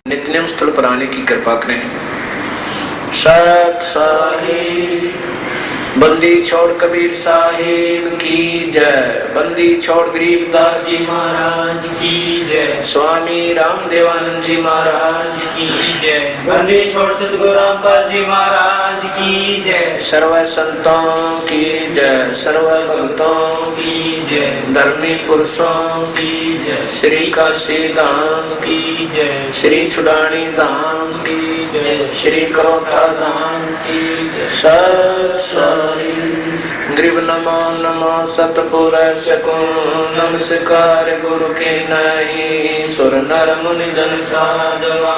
नित्यनेम स्थल पर आने की कृपा करें। सत साहिब बंदी छोड़ कबीर साहिब की जय। बंदी छोड़ गरीबदास जी महाराज की जय। स्वामी रामदेवानंद जी महाराज की जय। बंदी छोड़ सतगुरु रामपाल जी महाराज की जय। सर्व संतों की जय। सर्व भक्तों की जय। धर्मी पुरुषों की जय। श्री काशी धाम की जय। श्री छुड़ानी धाम की जय। श्री करोता धाम की जय। सत साहिब ग्रीव नमो नमो सतपुर सकून नमस्कार गुरु के नहीं सुर नर मुनि जन साधवा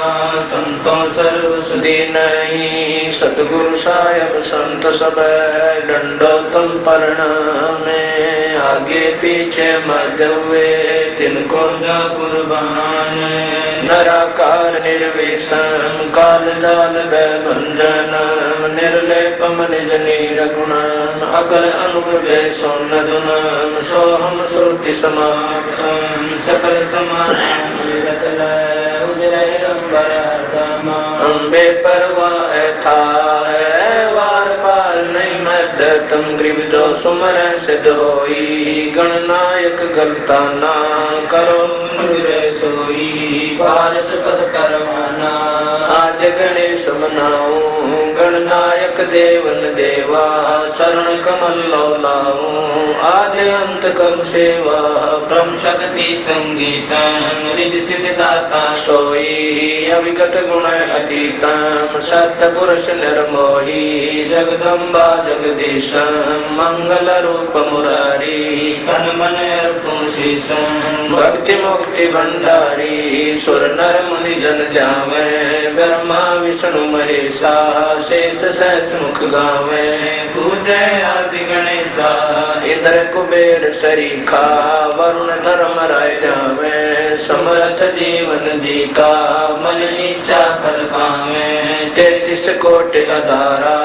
संतों सर्व सुधी नहीं सतगुरु साहेब संत सब है दंडोतम प्रणाम आगे पीछे मध्य हुए तिनको जा कुर्बान नराकार निर्विषम काल जाल भंजनम निर्लेपम निज नीरगुणम अकल अनुभव सोनम सोहम श्रुति समाप्तम सकल समाधान अम्बे परवाह था है वार पार नहीं मत तुम ग्रीव जो सुमर सिद्ध होई गणनायक गलता ना करो सोई पारस पद परवाना आज गणेश मनाऊं गणनायक देवन देवा चरण कमल लाऊं आद्य अंत कम सेवा ब्रह्म शक्ति संगीतम रिद्धि सिद्धि दाता सोई अविगत गुण अतीतम सत्य पुरुष निर्मोही जगदम्बा जगदीशम मंगल रूप मुरारी तन मन अर्पण शीशम भक्ति मुक्ति भंडारी सुर नर मुनि जन जावे ब्रह्मा विष्णु महेशा शेष सहस मुख गावे पूजय आदि गणेशा इंद्र कुबेर सरीखा वरुण धर्म राय जावे समर्थ जीवन जी का मन इच्छा फल पावे 33 कोटि अधारा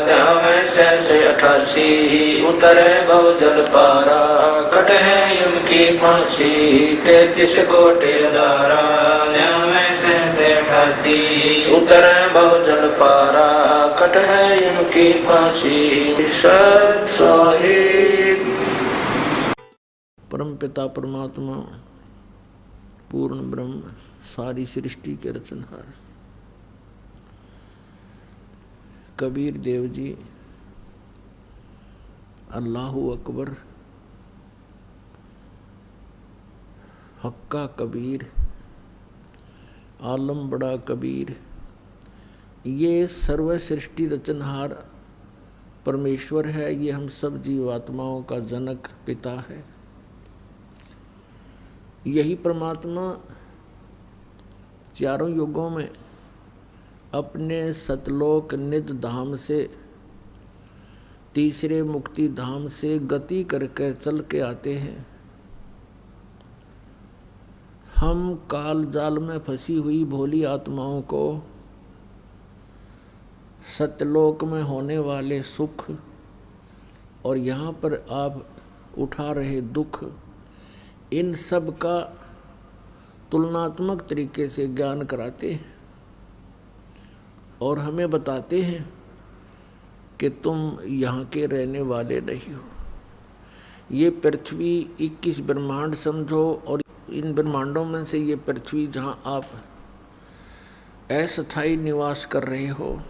जावे सहस 88 उतरे भव जल पारा कट है यम की फांसी 33 कोटि अधारा जावे सहस 88 उतरे भव जल पारा कट है यम की फांसी। सत साहिब परम पिता परमात्मा पूर्ण ब्रह्म सारी सृष्टि के रचनहार कबीर देव जी अल्लाहु अकबर हक्का कबीर आलम बड़ा कबीर ये सर्व सृष्टि रचनहार परमेश्वर है। ये हम सब जीवात्माओं का जनक पिता है। यही परमात्मा चारों युगों में अपने सतलोक निज धाम से तीसरे मुक्ति धाम से गति करके चल के आते हैं। हम काल जाल में फंसी हुई भोली आत्माओं को सतलोक में होने वाले सुख और यहाँ पर आप उठा रहे दुख, इन सब का तुलनात्मक तरीके से ज्ञान कराते हैं और हमें बताते हैं कि तुम यहाँ के रहने वाले नहीं हो। ये पृथ्वी 21 ब्रह्मांड समझो और इन ब्रह्मांडों में से ये पृथ्वी जहाँ आप अस्थायी निवास कर रहे हो,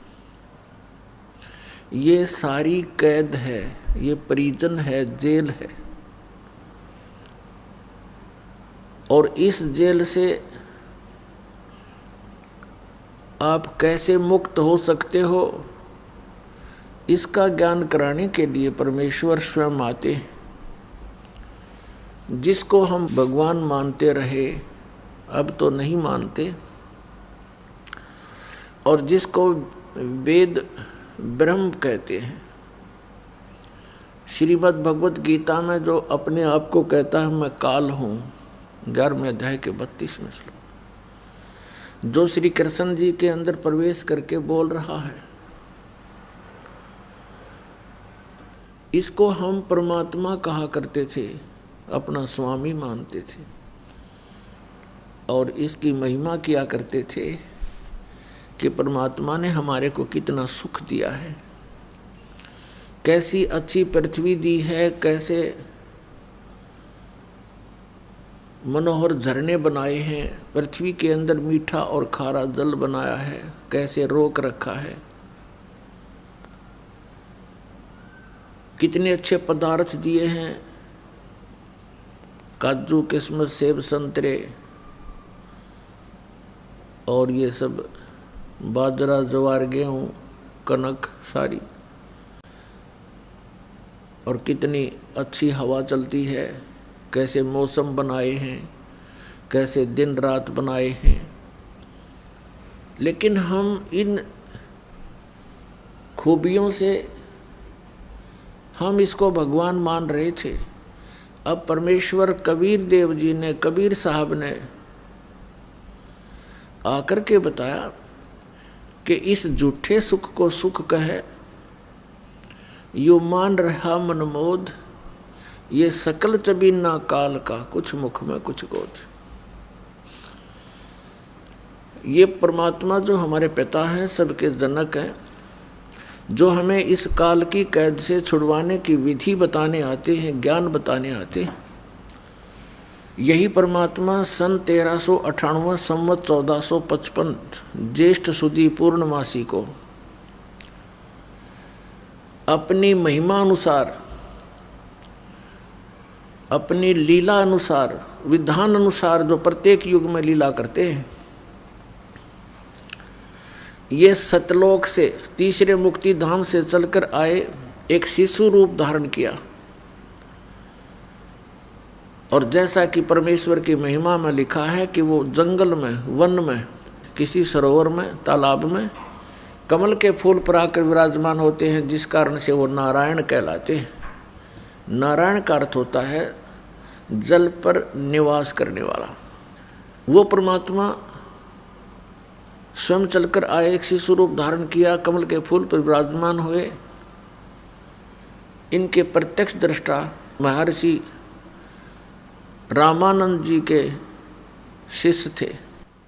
ये सारी कैद है, ये परिजन है, जेल है। और इस जेल से आप कैसे मुक्त हो सकते हो, इसका ज्ञान कराने के लिए परमेश्वर स्वयं आते हैं। जिसको हम भगवान मानते रहे अब तो नहीं मानते, और जिसको वेद ब्रह्म कहते हैं। श्रीमद् भगवत गीता में जो अपने आप को कहता है मैं काल हूँ, 11वें अध्याय के 32वें श्लोक, जो श्री कृष्ण जी के अंदर प्रवेश करके बोल रहा है, इसको हम परमात्मा कहा करते थे, अपना स्वामी मानते थे और इसकी महिमा किया करते थे। कि परमात्मा ने हमारे को कितना सुख दिया है, कैसी अच्छी पृथ्वी दी है, कैसे मनोहर झरने बनाए हैं, पृथ्वी के अंदर मीठा और खारा जल बनाया है, कैसे रोक रखा है, कितने अच्छे पदार्थ दिए हैं, काजू किस्मत सेब संतरे और ये सब बाजरा ज्वार गेहूँ कनक सारी, और कितनी अच्छी हवा चलती है, कैसे मौसम बनाए हैं, कैसे दिन रात बनाए हैं। लेकिन हम इन खूबियों से हम इसको भगवान मान रहे थे। अब परमेश्वर कबीर देव जी ने, कबीर साहब ने आकर के बताया कि इस झूठे सुख को सुख कहे, यो मान रहा मनमोद, ये सकल चबीना काल का, कुछ मुख में कुछ गोद। ये परमात्मा जो हमारे पिता हैं, सबके जनक हैं, जो हमें इस काल की कैद से छुड़वाने की विधि बताने आते हैं, ज्ञान बताने आते हैं, यही परमात्मा सन 1398 संवत 1455 ज्येष्ठ सुदी पूर्णमासी को अपनी महिमा अनुसार, अपनी लीला अनुसार, विधान अनुसार जो प्रत्येक युग में लीला करते हैं, ये सतलोक से तीसरे मुक्ति धाम से चलकर आए, एक शिशु रूप धारण किया। और जैसा कि परमेश्वर की महिमा में लिखा है कि वो जंगल में, वन में, किसी सरोवर में, तालाब में कमल के फूल पर आकर विराजमान होते हैं, जिस कारण से वो नारायण कहलाते हैं। नारायण का अर्थ होता है जल पर निवास करने वाला। वो परमात्मा स्वयं चलकर आए, एक शिशु रूप धारण किया, कमल के फूल पर विराजमान हुए। इनके प्रत्यक्ष दृष्टा महर्षि रामानंद जी के शिष्य थे,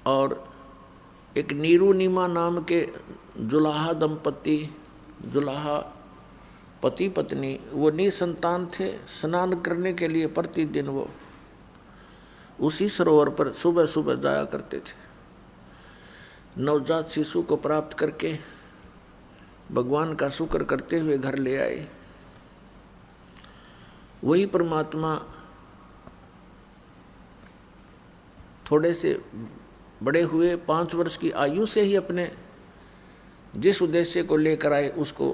और एक नीरू नीमा नाम के जुलाहा दंपति, जुलाहा पति पत्नी, वो निसंतान थे। स्नान करने के लिए प्रतिदिन वो उसी सरोवर पर सुबह सुबह जाया करते थे। नवजात शिशु को प्राप्त करके भगवान का शुक्र करते हुए घर ले आए। वही परमात्मा थोड़े से बड़े हुए, 5 वर्ष की आयु से ही अपने जिस उद्देश्य को लेकर आए उसको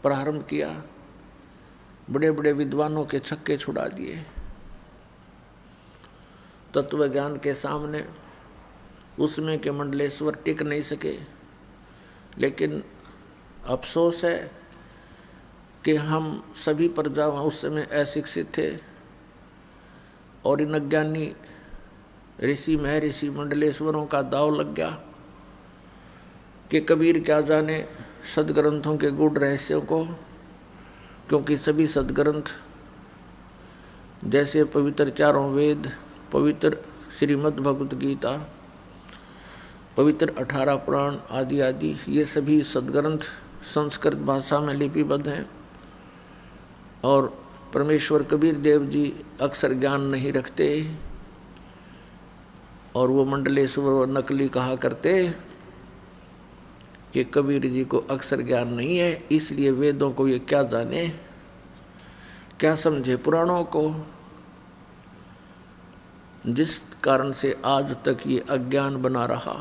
प्रारंभ किया। बड़े बड़े विद्वानों के छक्के छुड़ा दिए। तत्व ज्ञान के सामने उसमें के मंडलेश्वर टिक नहीं सके। लेकिन अफसोस है कि हम सभी प्रजा उस समय अशिक्षित थे, और इन अज्ञानी ऋषि महर्षि मंडलेश्वरों का दाव लग गया कि कबीर क्या जाने सदग्रंथों के गूढ़ रहस्यों को, क्योंकि सभी सदग्रंथ जैसे पवित्र चारों वेद, पवित्र श्रीमद् भगवत गीता, पवित्र 18 पुराण आदि आदि, ये सभी सदग्रंथ संस्कृत भाषा में लिपिबद्ध हैं। और परमेश्वर कबीर देव जी अक्सर ज्ञान नहीं रखते, और वो मंडलेश्वर नकली कहा करते कि कबीर जी को अक्सर ज्ञान नहीं है, इसलिए वेदों को ये क्या जाने, क्या समझे पुराणों को, जिस कारण से आज तक ये अज्ञान बना रहा।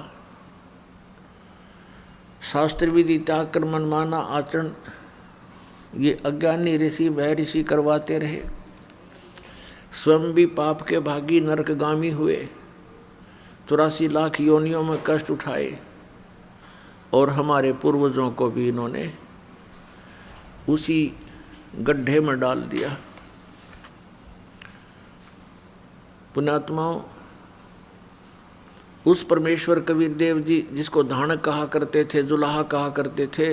शास्त्र विधि त्याग कर मनमाना आचरण ये अज्ञानी ऋषि महर्षि करवाते रहे। स्वयं भी पाप के भागी नरकगामी हुए, 84 लाख योनियों में कष्ट उठाए, और हमारे पूर्वजों को भी इन्होंने उसी गड्ढे में डाल दिया। पुण्यात्माओं, उस परमेश्वर कबीर देव जी जिसको धाणक कहा करते थे, जुलाहा कहा करते थे,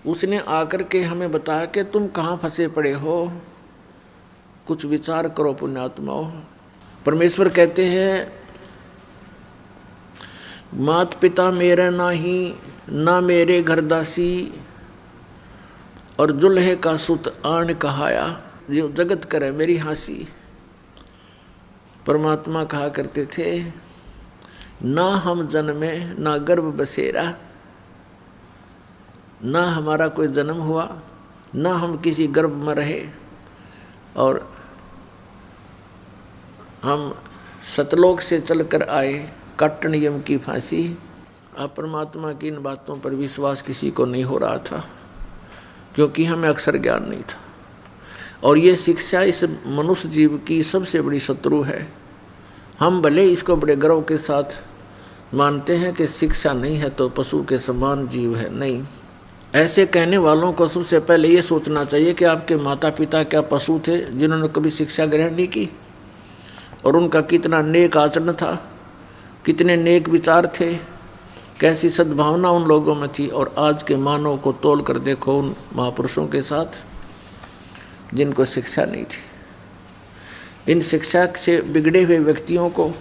उसने आकर के हमें बताया कि तुम कहाँ फंसे पड़े हो, कुछ विचार करो पुण्यात्माओं। परमेश्वर कहते हैं मात पिता मेरा नाही, ना मेरे घर दासी, और जुल्हे का सुत आन कहाया, जो जगत करे मेरी हंसी। परमात्मा कहा करते थे, ना हम जन्मे ना गर्भ बसेरा, ना हमारा कोई जन्म हुआ, ना हम किसी गर्भ में रहे, और हम सतलोक से चलकर आए, काटन यम की फांसी। अब परमात्मा की इन बातों पर विश्वास किसी को नहीं हो रहा था, क्योंकि हमें अक्षर ज्ञान नहीं था। और ये शिक्षा इस मनुष्य जीव की सबसे बड़ी शत्रु है। हम भले इसको बड़े गर्व के साथ मानते हैं कि शिक्षा नहीं है तो पशु के समान जीव है, नहीं। ऐसे कहने वालों को सबसे पहले ये सोचना चाहिए कि आपके माता पिता क्या पशु थे जिन्होंने कभी शिक्षा ग्रहण नहीं की, और उनका कितना नेक आचरण था, कितने नेक विचार थे, कैसी सद्भावना उन लोगों में थी। और आज के मानव को तोल कर देखो उन महापुरुषों के साथ जिनको शिक्षा नहीं थी। इन शिक्षा से बिगड़े हुए व्यक्तियों को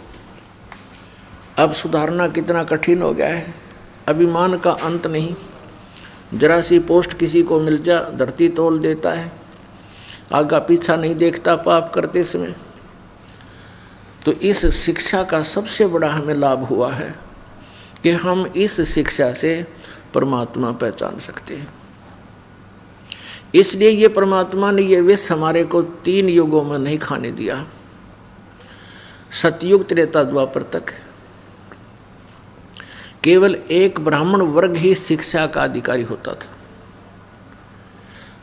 अब सुधारना कितना कठिन हो गया है। अभिमान का अंत नहीं, जरा सी पोस्ट किसी को मिल जा धरती तोल देता है, आगा पीछा नहीं देखता पाप करते समय। तो इस शिक्षा का सबसे बड़ा हमें लाभ हुआ है कि हम इस शिक्षा से परमात्मा पहचान सकते हैं। इसलिए ये परमात्मा ने ये विष हमारे को 3 युगों में नहीं खाने दिया, सतयुग त्रेता द्वापर तक। केवल एक ब्राह्मण वर्ग ही शिक्षा का अधिकारी होता था,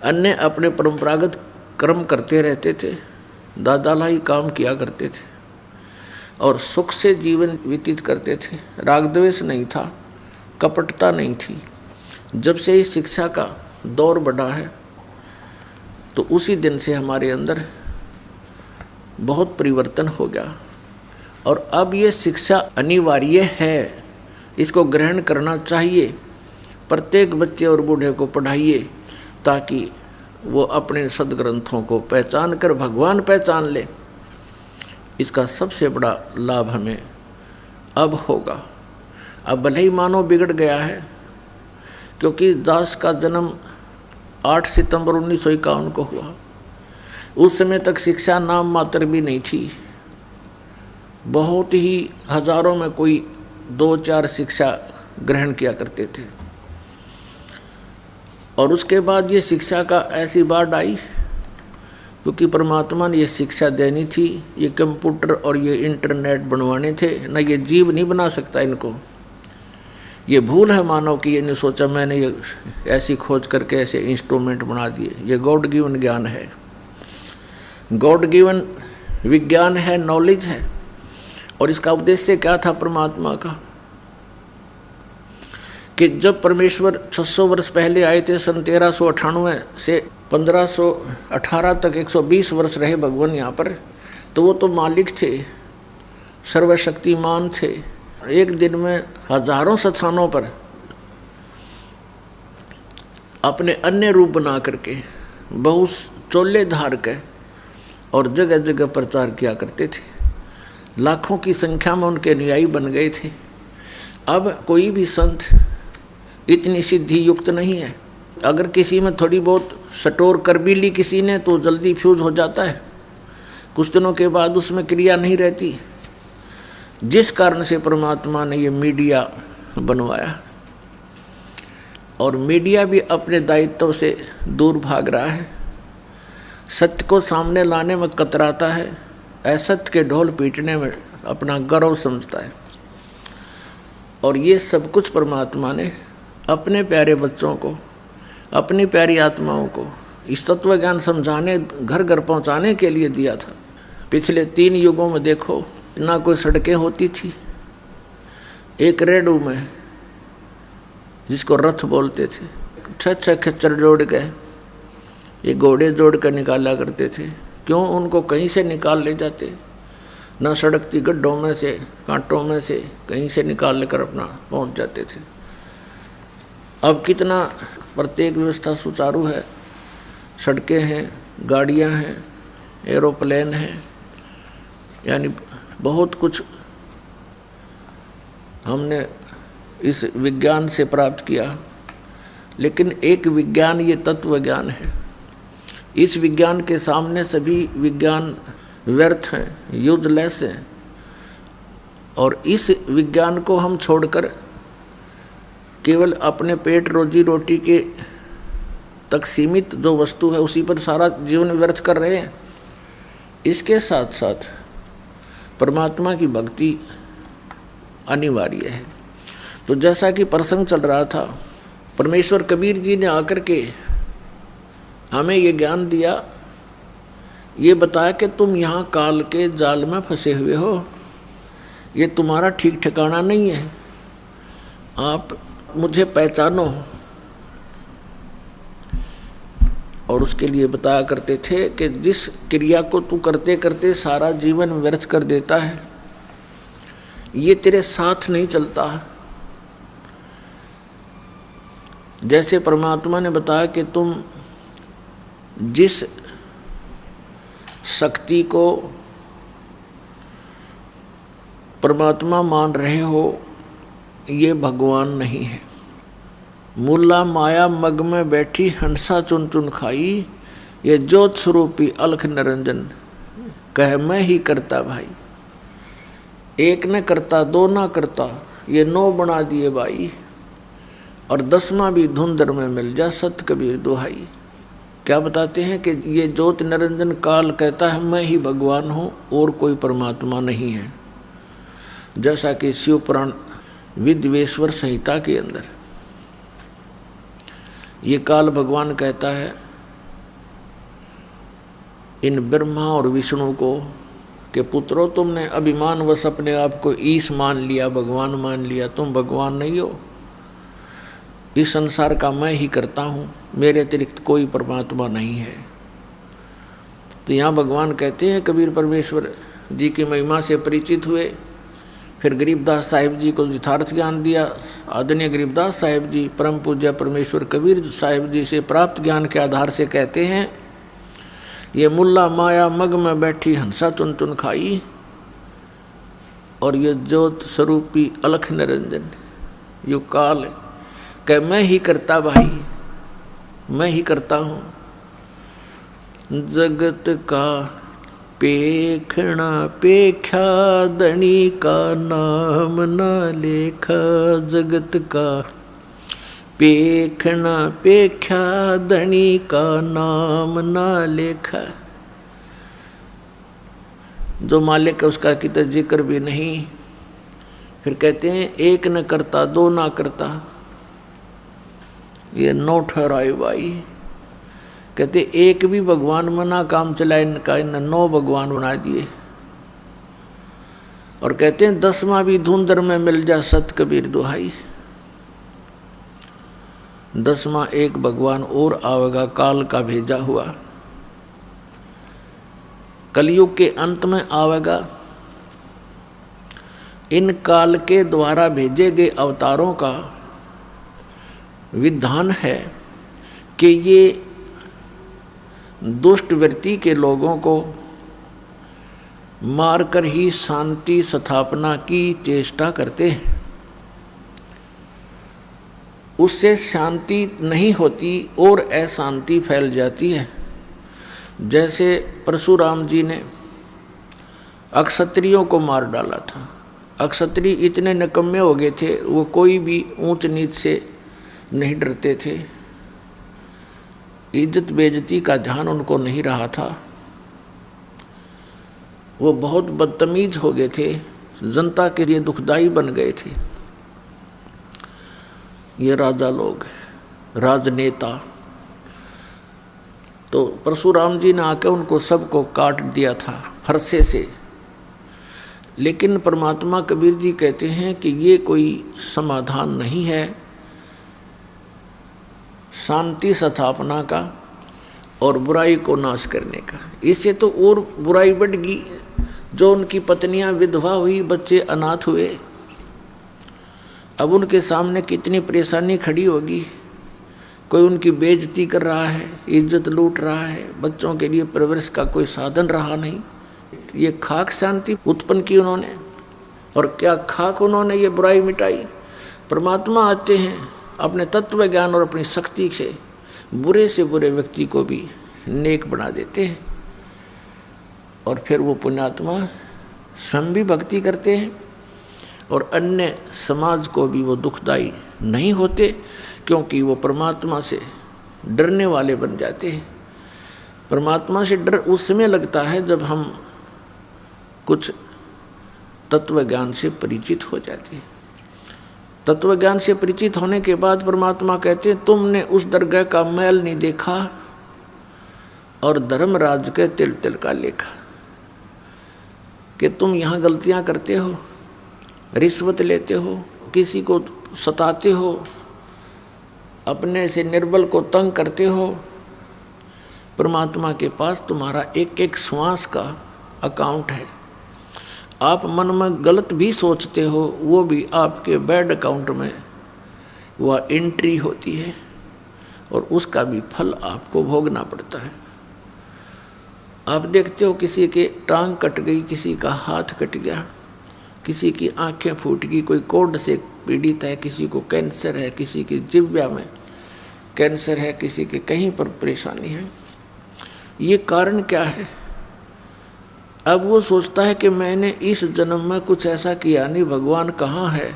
अन्य अपने परंपरागत कर्म करते रहते थे, दादा ही काम किया करते थे और सुख से जीवन व्यतीत करते थे। राग द्वेष नहीं था, कपटता नहीं थी। जब से इस शिक्षा का दौर बढ़ा है तो उसी दिन से हमारे अंदर बहुत परिवर्तन हो गया। और अब ये शिक्षा अनिवार्य है, इसको ग्रहण करना चाहिए। प्रत्येक बच्चे और बूढ़े को पढ़ाइए ताकि वो अपने सदग्रंथों को पहचान कर भगवान पहचान ले। इसका सबसे बड़ा लाभ हमें अब होगा। अब भले ही मानव बिगड़ गया है, क्योंकि दास का जन्म 8 सितंबर 1951 को हुआ। उस समय तक शिक्षा नाम मात्र भी नहीं थी। बहुत ही हजारों में कोई 2-4 शिक्षा ग्रहण किया करते थे। और उसके बाद ये शिक्षा का ऐसी बाढ़ आई, क्योंकि परमात्मा ने ये शिक्षा देनी थी। ये कंप्यूटर और ये इंटरनेट बनवाने थे ना, ये जीव नहीं बना सकता इनको। ये भूल है मानव की, ये नहीं सोचा मैंने ये ऐसी खोज करके ऐसे इंस्ट्रूमेंट बना दिए। ये गॉड गिवन ज्ञान है, गॉड गिवन विज्ञान है, नॉलेज है। और इसका उद्देश्य क्या था परमात्मा का, कि जब परमेश्वर 600 वर्ष पहले आए थे, सन 1398 से 1518 तक 120 वर्ष रहे भगवान यहाँ पर, तो वो तो मालिक थे, सर्वशक्तिमान थे। एक दिन में हजारों स्थानों पर अपने अन्य रूप बना करके बहुत चोले धार के और जगह जगह प्रचार किया करते थे। लाखों की संख्या में उनके अनुयायी बन गए थे। अब कोई भी संत इतनी सिद्धि युक्त नहीं है। अगर किसी में थोड़ी बहुत सटोर कर भी ली किसी ने तो जल्दी फ्यूज हो जाता है, कुछ दिनों के बाद उसमें क्रिया नहीं रहती। जिस कारण से परमात्मा ने ये मीडिया बनवाया, और मीडिया भी अपने दायित्व से दूर भाग रहा है, सत्य को सामने लाने में कतराता है, असत्य के ढोल पीटने में अपना गौरव समझता है। और ये सब कुछ परमात्मा ने अपने प्यारे बच्चों को, अपनी प्यारी आत्माओं को इस तत्व ज्ञान समझाने, घर घर पहुंचाने के लिए दिया था। पिछले 3 युगों में देखो, ना कोई सड़कें होती थी। एक रेडू में, जिसको रथ बोलते थे, 6 खच्चर जोड़ के, ये घोड़े जोड़ कर निकाला करते थे। क्यों? उनको कहीं से निकाल ले जाते, ना सड़क थी, गड्ढों में से, कांटों में से कहीं से निकाल लेकर अपना पहुंच जाते थे। अब कितना प्रत्येक व्यवस्था सुचारू है, सड़कें हैं, गाड़ियां हैं, एरोप्लेन हैं, यानी बहुत कुछ हमने इस विज्ञान से प्राप्त किया, लेकिन एक विज्ञान ये तत्व ज्ञान है। इस विज्ञान के सामने सभी विज्ञान व्यर्थ हैं, यूजलेस हैं। और इस विज्ञान को हम छोड़कर केवल अपने पेट रोजी रोटी के तक सीमित जो वस्तु है उसी पर सारा जीवन व्यर्थ कर रहे हैं। इसके साथ साथ परमात्मा की भक्ति अनिवार्य है। तो जैसा कि प्रसंग चल रहा था, परमेश्वर कबीर जी ने आकर के हमें ये ज्ञान दिया, ये बताया कि तुम यहाँ काल के जाल में फंसे हुए हो, ये तुम्हारा ठीक ठिकाना नहीं है, आप मुझे पहचानो। और उसके लिए बताया करते थे कि जिस क्रिया को तू करते करते सारा जीवन व्यर्थ कर देता है, ये तेरे साथ नहीं चलता। जैसे परमात्मा ने बताया कि तुम जिस शक्ति को परमात्मा मान रहे हो, ये भगवान नहीं है। मुल्ला माया मग में बैठी हंसा चुन चुन खाई, ये ज्योत स्वरूपी अलख निरंजन कह मैं ही करता भाई। एक न करता दो ना करता, ये 9 बना दिए भाई, और 10वां भी धुंधर में मिल जा सत कबीर दुहाई। क्या बताते हैं कि ये ज्योत निरंजन काल कहता है मैं ही भगवान हूँ और कोई परमात्मा नहीं है। जैसा कि शिव पुराण विद्वेश्वर संहिता के अंदर ये काल भगवान कहता है इन ब्रह्मा और विष्णु को कि पुत्रों, तुमने अभिमानवश अपने आप को ईश मान लिया, भगवान मान लिया, तुम भगवान नहीं हो। इस संसार का मैं ही करता हूँ, मेरे अतिरिक्त कोई परमात्मा नहीं है। तो यहाँ भगवान कहते हैं कबीर परमेश्वर जी की महिमा से परिचित हुए, फिर गरीबदास साहिब जी को यथार्थ ज्ञान दिया। आदरणीय गरीबदास साहिब जी परम पूज्य परमेश्वर कबीर साहिब जी से प्राप्त ज्ञान के आधार से कहते हैं, ये मुल्ला माया मग में बैठी हंसा चुन चुन खाई, और ये ज्योत स्वरूपी अलख निरंजन यो काल कह मैं ही करता भाई, मैं ही करता हूँ। जगत का पेखना पेख्या दणी का नाम न लेखा, जगत का पेखना पेख्या दणी का नाम न लेखा। जो मालिक है उसका कितना जिक्र भी नहीं। फिर कहते हैं एक न करता दो ना करता, ये 9 ठहराए भाई। कहते एक भी भगवान मना काम चला, इनका इन 9 भगवान बना दिए। और कहते हैं 10वां भी धुंधर में मिल जा सत कबीर दुहाई। 10वां एक भगवान और आवेगा काल का भेजा हुआ, कलयुग के अंत में आवेगा। इन काल के द्वारा भेजे गए अवतारों का विधान है कि ये दुष्ट वृत्ति के लोगों को मारकर ही शांति स्थापना की चेष्टा करते हैं। उससे शांति नहीं होती और अशांति फैल जाती है। जैसे परशुराम जी ने अक्षत्रियों को मार डाला था। अक्षत्रिय इतने निकम्मे हो गए थे, वो कोई भी ऊंच नीच से नहीं डरते थे, इज्जत बेइज्जती का ध्यान उनको नहीं रहा था। वो बहुत बदतमीज हो गए थे, जनता के लिए दुखदाई बन गए थे। ये राजा लोग, राजनेता। तो परशुराम जी ने आकर उनको सबको काट दिया था फरसे से। लेकिन परमात्मा कबीर जी कहते हैं कि ये कोई समाधान नहीं है शांति स्थापना का और बुराई को नाश करने का। इससे तो और बुराई बढ़ गई। जो उनकी पत्नियां विधवा हुई, बच्चे अनाथ हुए, अब उनके सामने कितनी परेशानी खड़ी होगी। कोई उनकी बेइज्जती कर रहा है, इज्जत लूट रहा है, बच्चों के लिए परवरिश का कोई साधन रहा नहीं। ये खाक शांति उत्पन्न की उन्होंने। और क्या खाक उन्होंने ये बुराई मिटाई। परमात्मा आते हैं अपने तत्व ज्ञान और अपनी शक्ति से बुरे से बुरे व्यक्ति को भी नेक बना देते हैं, और फिर वो पुण्यात्मा स्वयं भी भक्ति करते हैं और अन्य समाज को भी वो दुखदाई नहीं होते, क्योंकि वो परमात्मा से डरने वाले बन जाते हैं। परमात्मा से डर उस समय लगता है जब हम कुछ तत्व ज्ञान से परिचित हो जाते हैं। तत्व ज्ञान से परिचित होने के बाद परमात्मा कहते हैं तुमने उस दरगाह का मैल नहीं देखा और धर्मराज के तिल तिल का लेखा, कि तुम यहाँ गलतियाँ करते हो, रिश्वत लेते हो, किसी को सताते हो, अपने से निर्बल को तंग करते हो। परमात्मा के पास तुम्हारा एक एक श्वास का अकाउंट है। आप मन में गलत भी सोचते हो, वो भी आपके बैड अकाउंट में वह एंट्री होती है और उसका भी फल आपको भोगना पड़ता है। आप देखते हो किसी के टांग कट गई, किसी का हाथ कट गया, किसी की आंखें फूट गई, कोई कोढ़ से पीड़ित है, किसी को कैंसर है, किसी की जिह्वा में कैंसर है, किसी के कहीं पर परेशानी है। ये कारण क्या है? अब वो सोचता है कि मैंने इस जन्म में कुछ ऐसा किया नहीं, भगवान कहाँ है,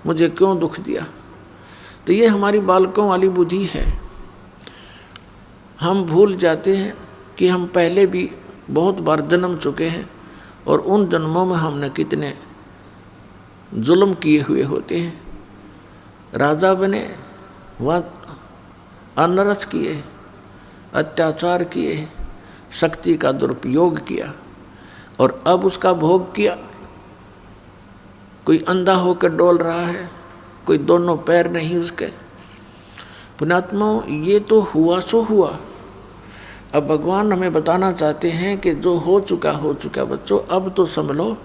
मुझे क्यों दुख दिया। तो ये हमारी बालकों वाली बुद्धि है। हम भूल जाते हैं कि हम पहले भी बहुत बार जन्म चुके हैं और उन जन्मों में हमने कितने जुल्म किए हुए होते हैं। राजा बने, वह अनरस किए, अत्याचार किए, शक्ति का दुरुपयोग किया और अब उसका भोग किया। कोई अंधा होकर डोल रहा है, कोई दोनों पैर नहीं उसके। पुण्यात्माओं, ये तो हुआ सो हुआ। अब भगवान हमें बताना चाहते हैं कि जो हो चुका हो चुका बच्चों, अब तो संभलो।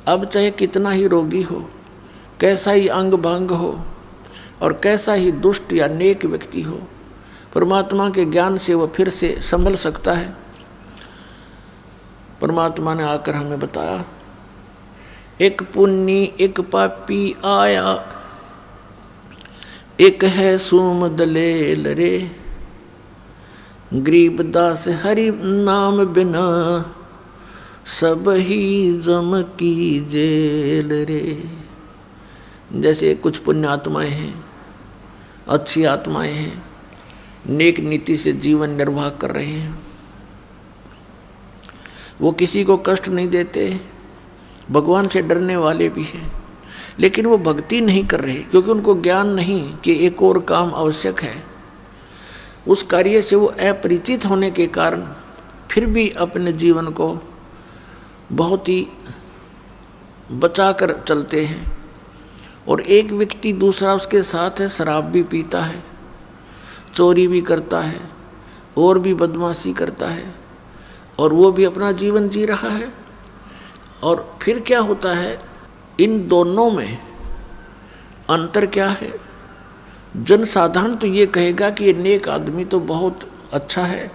अब चाहे कितना ही रोगी हो, कैसा ही अंग भंग हो और कैसा ही दुष्ट या नेक व्यक्ति हो, परमात्मा के ज्ञान से वह फिर से संभल सकता है। परमात्मा ने आकर हमें बताया, एक पुण्य एक पापी आया, एक है सूम दलेल रे, गरीबदास हरि नाम बिना सब ही जम की जेल रे। जैसे कुछ पुण्य आत्माएं हैं, अच्छी आत्माएं हैं, नेक नीति से जीवन निर्वाह कर रहे हैं, वो किसी को कष्ट नहीं देते, भगवान से डरने वाले भी हैं, लेकिन वो भक्ति नहीं कर रहे क्योंकि उनको ज्ञान नहीं कि एक और काम आवश्यक है। उस कार्य से वो अपरिचित होने के कारण फिर भी अपने जीवन को बहुत ही बचा कर चलते हैं। और एक व्यक्ति दूसरा उसके साथ है, शराब भी पीता है, चोरी भी करता है और भी बदमाशी करता है और वो भी अपना जीवन जी रहा है। और फिर क्या होता है, इन दोनों में अंतर क्या है? जनसाधारण तो ये कहेगा कि ये नेक आदमी तो बहुत अच्छा है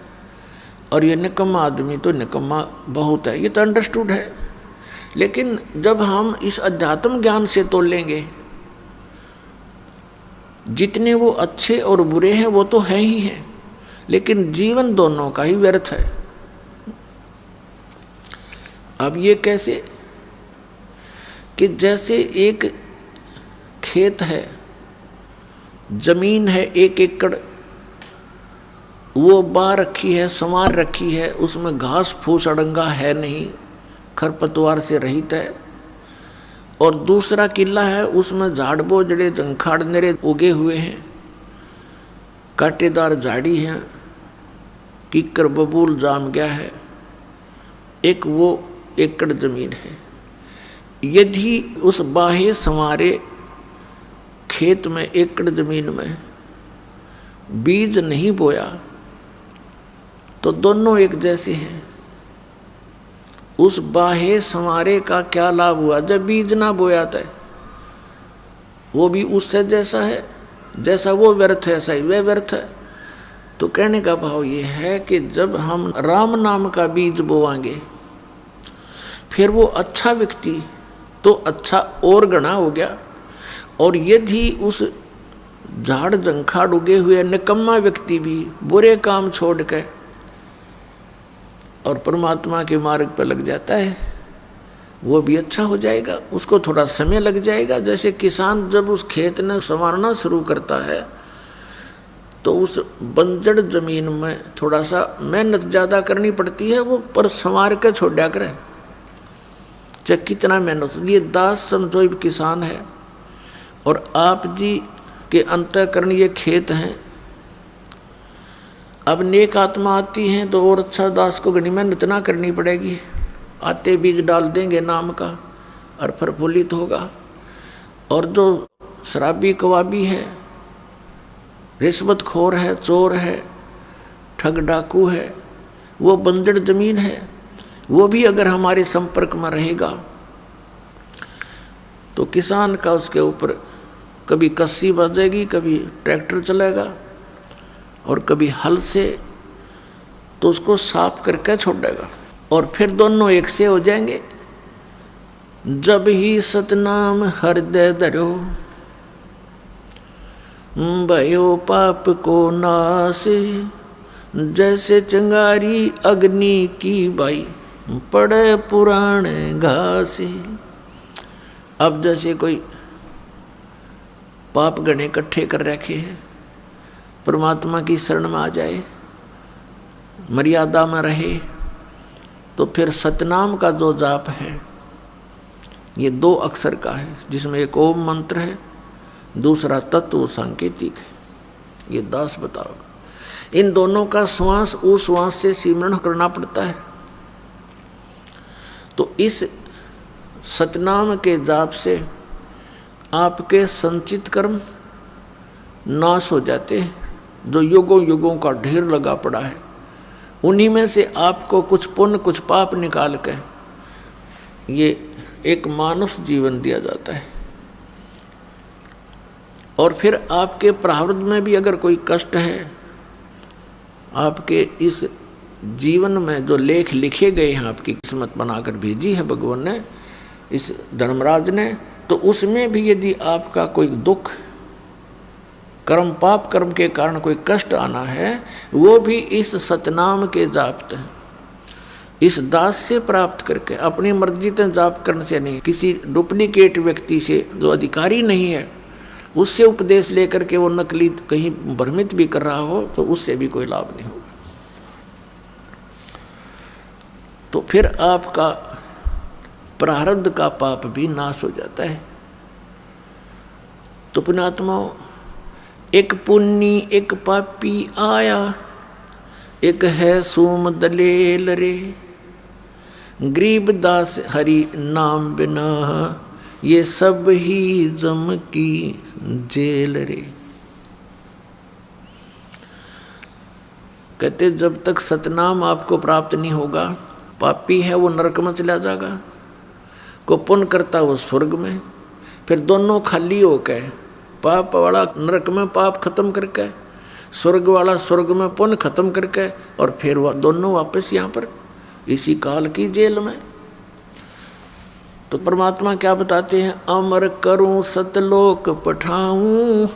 और ये निकम्मा आदमी तो निकम्मा बहुत है, ये तो अंडरस्टूड है। लेकिन जब हम इस अध्यात्म ज्ञान से तोलेंगे, जितने वो अच्छे और बुरे हैं वो तो है ही हैं, लेकिन जीवन दोनों का ही व्यर्थ है। अब ये कैसे कि जैसे एक खेत है, जमीन है 1 एकड़, वो बा रखी है, संवार रखी है, उसमें घास फूस अड़ंगा है नहीं, खरपतवार से रहित है। और दूसरा किला है, उसमें झाड़ बोझड़े जंखाड़ नेरे उगे हुए हैं, कांटेदार झाड़ी हैं, कीकर बबूल जाम गया है। एक वो एकड़ जमीन है। यदि उस बाहे संवारे खेत में एकड़ जमीन में बीज नहीं बोया तो दोनों एक जैसे हैं। उस बाहे संवारे का क्या लाभ हुआ जब बीज ना बोया था? वो भी उससे जैसा है, जैसा वो व्यर्थ है, ऐसा ही वह व्यर्थ है। तो कहने का भाव ये है कि जब हम राम नाम का बीज बोवांगे, फिर वो अच्छा व्यक्ति तो अच्छा और गणा हो गया। और यदि उस झाड़ जंखाड़ उगे हुए निकम्मा व्यक्ति भी बुरे काम छोड़ के और परमात्मा के मार्ग पर लग जाता है, वो भी अच्छा हो जाएगा। उसको थोड़ा समय लग जाएगा। जैसे किसान जब उस खेत ने संवारना शुरू करता है तो उस बंजर जमीन में थोड़ा सा मेहनत ज़्यादा करनी पड़ती है, वो पर संवार के छोड़ दिया करे, चाहे कितना मेहनत। ये दास समझो किसान है और आप जी के अंतःकरण ये खेत हैं। अब नेक आत्मा आती हैं तो और अच्छा दास को घनी मेहनत ना करनी पड़ेगी, आते बीज डाल देंगे नाम का और प्रफुल्लित होगा। और जो शराबी कवाबी है, रिश्वतखोर है, चोर है, ठग डाकू है, वो बंजर जमीन है, वो भी अगर हमारे संपर्क में रहेगा तो किसान का उसके ऊपर कभी कस्सी बजेगी, कभी ट्रैक्टर चलेगा और कभी हल से, तो उसको साफ करके छोड़ देगा और फिर दोनों एक से हो जाएंगे। जब ही सतनाम हृदय धरो भयो पाप को नाश, जैसे चिंगारी अग्नि की बाई पड़े पुराने घास। अब जैसे कोई पाप गणे इकट्ठे कर रखे हैं, परमात्मा की शरण में आ जाए, मर्यादा में रहे, तो फिर सतनाम का जो जाप है ये 2 अक्षर का है, जिसमें एक ओम मंत्र है, दूसरा तत्व सांकेतिक है। ये दास बताओगे। इन दोनों का श्वास उस श्वास से सिमरण करना पड़ता है। तो इस सतनाम के जाप से आपके संचित कर्म नाश हो जाते हैं, जो युगों युगों का ढेर लगा पड़ा है। उन्हीं में से आपको कुछ पुण्य कुछ पाप निकाल के ये एक मानुष जीवन दिया जाता है। और फिर आपके प्रारब्ध में भी अगर कोई कष्ट है, आपके इस जीवन में जो लेख लिखे गए हैं, आपकी किस्मत बनाकर भेजी है भगवान ने, इस धर्मराज ने, तो उसमें भी यदि आपका कोई दुख कर्म पाप कर्म के कारण कोई कष्ट आना है, वो भी इस सतनाम के जाप इस दास से प्राप्त करके, अपनी मर्जी से जाप करने से नहीं, किसी डुप्लीकेट व्यक्ति से जो अधिकारी नहीं है उससे उपदेश लेकर के वो नकली कहीं भ्रमित भी कर रहा हो तो उससे भी कोई लाभ नहीं होगा। तो फिर आपका प्रारब्ध का पाप भी नाश हो जाता है। तो पुण्यात्माओं, एक पुण्य एक पापी आया, एक है सोम दलेल रे, गरीब दास हरि नाम बिना, ये सब ही जम की जेल रे। कहते जब तक सतनाम आपको प्राप्त नहीं होगा, पापी है वो नरक में चला जाएगा, को पुण्य करता वो स्वर्ग में। फिर दोनों खाली हो गए, पाप वाला नरक में पाप खत्म करके, स्वर्ग वाला स्वर्ग में पुण्य खत्म करके, और फिर वह दोनों वापस यहाँ पर इसी काल की जेल में। तो परमात्मा क्या बताते हैं, अमर करूं सतलोक पठाऊं,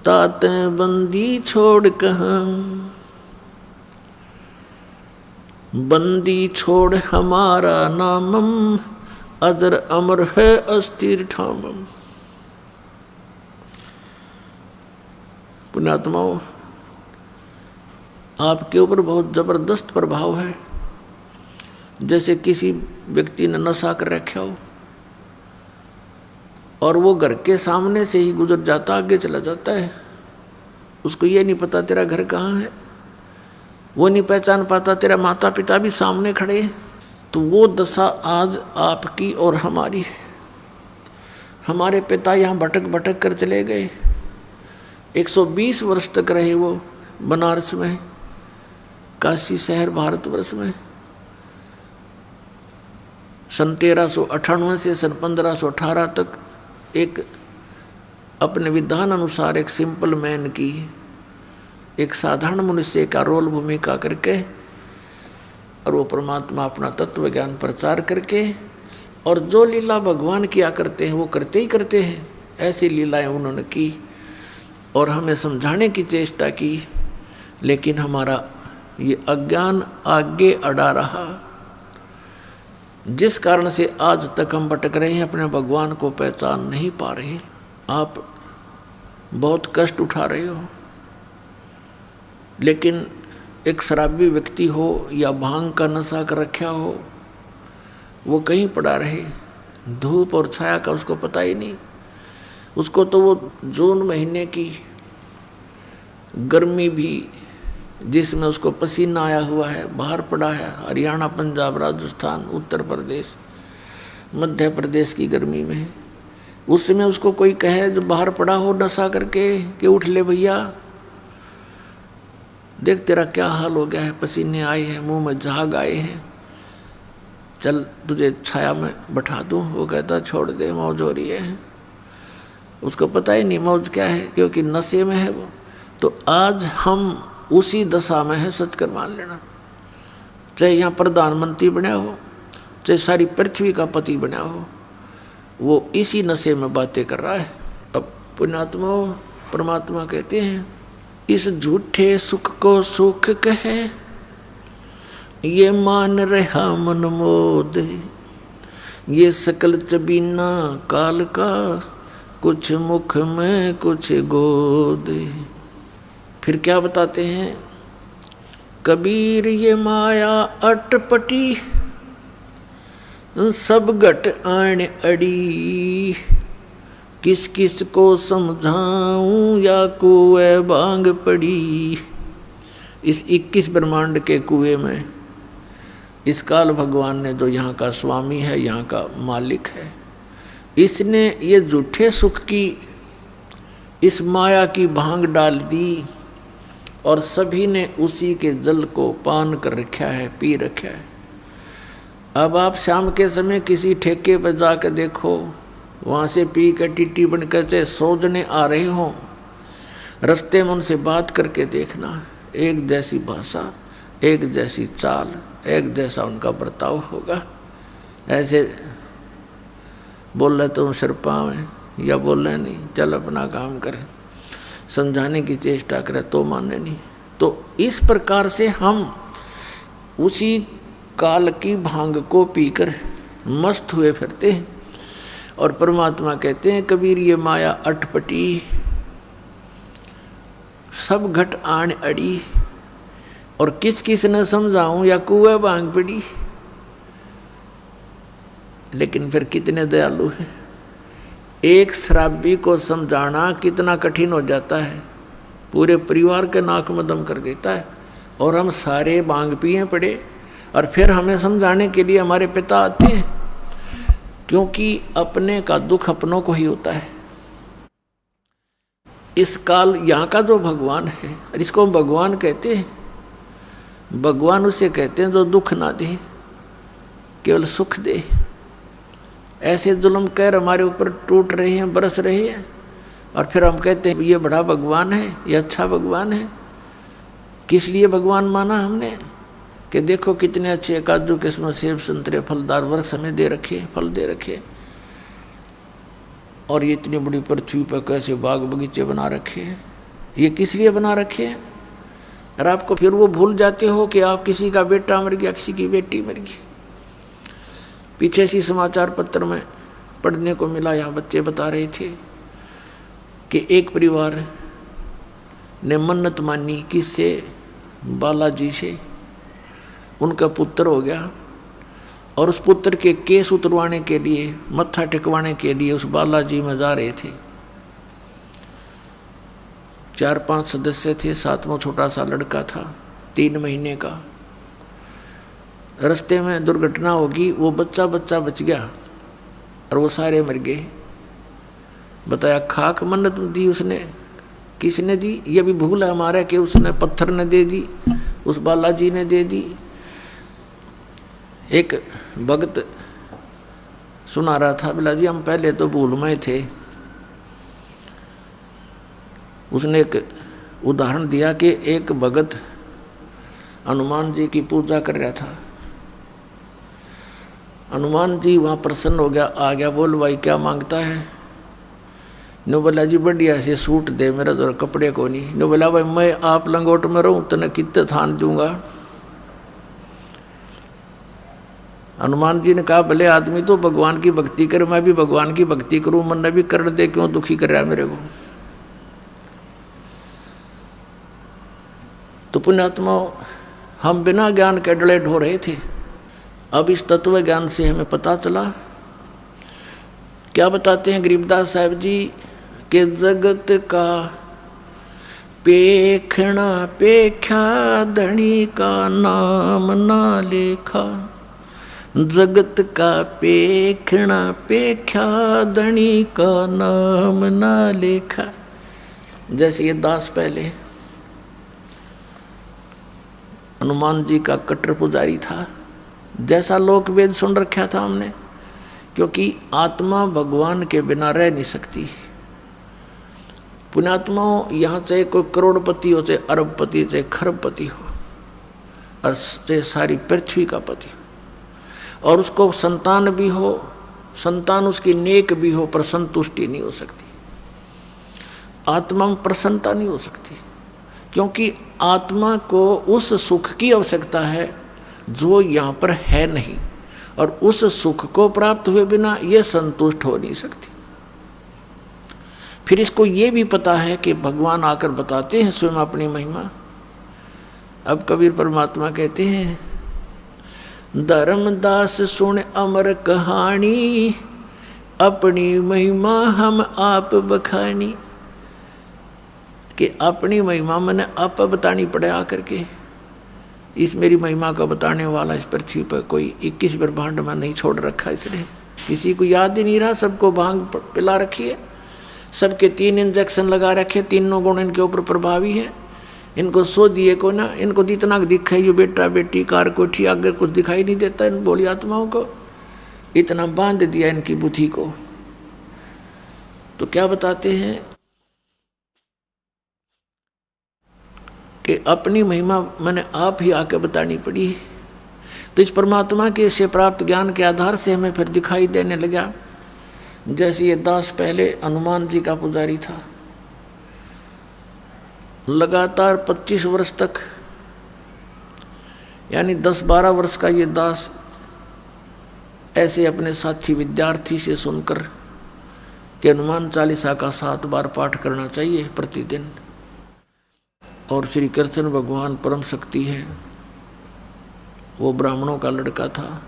तात बंदी छोड़ कहाँ, बंदी छोड़ हमारा नामम, अजर अमर है अस्थिर ठामम। पुण्यात्माओं, आपके ऊपर बहुत जबरदस्त प्रभाव है। जैसे किसी व्यक्ति ने नशा कर रखा हो और वो घर के सामने से ही गुजर जाता, आगे चला जाता है, उसको ये नहीं पता तेरा घर कहाँ है, वो नहीं पहचान पाता तेरा माता पिता भी सामने खड़े हैं। तो वो दशा आज आपकी और हमारी है। हमारे पिता यहाँ भटक भटक कर चले गए, 120 वर्ष तक रहे वो बनारस में, काशी शहर भारतवर्ष में। सन 1398 से सन 1518 तक एक अपने विधान अनुसार एक सिंपल मैन की, एक साधारण मनुष्य का रोल भूमिका करके, और वो परमात्मा अपना तत्व ज्ञान प्रचार करके और जो लीला भगवान किया करते हैं वो करते ही करते हैं। ऐसी लीलाएं उन्होंने की और हमें समझाने की चेष्टा की, लेकिन हमारा ये अज्ञान आगे अड़ा रहा, जिस कारण से आज तक हम भटक रहे हैं, अपने भगवान को पहचान नहीं पा रहे। आप बहुत कष्ट उठा रहे हो, लेकिन एक शराबी व्यक्ति हो या भांग का नशा कर रखा हो, वो कहीं पड़ा रहे, धूप और छाया का उसको पता ही नहीं। उसको तो वो जून महीने की गर्मी भी जिसमें उसको पसीना आया हुआ है, बाहर पड़ा है, हरियाणा, पंजाब, राजस्थान, उत्तर प्रदेश, मध्य प्रदेश की गर्मी में, उसमें उसको कोई कहे जो बाहर पड़ा हो नशा करके कि उठ ले भैया, देख तेरा क्या हाल हो गया है, पसीने आए हैं, मुंह में झाग आए हैं, चल तुझे छाया में बैठा दूं। वो कहता छोड़ दे, मौज हो रही है। उसको पता ही नहीं मौज क्या है, क्योंकि नशे में है वो। तो आज हम उसी दशा में है, सच कर मान लेना। चाहे यहाँ प्रधानमंत्री बना हो, चाहे सारी पृथ्वी का पति बना हो, वो इसी नशे में बातें कर रहा है। अब पुण्यात्मा परमात्मा कहते हैं, इस झूठे सुख को सुख कहे, ये मान रहा मन मोद, ये सकल चबीना काल का, कुछ मुख में कुछ गोद। फिर क्या बताते हैं, कबीर ये माया अटपटी, सब घट आने अड़ी, किस किस को समझाऊं या कुएं भांग पड़ी। इस 21 ब्रह्मांड के कुएं में इस काल भगवान ने, जो यहाँ का स्वामी है, यहाँ का मालिक है, इसने ये झूठे सुख की इस माया की भांग डाल दी और सभी ने उसी के जल को पान कर रखा है, पी रखा है। अब आप शाम के समय किसी ठेके पर जाकर देखो, वहाँ से पी कर टीटी बनकर चाहे सोचने आ रहे हों, रास्ते में उनसे बात करके देखना, एक जैसी भाषा, एक जैसी चाल, एक जैसा उनका बर्ताव होगा। ऐसे बोल रहे तुम सिर पाँव है, या बोल रहे नहीं, चल अपना काम करें, समझाने की चेष्टा करें तो माने नहीं। तो इस प्रकार से हम उसी काल की भांग को पीकर मस्त हुए फिरते हैं। और परमात्मा कहते हैं, कबीर ये माया अटपटी, सब घट आन अड़ी, और किस किस न समझाऊं या कुएं भांग पड़ी। लेकिन फिर कितने दयालु हैं, एक शराबी को समझाना कितना कठिन हो जाता है, पूरे परिवार के नाक में दम कर देता है। और हम सारे भांग पिए पड़े, और फिर हमें समझाने के लिए हमारे पिता आते हैं, क्योंकि अपने का दुख अपनों को ही होता है। इस काल यहाँ का जो भगवान है, इसको भगवान कहते हैं, भगवान उसे कहते हैं जो दुख ना दे, केवल सुख दे। ऐसे जुल्म कहर हमारे ऊपर टूट रहे हैं, बरस रहे हैं, और फिर हम कहते हैं ये बड़ा भगवान है, ये अच्छा भगवान है। किस लिए भगवान माना हमने, कि देखो कितने अच्छे काजू किस्मत सेब संतरे फलदार वृक्ष हमें दे रखे, फल दे रखे, और ये इतनी बड़ी पृथ्वी पर कैसे बाग बगीचे बना रखे हैं। ये किस लिए बना रखे हैं? और आपको फिर वो भूल जाते हो कि आप किसी का बेटा मर गया, किसी की बेटी मर गई। पीछे सी समाचार पत्र में पढ़ने को मिला, यहाँ बच्चे बता रहे थे कि एक परिवार ने मन्नत मानी, किससे? बालाजी से। उनका पुत्र हो गया, और उस पुत्र के केस उतरवाने के लिए, मत्था टिकवाने के लिए उस बालाजी में जा रहे थे। 4-5 सदस्य थे, 7वां छोटा सा लड़का था, 3 महीने का। रास्ते में दुर्घटना होगी, वो बच्चा बच गया और वो सारे मर गए। बताया खाक मन्नत दी उसने, किसने दी? ये भी भूल है हमारा कि उसने पत्थर ने दे दी, उस बालाजी ने दे दी। एक भक्त सुना रहा था, बोला जी हम पहले तो भूलमय थे। उसने एक उदाहरण दिया कि एक भगत हनुमान जी की पूजा कर रहा था, हनुमान जी वहाँ प्रसन्न हो गया, आ गया, बोल भाई क्या मांगता है? नो बोला जी बढ़िया से सूट दे, मेरा तो कपड़े को नहीं। नो बोला भाई मैं आप लंगोट में रहूँ तो न कितने थान दूंगा। हनुमान जी ने कहा भले आदमी तो भगवान की भक्ति करे, मैं भी भगवान की भक्ति करूँ, मन भी कर दे, क्यों दुखी कर रहा है मेरे को। तो पुण्यात्मा हम बिना ज्ञान के डले ढो रहे थे। अब इस तत्व ज्ञान से हमें पता चला। क्या बताते हैं गरीबदास साहब जी कि जगत का पेखना पेख्या धनी का नाम ना लेखा। जगत का पेखना पेख्या धनी का नाम ना लेखा। जैसे ये दास पहले हनुमान जी का कट्टर पुजारी था, जैसा लोक वेद सुन रखा था हमने, क्योंकि आत्मा भगवान के बिना रह नहीं सकती। पुण्यात्माओं, यहाँ चाहे कोई करोड़पति हो, चाहे अरबपति, चाहे खरबपति हो, और चाहे सारी पृथ्वी का पति हो, और उसको संतान भी हो, संतान उसकी नेक भी हो, पर संतुष्टि नहीं हो सकती। आत्मा में प्रसन्नता नहीं हो सकती, क्योंकि आत्मा को उस सुख की आवश्यकता है जो यहाँ पर है नहीं, और उस सुख को प्राप्त हुए बिना ये संतुष्ट हो नहीं सकती। फिर इसको ये भी पता है कि भगवान आकर बताते हैं स्वयं अपनी महिमा। अब कबीर परमात्मा कहते हैं, धर्मदास सुन अमर कहानी, अपनी महिमा हम आप बखानी। कि अपनी महिमा मैंने आप बतानी पड़े आकर के। इस मेरी महिमा का बताने वाला इस पृथ्वी पर कोई 21 ब्रह्मांड में नहीं छोड़ रखा, इसलिए किसी को याद ही नहीं रहा। सबको भांग पिला रखी है, सबके 3 इंजेक्शन लगा रखे, तीनों गुण इनके ऊपर प्रभावी है। इनको सो दिए को ना, इनको जितना दिखा ये बेटा बेटी कार कोठी आगे कुछ दिखाई नहीं देता। इन बोली आत्माओं को इतना बांध दिया इनकी बुद्धि को। तो क्या बताते हैं कि अपनी महिमा मैंने आप ही आके बतानी पड़ी। तो इस परमात्मा के से प्राप्त ज्ञान के आधार से हमें फिर दिखाई देने लगा। जैसे ये दास पहले हनुमान जी का पुजारी था, लगातार 25 वर्ष तक, यानी 10-12 वर्ष का ये दास ऐसे अपने साथी विद्यार्थी से सुनकर कि हनुमान चालीसा का 7 बार पाठ करना चाहिए प्रतिदिन, और श्री कृष्ण भगवान परम शक्ति है। वो ब्राह्मणों का लड़का था,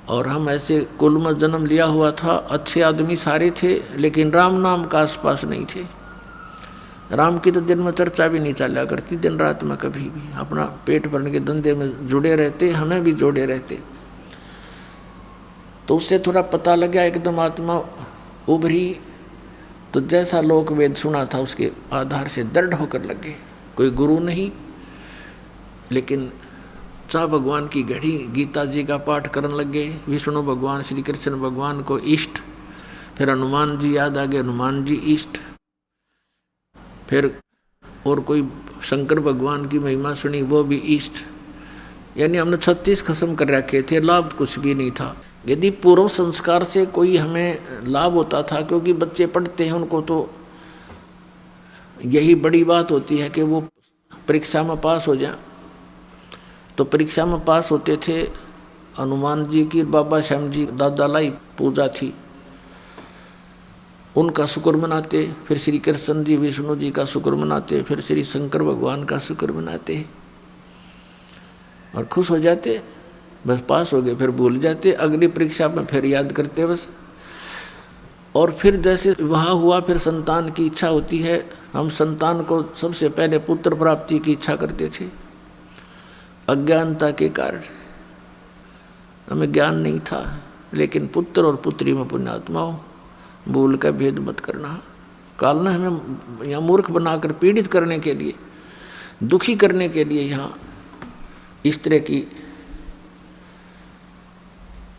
और हम ऐसे कुल में जन्म लिया हुआ था। अच्छे आदमी सारे थे, लेकिन राम नाम का आसपास नहीं थे। राम की तो दिन में चर्चा भी नहीं चला करती, दिन रात में कभी भी अपना पेट भरने के धंधे में जुड़े रहते, हमें भी जोड़े रहते। तो उससे थोड़ा पता लगा, एकदम आत्मा उभरी। तो जैसा लोक वेद सुना था उसके आधार से दृढ़ होकर लगे। कोई गुरु नहीं, लेकिन चाह भगवान की घड़ी गीता जी का पाठ करने लगे। विष्णु भगवान श्री कृष्ण भगवान को इष्ट, फिर हनुमान जी याद आ गए, हनुमान जी इष्ट, फिर और कोई शंकर भगवान की महिमा सुनी, वो भी इष्ट। यानी हमने 36 खत्म कर रखे थे, लाभ कुछ भी नहीं था। यदि पूर्व संस्कार से कोई हमें लाभ होता था, क्योंकि बच्चे पढ़ते हैं उनको तो यही बड़ी बात होती है कि वो परीक्षा में पास हो जाए। तो परीक्षा में पास होते थे। हनुमान जी की बाबा श्याम जी दादा लाई पूजा थी, उनका शुक्र मनाते, फिर श्री कृष्ण जी विष्णु जी का शुक्र मनाते, फिर श्री शंकर भगवान का शुक्र मनाते और खुश हो जाते। बस पास हो गए, फिर भूल जाते, अगली परीक्षा में फिर याद करते बस। और फिर जैसे वहाँ हुआ, फिर संतान की इच्छा होती है। हम संतान को सबसे पहले पुत्र प्राप्ति की इच्छा करते थे, अज्ञानता के कारण हमें ज्ञान नहीं था। लेकिन पुत्र और पुत्री में पुण्यात्माओं भूल का भेद मत करना। काल ने हमें यहाँ मूर्ख बनाकर पीड़ित करने के लिए, दुखी करने के लिए यहाँ इस तरह की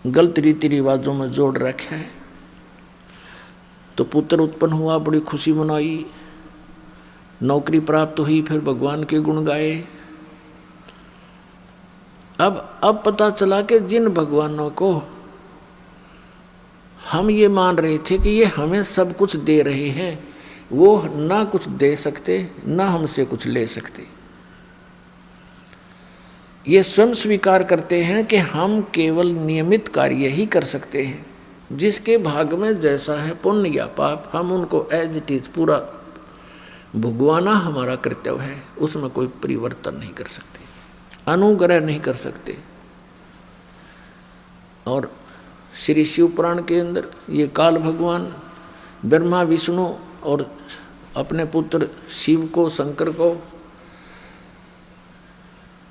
गलत रीति रिवाजों में जोड़ रखा है। तो पुत्र उत्पन्न हुआ, बड़ी खुशी मनाई, नौकरी प्राप्त हुई, फिर भगवान के गुण गाए। अब पता चला कि जिन भगवानों को हम ये मान रहे थे कि ये हमें सब कुछ दे रहे हैं, वो ना कुछ दे सकते ना हमसे कुछ ले सकते। ये स्वयं स्वीकार करते हैं कि हम केवल नियमित कार्य ही कर सकते हैं, जिसके भाग में जैसा है पुण्य या पाप, हम उनको एज इट इज पूरा भुगवाना हमारा कर्तव्य है, उसमें कोई परिवर्तन नहीं कर सकते, अनुग्रह नहीं कर सकते। और श्री शिव पुराण के अंदर ये काल भगवान ब्रह्मा विष्णु और अपने पुत्र शिव को, शंकर को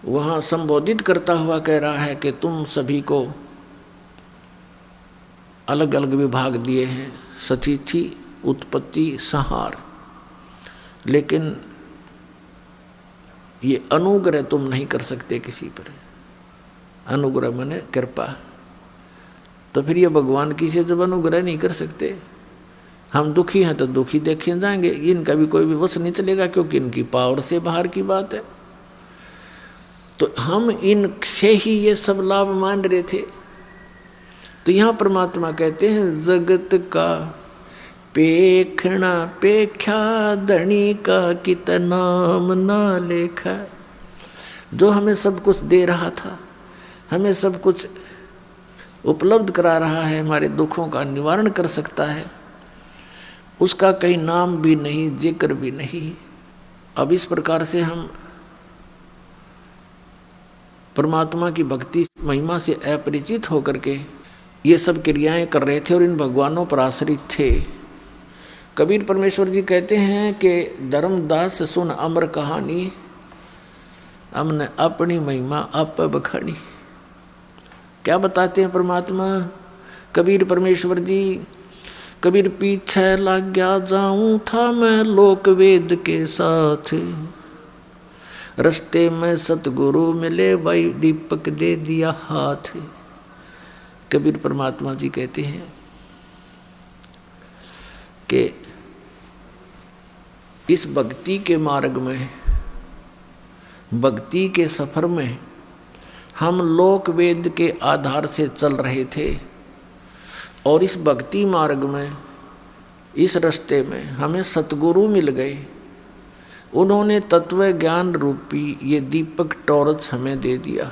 वहाँ संबोधित करता हुआ कह रहा है कि तुम सभी को अलग अलग विभाग दिए हैं, सतिथि, उत्पत्ति, संहार, लेकिन ये अनुग्रह तुम नहीं कर सकते किसी पर। अनुग्रह माने कृपा। तो फिर ये भगवान की से जब अनुग्रह नहीं कर सकते, हम दुखी हैं तो दुखी देखे जाएंगे, इनका भी कोई भी वश नहीं चलेगा, क्योंकि इनकी पावर से बाहर की बात है। तो हम इनसे ही ये सब लाभ मान रहे थे। तो यहाँ परमात्मा कहते हैं जगत का पेखना पेख्या धनी का कितना नाम ना लेखा। जो हमें सब कुछ दे रहा था, हमें सब कुछ उपलब्ध करा रहा है, हमारे दुखों का निवारण कर सकता है, उसका कहीं नाम भी नहीं, जिक्र भी नहीं। अब इस प्रकार से हम परमात्मा की भक्ति महिमा से अपरिचित होकर के ये सब क्रियाएं कर रहे थे और इन भगवानों पर आश्रित थे। कबीर परमेश्वर जी कहते हैं कि धर्मदास सुन अमर कहानी, हमने अपनी महिमा आप बखानी। क्या बताते हैं परमात्मा कबीर परमेश्वर जी? कबीर पीछे लग गया जाऊं था मैं लोक वेद के साथ, रस्ते में सतगुरु मिले भाई दीपक दे दिया हाथ। कबीर परमात्मा जी कहते हैं कि इस भक्ति के मार्ग में, भक्ति के सफर में हम लोक वेद के आधार से चल रहे थे, और इस भक्ति मार्ग में, इस रास्ते में हमें सतगुरु मिल गए। उन्होंने तत्व ज्ञान रूपी ये दीपक टॉर्च हमें दे दिया।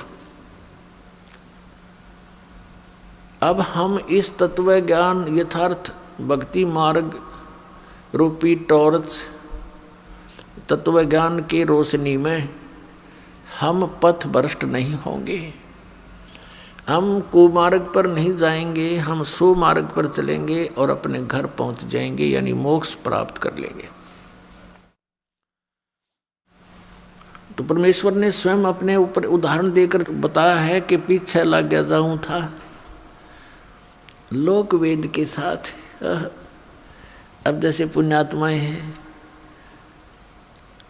अब हम इस तत्व ज्ञान यथार्थ भक्ति मार्ग रूपी टॉर्च तत्व ज्ञान की रोशनी में हम पथ भ्रष्ट नहीं होंगे, हम कुमार्ग पर नहीं जाएंगे, हम सुमार्ग पर चलेंगे और अपने घर पहुंच जाएंगे, यानी मोक्ष प्राप्त कर लेंगे। तो परमेश्वर ने स्वयं अपने ऊपर उदाहरण देकर बताया है कि पीछे लग गया जाऊं था लोक वेद के साथ। अब जैसे पुण्यात्माएं हैं,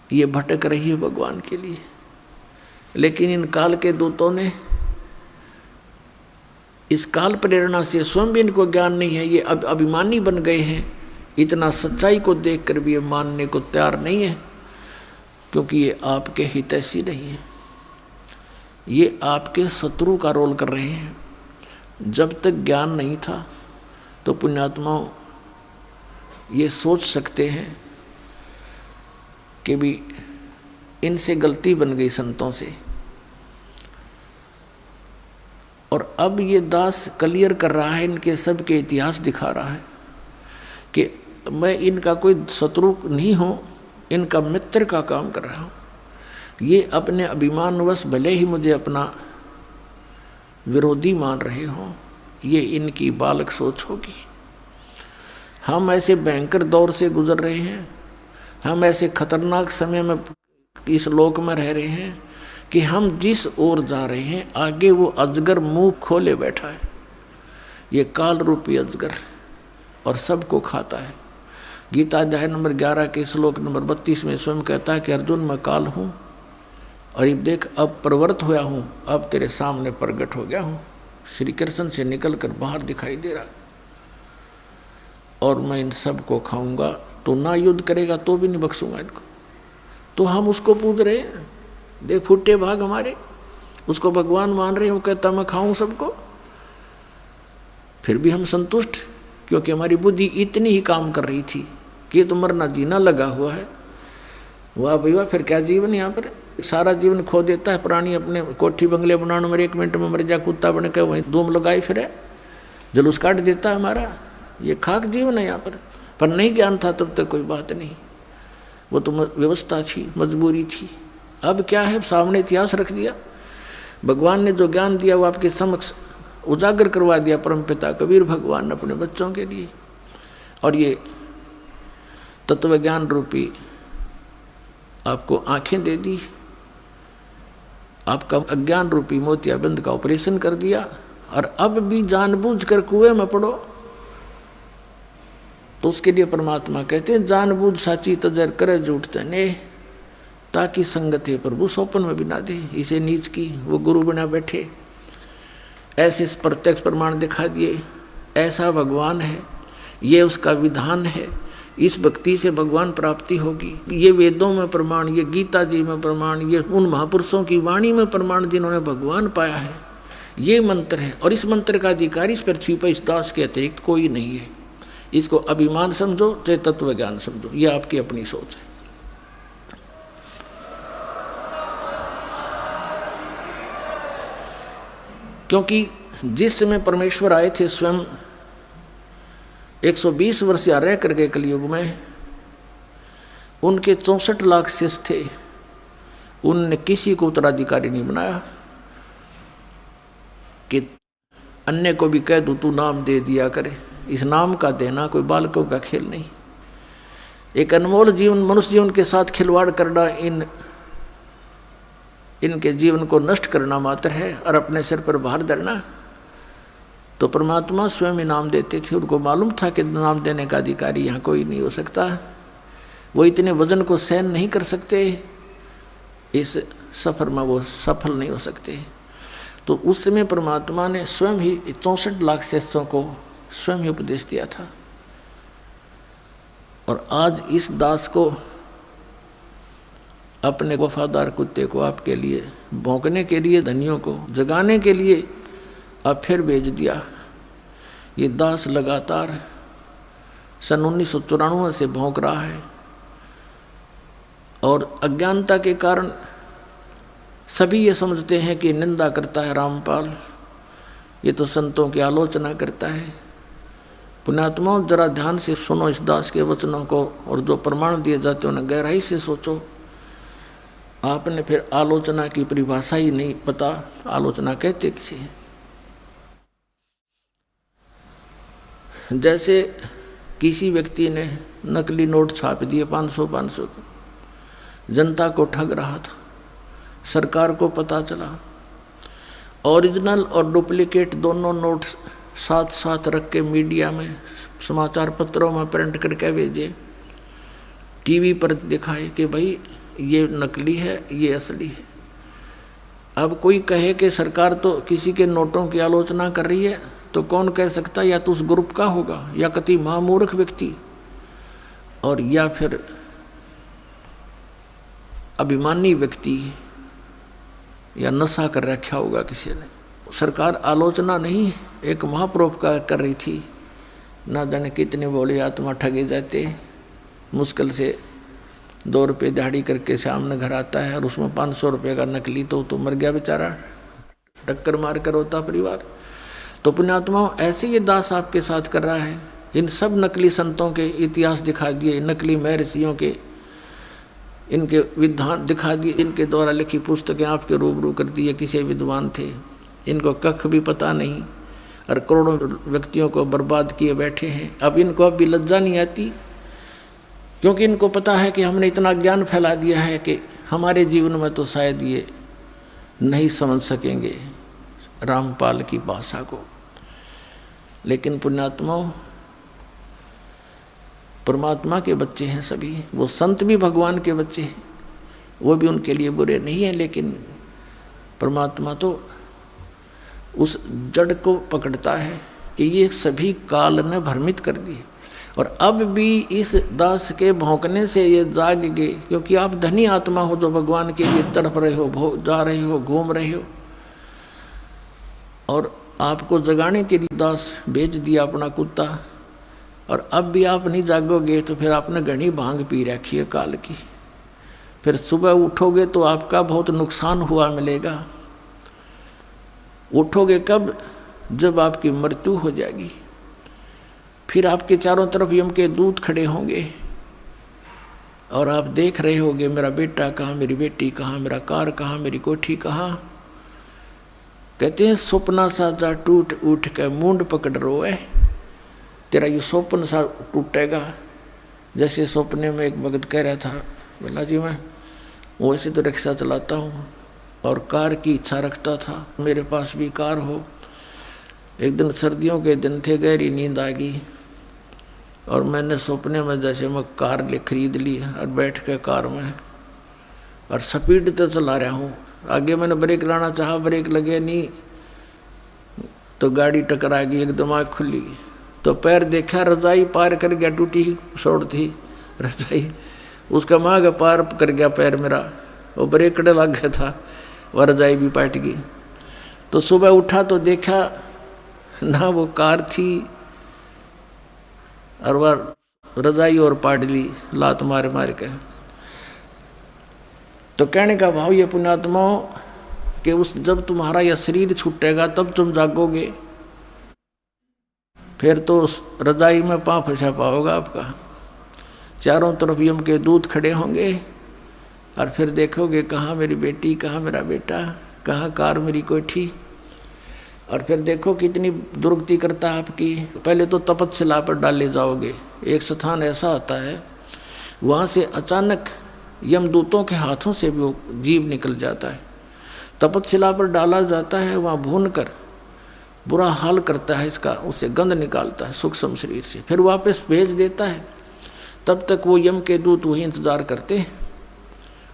ये भटक रही है भगवान के लिए, लेकिन इन काल के दूतों ने इस काल प्रेरणा से स्वयं भी इनको ज्ञान नहीं है, ये अब अभिमानी बन गए हैं, इतना सच्चाई को देखकर भी ये मानने को तैयार नहीं है, क्योंकि ये आपके हितैषी नहीं है, ये आपके शत्रु का रोल कर रहे हैं। जब तक ज्ञान नहीं था तो पुण्यात्माओं ये सोच सकते हैं कि भी इनसे गलती बन गई संतों से, और अब ये दास क्लियर कर रहा है, इनके सब के इतिहास दिखा रहा है कि मैं इनका कोई शत्रु नहीं हूँ, इनका मित्र का काम कर रहा हूँ। ये अपने अभिमानवश भले ही मुझे अपना विरोधी मान रहे हों, ये इनकी बालक सोच होगी। हम ऐसे भयंकर दौर से गुजर रहे हैं, हम ऐसे खतरनाक समय में इस लोक में रह रहे हैं कि हम जिस ओर जा रहे हैं आगे वो अजगर मुंह खोले बैठा है, ये काल रूपी अजगर, और सबको खाता है। गीता अध्याय नंबर 11 के श्लोक नंबर 32 में स्वयं कहता है कि अर्जुन मैं काल हूँ, और ये देख अब प्रवृत्त हुआ हूँ, अब तेरे सामने प्रकट हो गया हूँ, श्री कृष्ण से निकल कर बाहर दिखाई दे रहा, और मैं इन सब को खाऊंगा, तो ना युद्ध करेगा तो भी नहीं बख्शूंगा इनको। तो हम उसको पूज रहे हैं, देख फुटे भाग हमारे, उसको भगवान मान रहे हैं, वो कहता मैं खाऊं सबको, फिर भी हम संतुष्ट, क्योंकि हमारी बुद्धि इतनी ही काम कर रही थी कि ये तो मरना जीना लगा हुआ है। वाह भाई वाह, फिर क्या जीवन यहाँ पर, सारा जीवन खो देता है प्राणी, अपने कोठी बंगले बनाने में 1 मिनट में मर जा, कुत्ता बन के वहीं धूम लगाए फिर जुलूस काट देता है हमारा। ये खाक जीवन है यहाँ पर नहीं ज्ञान था तब तक कोई बात नहीं, वो तो व्यवस्था थी, मजबूरी थी। अब क्या है, सामने इतिहास रख दिया, भगवान ने जो ज्ञान दिया वो आपके समक्ष उजागर करवा दिया परमपिता कबीर भगवान ने अपने बच्चों के लिए। और ये तत्व ज्ञान रूपी आपको आंखें दे दी, आपका अज्ञान रूपी मोतियाबिंद का ऑपरेशन कर दिया, और अब भी जानबूझकर कुएं में पड़ो। तो उसके लिए परमात्मा कहते हैं जानबूझ साची तजर करे झूठ तने, ताकि संगत है प्रभु सोपन में भी ना दे। इसे नीच की वो गुरु बना बैठे, ऐसे प्रत्यक्ष प्रमाण दिखा दिए, ऐसा भगवान है, ये उसका विधान है, इस भक्ति से भगवान प्राप्ति होगी। ये वेदों में प्रमाण, ये गीता जी में प्रमाण, ये उन महापुरुषों की वाणी में प्रमाण जिन्होंने भगवान पाया है, ये मंत्र है। और इस मंत्र का अधिकारी इस पृथ्वी पर इस दास के अतिरिक्त कोई नहीं है। इसको अभिमान समझो चाहे तत्व ज्ञान समझो, ये आपकी अपनी सोच है। क्योंकि जिस समय परमेश्वर आए थे स्वयं 120 वर्ष या रह करके कलयुग में, उनके 64 लाख शिष्य थे, उनने किसी को उत्तराधिकारी नहीं बनाया कि अन्य को भी कह दूं तू नाम दे दिया करे। इस नाम का देना कोई बालकों का खेल नहीं। एक अनमोल जीवन, मनुष्य जीवन के साथ खिलवाड़ करना, इनके जीवन को नष्ट करना मात्र है, और अपने सिर पर भार धरना। तो परमात्मा स्वयं इनाम देते थे, उनको मालूम था कि नाम देने का अधिकारी यहाँ कोई नहीं हो सकता, वो इतने वजन को सहन नहीं कर सकते, इस सफर में वो सफल नहीं हो सकते। तो उस समय परमात्मा ने स्वयं ही 64 लाख शिष्यों को स्वयं ही उपदेश दिया था। और आज इस दास को, अपने वफादार कुत्ते को आपके लिए भौंकने के लिए, धनियों को जगाने के लिए अब फिर भेज दिया। ये दास लगातार सन 1994 से भौंक रहा है, और अज्ञानता के कारण सभी ये समझते हैं कि निंदा करता है रामपाल, ये तो संतों की आलोचना करता है। पुण्यात्माओं, जरा ध्यान से सुनो इस दास के वचनों को, और जो प्रमाण दिए जाते हैं उन्हें गहराई से सोचो। आपने फिर आलोचना की परिभाषा ही नहीं पता, आलोचना कहते किसे। जैसे किसी व्यक्ति ने नकली नोट छाप दिए 500 के, जनता को ठग रहा था, सरकार को पता चला, ओरिजिनल और डुप्लीकेट दोनों नोट साथ साथ रख के मीडिया में, समाचार पत्रों में प्रिंट करके भेजे, टीवी पर दिखाए कि भाई ये नकली है, ये असली है। अब कोई कहे कि सरकार तो किसी के नोटों की आलोचना कर रही है, तो कौन कह सकता, या तो उस ग्रुप का होगा, या कति महामूर्ख व्यक्ति, और या फिर अभिमानी व्यक्ति, या नशा कर रखा होगा किसी ने। सरकार आलोचना नहीं, एक महापरोपकार कर रही थी। ना जाने कितने बोले आत्मा ठगे जाते, मुश्किल से 2 रुपये दिहाड़ी करके सामने घर आता है, और उसमें 500 रुपये का नकली, तो मर गया बेचारा, टक्कर मार कर होता परिवार। तो पुण्यात्माओं, ऐसे ये दास आपके साथ कर रहा है। इन सब नकली संतों के इतिहास दिखा दिए, नकली महर्षियों के इनके विधान दिखा दिए, इनके द्वारा लिखी पुस्तकें आपके रूबरू कर दी। किसी विद्वान थे, इनको कख भी पता नहीं, और करोड़ों व्यक्तियों को बर्बाद किए बैठे हैं। अब इनको अब भी लज्जा नहीं आती, क्योंकि इनको पता है कि हमने इतना ज्ञान फैला दिया है कि हमारे जीवन में तो शायद ये नहीं समझ सकेंगे रामपाल की भाषा को। लेकिन पुण्यात्माओं, परमात्मा के बच्चे हैं सभी, वो संत भी भगवान के बच्चे हैं, वो भी उनके लिए बुरे नहीं हैं। लेकिन परमात्मा तो उस जड़ को पकड़ता है कि ये सभी काल ने भ्रमित कर दिए, और अब भी इस दास के भौंकने से ये जाग गए। क्योंकि आप धनी आत्मा हो जो भगवान के लिए तड़प रहे हो, जा रहे हो, घूम रहे हो, और आपको जगाने के लिए दास भेज दिया अपना कुत्ता, और अब भी आप नहीं जागोगे तो फिर आपने घनी भांग पी रखी है काल की, फिर सुबह उठोगे तो आपका बहुत नुकसान हुआ मिलेगा। उठोगे कब? जब आपकी मृत्यु हो जाएगी। फिर आपके चारों तरफ यम के दूत खड़े होंगे और आप देख रहे होगे मेरा बेटा कहाँ, मेरी बेटी कहाँ, मेरा कार कहाँ, मेरी कोठी कहाँ। कहते हैं सपना सा जा टूट उठ के मूंड पकड़ रोए, तेरा ये स्वप्न सा टूटेगा। जैसे सपने में एक भगत कह रहा था, बोला जी मैं वैसे तो रिक्शा चलाता हूँ और कार की इच्छा रखता था, मेरे पास भी कार हो। एक दिन सर्दियों के दिन थे, गहरी नींद आ गई और मैंने सपने में जैसे मैं कार ले खरीद ली और बैठ के कार में और स्पीड तो चला रहा हूँ। आगे मैंने ब्रेक लाना चाहा, ब्रेक लगे नहीं तो गाड़ी टकरा गई, एकदम आँख खुली तो पैर देखा, रजाई पार कर गया, टूटी ही शोड़ थी रजाई, उसका मांग पार कर गया पैर मेरा, वो ब्रेक लग गया था, वह रजाई भी पाट गई। तो सुबह उठा तो देखा ना वो कार थी और वह रजाई और पाट ली लात मार मार के। तो कहने का भाव ये पुण्यात्माओं कि उस जब तुम्हारा यह शरीर छूटेगा तब तुम जागोगे, फिर तो उस रजाई में पाँव फंसा पाओगा आपका। चारों तरफ यम के दूत खड़े होंगे और फिर देखोगे कहाँ मेरी बेटी, कहाँ मेरा बेटा, कहाँ कार मेरी कोठी। और फिर देखो कितनी दुर्गति करता है आपकी। पहले तो तपस्या पर डाले जाओगे, एक स्थान ऐसा होता है वहाँ से अचानक यमदूतों के हाथों से भी वो जीव निकल जाता है। तपस्या पर डाला जाता है, वहाँ भून कर बुरा हाल करता है इसका, उससे गंध निकालता है सूक्ष्म शरीर से, फिर वापस भेज देता है। तब तक वो यम के दूत वही इंतज़ार करते हैं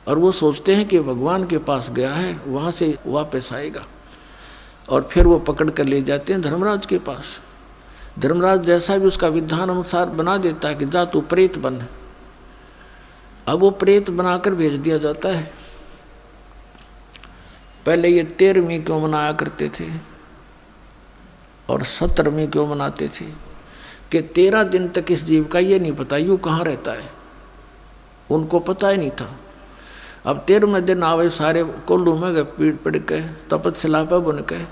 और वो सोचते हैं कि भगवान के पास गया है, वहाँ से वापस आएगा, और फिर वो पकड़ कर ले जाते हैं धर्मराज के पास। धर्मराज जैसा भी उसका विधान अनुसार बना देता है कि जा तू प्रेत बन। अब वो प्रेत बनाकर भेज दिया जाता है। पहले ये 13वीं क्यों मनाया करते थे और 17वीं क्यों मनाते थे कि 13 दिन तक इस जीव का ये नहीं पता यूँ कहाँ रहता है, उनको पता ही नहीं था। अब 13वें दिन आवे सारे कोल्लू में गए, पीट पड़ के तपस्या पर बन के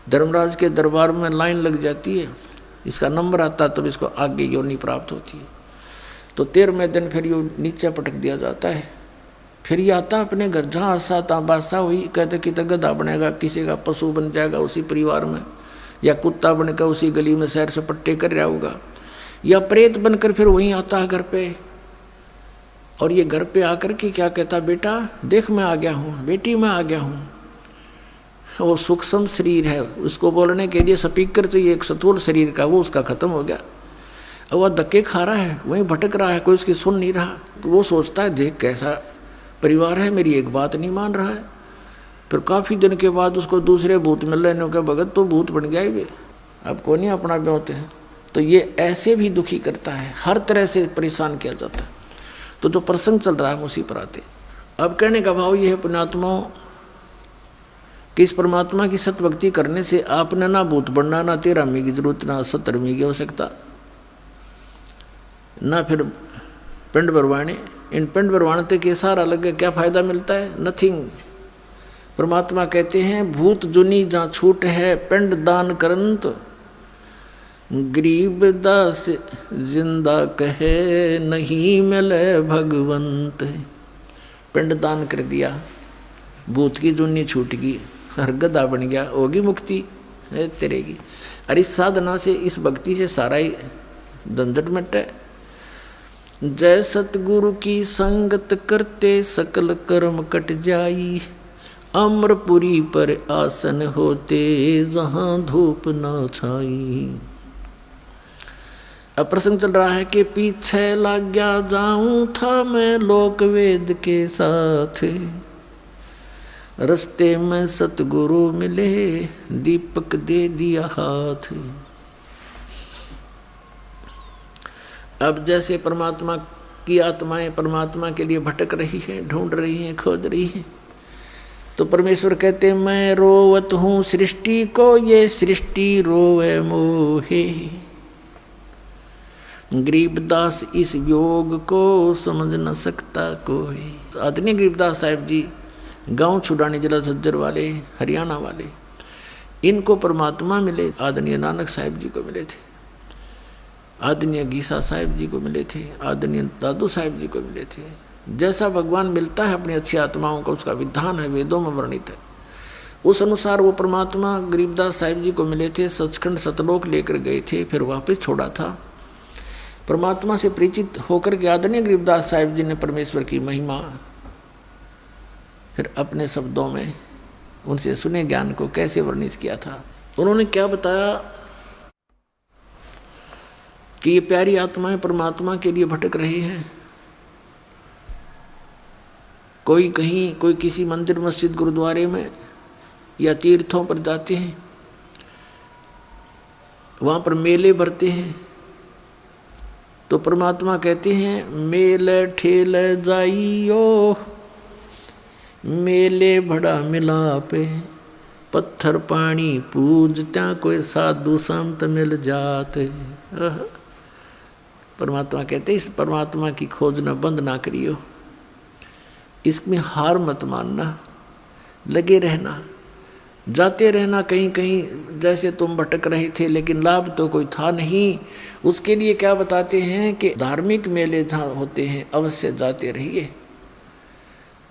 धर्मराज के दरबार में लाइन लग जाती है, इसका नंबर आता तब इसको आगे योनि प्राप्त होती है। तो 13वें दिन फिर यो नीचे पटक दिया जाता है। फिर ये आता अपने घर, जहाँ आशा तहाँ बादशाह हुई, कहते कि गधा बनेगा, किसी का पशु बन जाएगा उसी परिवार में, या कुत्ता बनकर उसी गली में सैर सपट्टे कर रहा होगा, या प्रेत बनकर फिर वहीं आता है घर पे। और ये घर पे आकर के क्या कहता, बेटा देख मैं आ गया हूँ, बेटी मैं आ गया हूँ। वो सूक्ष्म शरीर है, उसको बोलने के लिए स्पीकर चाहिए एक स्थूल शरीर का, वो उसका खत्म हो गया। अब वह धक्के खा रहा है, वहीं भटक रहा है, कोई उसकी सुन नहीं रहा। वो सोचता है देख कैसा परिवार है, मेरी एक बात नहीं मान रहा है। फिर काफ़ी दिन के बाद उसको दूसरे भूत मिल रहे हैं, भगत तो भूत बन गया ही भी, अब को नहीं अपना ब्योते हैं। तो ये ऐसे भी दुखी करता है, हर तरह से परेशान किया जाता है। तो जो प्रसंग चल रहा है उसी पर आते। अब कहने का भाव ये है पुण्यात्माओं कि इस परमात्मा की सतभक्ति करने से आपने ना भूत बनना, ना 13वीं की जरूरत, ना 17वीं की आवश्यकता, ना फिर पिंड भरवाने। इन पिंड भरवाने के सारा लगे क्या फायदा मिलता है? नथिंग। परमात्मा कहते हैं भूत जुनी जहाँ छूट है पिंड दान करंत, गरीब दास जिंदा कहे नहीं मिले भगवंत। पिंड दान कर दिया, भूत की जुनी छूट गई, हर गधा बन गया, होगी मुक्ति है तेरे की। और इस साधना से, इस भक्ति से सारा ही झंझट मिटे। जय सतगुरु की संगत करते सकल कर्म कट जाई, अमरपुरी पर आसन होते जहां धूप न छाई। अब प्रसंग चल रहा है कि पीछे लग गया जाऊं था मैं लोक वेद के साथ, रस्ते में सतगुरु मिले दीपक दे दिया हाथ। अब जैसे परमात्मा की आत्माएं परमात्मा के लिए भटक रही है, ढूंढ रही हैं, खोज रही हैं, तो परमेश्वर कहते मैं रोवत हूँ सृष्टि को, ये सृष्टि रोवे मोहे। गरीबदास इस योग को समझ न सकता कोई। आदरणीय गरीबदास साहिब जी गांव छुड़ाने जिला झज्जर वाले, हरियाणा वाले, इनको परमात्मा मिले। आदरणीय नानक साहिब जी को मिले थे, आदरणीय गीसा साहिब जी को मिले थे, आदरणीय दादू साहिब जी को मिले थे। जैसा भगवान मिलता है अपनी अच्छी आत्माओं को, उसका विधान है, वेदों में वर्णित है। उस अनुसार वो परमात्मा गरीबदास साहिब जी को मिले थे, सचखंड सतलोक लेकर गए थे, फिर वापस छोड़ा था। परमात्मा से परिचित होकर के आदरणीय गरीबदास साहिब जी ने परमेश्वर की महिमा फिर अपने शब्दों में उनसे सुने ज्ञान को कैसे वर्णित किया था। उन्होंने क्या बताया कि ये प्यारी आत्माएं परमात्मा के लिए भटक रही हैं। कोई कहीं, कोई किसी मंदिर मस्जिद गुरुद्वारे में या तीर्थों पर जाते हैं, वहाँ पर मेले भरते हैं, तो परमात्मा कहते हैं मेल ठेल जाइयो, मेले बड़ा मिलापे, पत्थर पानी पूजत्या कोई साधु संत मिल जाते। परमात्मा कहते इस परमात्मा की खोज न बंद ना करियो, इसमें हार मत मानना, लगे रहना, जाते रहना कहीं कहीं। जैसे तुम भटक रहे थे लेकिन लाभ तो कोई था नहीं। उसके लिए क्या बताते हैं कि धार्मिक मेले जहाँ होते हैं अवश्य जाते रहिए।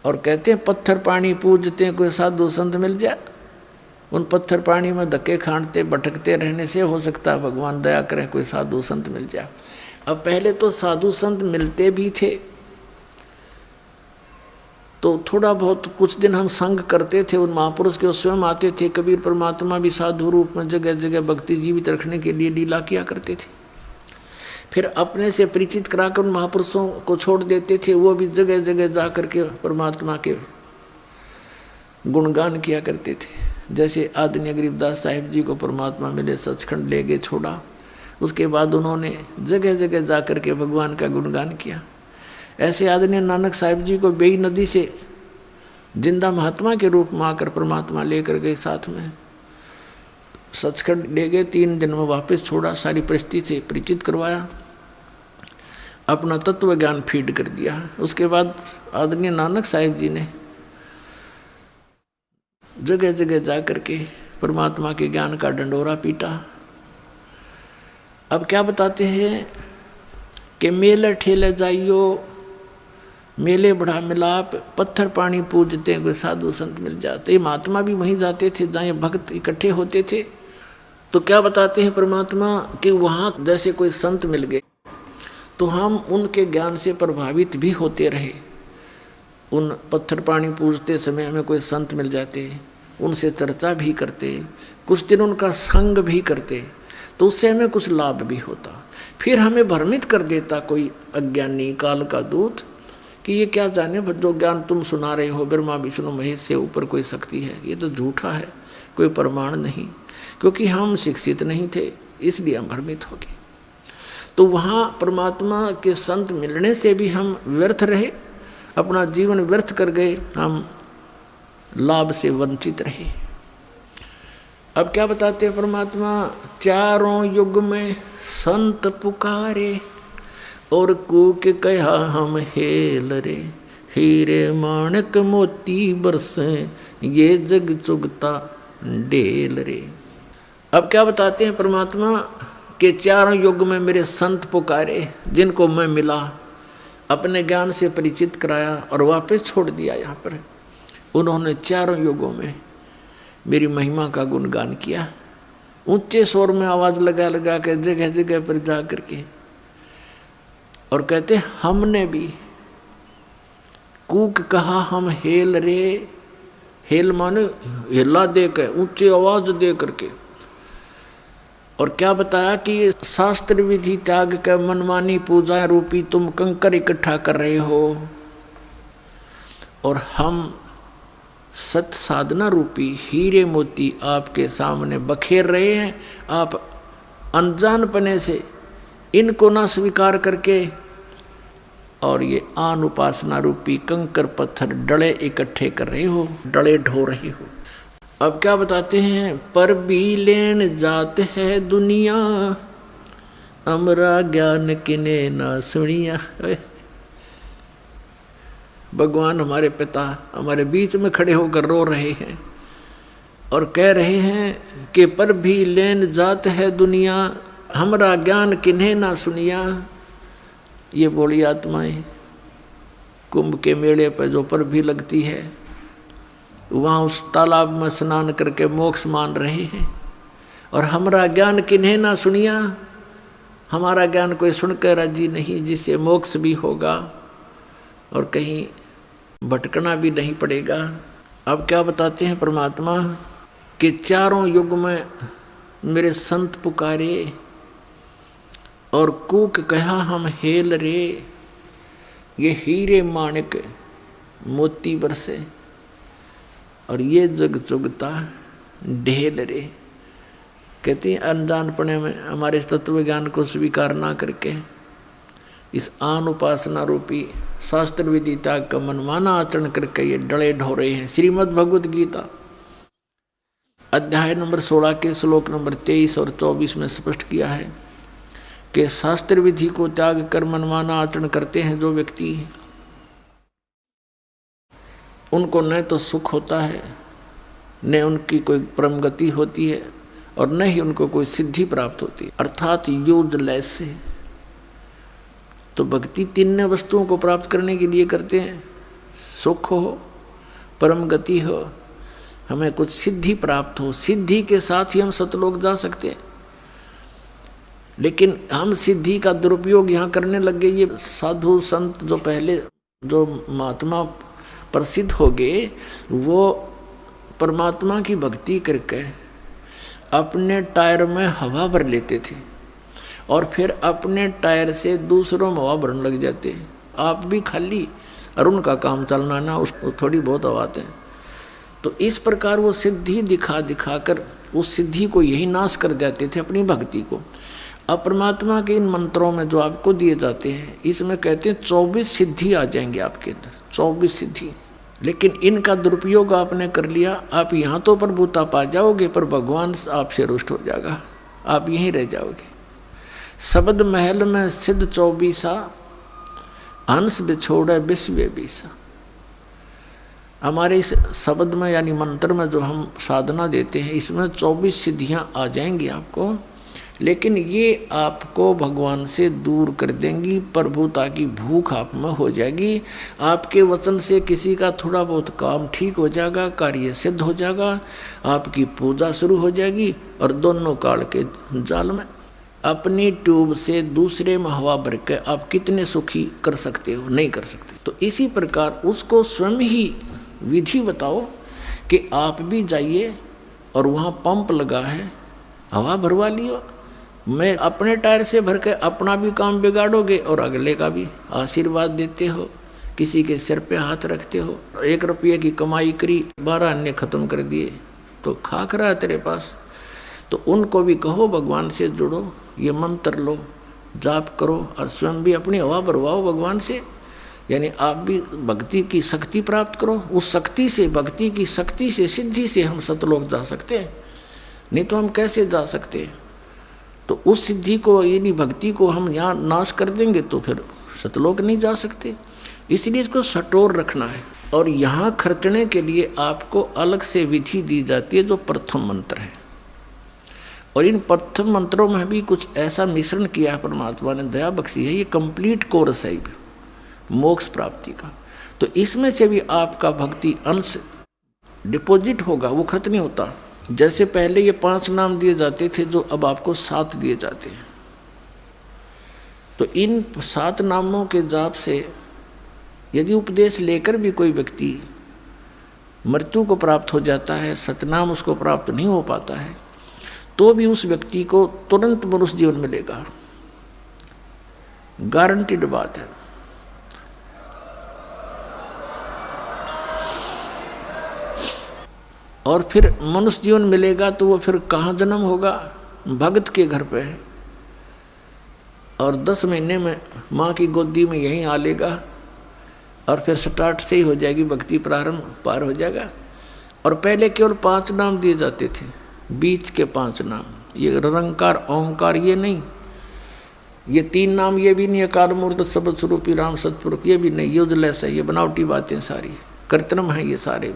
और कहते हैं पत्थर पानी पूजते हैं, कोई साधु संत मिल जाए। उन पत्थर पानी में धक्के खांडते भटकते रहने से हो सकता है भगवान दया करें कोई साधु संत मिल जाए। अब पहले तो साधु संत मिलते भी थे, तो थोड़ा बहुत कुछ दिन हम संग करते थे उन महापुरुष के, स्वयं आते थे। कबीर परमात्मा भी साधु रूप में जगह जगह भक्ति जीवित रखने के लिए लीला किया करते थे। फिर अपने से परिचित कराकर उन महापुरुषों को छोड़ देते थे, वो भी जगह जगह जा कर के परमात्मा के गुणगान किया करते थे। जैसे आदरणीय गरीबदास साहिब जी को परमात्मा मिले, सचखंड ले गए, छोड़ा, उसके बाद उन्होंने जगह जगह जा कर के भगवान का गुणगान किया। ऐसे आदरणीय नानक साहिब जी को बेई नदी से जिंदा महात्मा के रूप में आकर परमात्मा लेकर गए, साथ में सचखंड ले गए। 3 दिन में वापस छोड़ा, सारी परिस्थिति से परिचित करवाया, अपना तत्व ज्ञान फीड कर दिया। उसके बाद आदरणीय नानक साहिब जी ने जगह जगह जा कर के परमात्मा के ज्ञान का डंडोरा पीटा। अब क्या बताते हैं कि मेले ठेले जाइयो, मेले बड़ा मिलाप, पत्थर पानी पूजते हैं, कोई साधु संत मिल जाते। ये महात्मा भी वहीं जाते थे जहाँ भक्त इकट्ठे होते थे। तो क्या बताते हैं परमात्मा कि वहाँ जैसे कोई संत मिल गए तो हम उनके ज्ञान से प्रभावित भी होते रहे। उन पत्थर पानी पूजते समय हमें कोई संत मिल जाते, उनसे चर्चा भी करते, कुछ दिन उनका संग भी करते, तो उससे हमें कुछ लाभ भी होता। फिर हमें भ्रमित कर देता कोई अज्ञानी काल का दूत कि ये क्या जाने, जो ज्ञान तुम सुना रहे हो ब्रह्मा विष्णु महेश से ऊपर कोई शक्ति है, ये तो झूठा है, कोई प्रमाण नहीं। क्योंकि हम शिक्षित नहीं थे इसलिए हम भ्रमित हो गए। तो वहाँ परमात्मा के संत मिलने से भी हम व्यर्थ रहे, अपना जीवन व्यर्थ कर गए, हम लाभ से वंचित रहे। अब क्या बताते हैं परमात्मा, चारों युग में संत पुकारे और कूक कहा हम हेल रे, हीरे माणक मोती बरसे ये जग चुगता डेल रे। अब क्या बताते हैं परमात्मा कि चारों युग में मेरे संत पुकारे, जिनको मैं मिला, अपने ज्ञान से परिचित कराया और वापस छोड़ दिया। यहाँ पर उन्होंने चारों युगों में मेरी महिमा का गुणगान किया, ऊंचे स्वर में आवाज़ लगा लगा कर जगह जगह पर जा करके, और कहते हमने भी कूक कहा हम हेल रे, हेल माने हिला दे कर, ऊंची आवाज दे करके। और क्या बताया कि शास्त्र विधि त्याग कर मनमानी पूजा रूपी तुम कंकर इकट्ठा कर रहे हो, और हम सत साधना रूपी हीरे मोती आपके सामने बखेर रहे हैं। आप अनजानपने से इनको ना स्वीकार करके और ये आन उपासना रूपी कंकर पत्थर डले इकट्ठे कर रहे हो, डले ढो रहे हो। अब क्या बताते हैं, पर भी लेन जात है दुनिया, अमरा ज्ञान किने ना सुनिया। भगवान हमारे पिता हमारे बीच में खड़े होकर रो रहे हैं और कह रहे हैं कि पर भी लेन जात है दुनिया, हमरा ज्ञान किन्हें ना सुनिया। ये बोली आत्माएं कुंभ के मेले पर जो पर भी लगती है, वहाँ उस तालाब में स्नान करके मोक्ष मान रहे हैं, और हमरा ज्ञान किन्हें ना सुनिया। हमारा ज्ञान कोई सुनकर राजी नहीं, जिससे मोक्ष भी होगा और कहीं भटकना भी नहीं पड़ेगा। अब क्या बताते हैं परमात्मा कि चारों युग में मेरे संत पुकारे और कूक कहा हम हेल रे, ये हीरे माणिक मोती बरसे और ये जग चुगता ढेल रे। कहती हैं अनजानपने में हमारे तत्व ज्ञान को स्वीकार ना करके इस आन उपासना रूपी शास्त्र विधि त्याग का मनमाना आचरण करके ये डले ढो रहे हैं। श्रीमद् भगवद गीता अध्याय नंबर 16 के श्लोक नंबर 23 और 24 में स्पष्ट किया है कि शास्त्र विधि को त्याग कर मनमाना आचरण करते हैं जो व्यक्ति, उनको न तो सुख होता है, न उनकी कोई परम गति होती है, और न ही उनको कोई सिद्धि प्राप्त होती है, अर्थात यूजलेस। तो भक्ति तीन वस्तुओं को प्राप्त करने के लिए करते हैं, सुख हो, परम गति हो, हमें कुछ सिद्धि प्राप्त हो। सिद्धि के साथ ही हम सतलोक जा सकते हैं, लेकिन हम सिद्धि का दुरुपयोग यहाँ करने लग गए। ये साधु संत जो पहले जो महात्मा प्रसिद्ध हो गए, वो परमात्मा की भक्ति करके अपने टायर में हवा भर लेते थे और फिर अपने टायर से दूसरों में हवा भरने लग जाते। आप भी खाली और उनका काम चलना ना, उसको थोड़ी बहुत हवाते हैं। तो इस प्रकार वो सिद्धि दिखा दिखा कर उस सिद्धि को यही नाश कर जाते थे, अपनी भक्ति को। अब परमात्मा के इन मंत्रों में जो आपको दिए जाते हैं, इसमें कहते हैं 24 सिद्धि आ जाएंगे आपके अंदर, 24 सिद्धि। लेकिन इनका दुरुपयोग आपने कर लिया, आप यहाँ तो प्रभुता पा जाओगे, पर भगवान आपसे रुष्ट हो जाएगा, आप यहीं रह जाओगे। शब्द महल में सिद्ध 24, हंस बिछोड़े विश्व बीसा। हमारे इस शब्द में यानी मंत्र में जो हम साधना देते हैं, इसमें 24 सिद्धियाँ आ जाएंगी आपको, लेकिन ये आपको भगवान से दूर कर देंगी। प्रभुता की भूख आप में हो जाएगी। आपके वचन से किसी का थोड़ा बहुत काम ठीक हो जाएगा, कार्य सिद्ध हो जाएगा, आपकी पूजा शुरू हो जाएगी, और दोनों काल के जाल में अपनी ट्यूब से दूसरे में हवा भर के आप कितने सुखी कर सकते हो? नहीं कर सकते। तो इसी प्रकार उसको स्वयं ही विधि बताओ कि आप भी जाइए और वहाँ पंप लगा है, हवा भरवा लियो। मैं अपने टायर से भर के अपना भी काम बिगाड़ोगे और अगले का भी। आशीर्वाद देते हो, किसी के सिर पे हाथ रखते हो, 1 रुपये की कमाई करी, 12 अन्य खत्म कर दिए, तो खाक रहा है तेरे पास। तो उनको भी कहो भगवान से जुड़ो, ये मंत्र लो, जाप करो, और स्वयं भी अपनी हवा भरवाओ भगवान से। यानी आप भी भक्ति की शक्ति प्राप्त करो। उस शक्ति से, भक्ति की शक्ति से, सिद्धि से हम सतलोक जा सकते हैं, नहीं तो हम कैसे जा सकते हैं? तो उस सिद्धि को, यानी भक्ति को हम यहाँ नाश कर देंगे तो फिर सतलोक नहीं जा सकते। इसलिए इसको सटोर रखना है। और यहाँ खर्चने के लिए आपको अलग से विधि दी जाती है, जो प्रथम मंत्र है। और इन प्रथम मंत्रों में भी कुछ ऐसा मिश्रण किया है, परमात्मा ने दया बख्शी है। ये कंप्लीट कोर्स है मोक्ष प्राप्ति का। तो इसमें से भी आपका भक्ति अंश डिपॉजिट होगा, वो खत्म नहीं होता। जैसे पहले ये 5 नाम दिए जाते थे, जो अब आपको 7 दिए जाते हैं। तो इन 7 नामों के जाप से यदि उपदेश लेकर भी कोई व्यक्ति मृत्यु को प्राप्त हो जाता है, सतनाम उसको प्राप्त नहीं हो पाता है, तो भी उस व्यक्ति को तुरंत मनुष्य जीवन मिलेगा, गारंटीड बात है। और फिर मनुष्य जीवन मिलेगा तो वो फिर कहाँ जन्म होगा? भगत के घर पे है। और 10 महीने में माँ की गोदी में यहीं आ लेगा और फिर स्टार्ट से ही हो जाएगी भक्ति, प्रारंभ पार हो जाएगा। और पहले केवल 5 नाम दिए जाते थे, बीच के 5 नाम, ये निरंकार ओंकार ये नहीं, ये 3 नाम ये भी नहीं, अकाल मूर्त शब्द स्वरूपी राम सतपुरुष ये भी नहीं, यूजलेस है, ये बनावटी बातें सारी, कृत्रिम है ये सारे।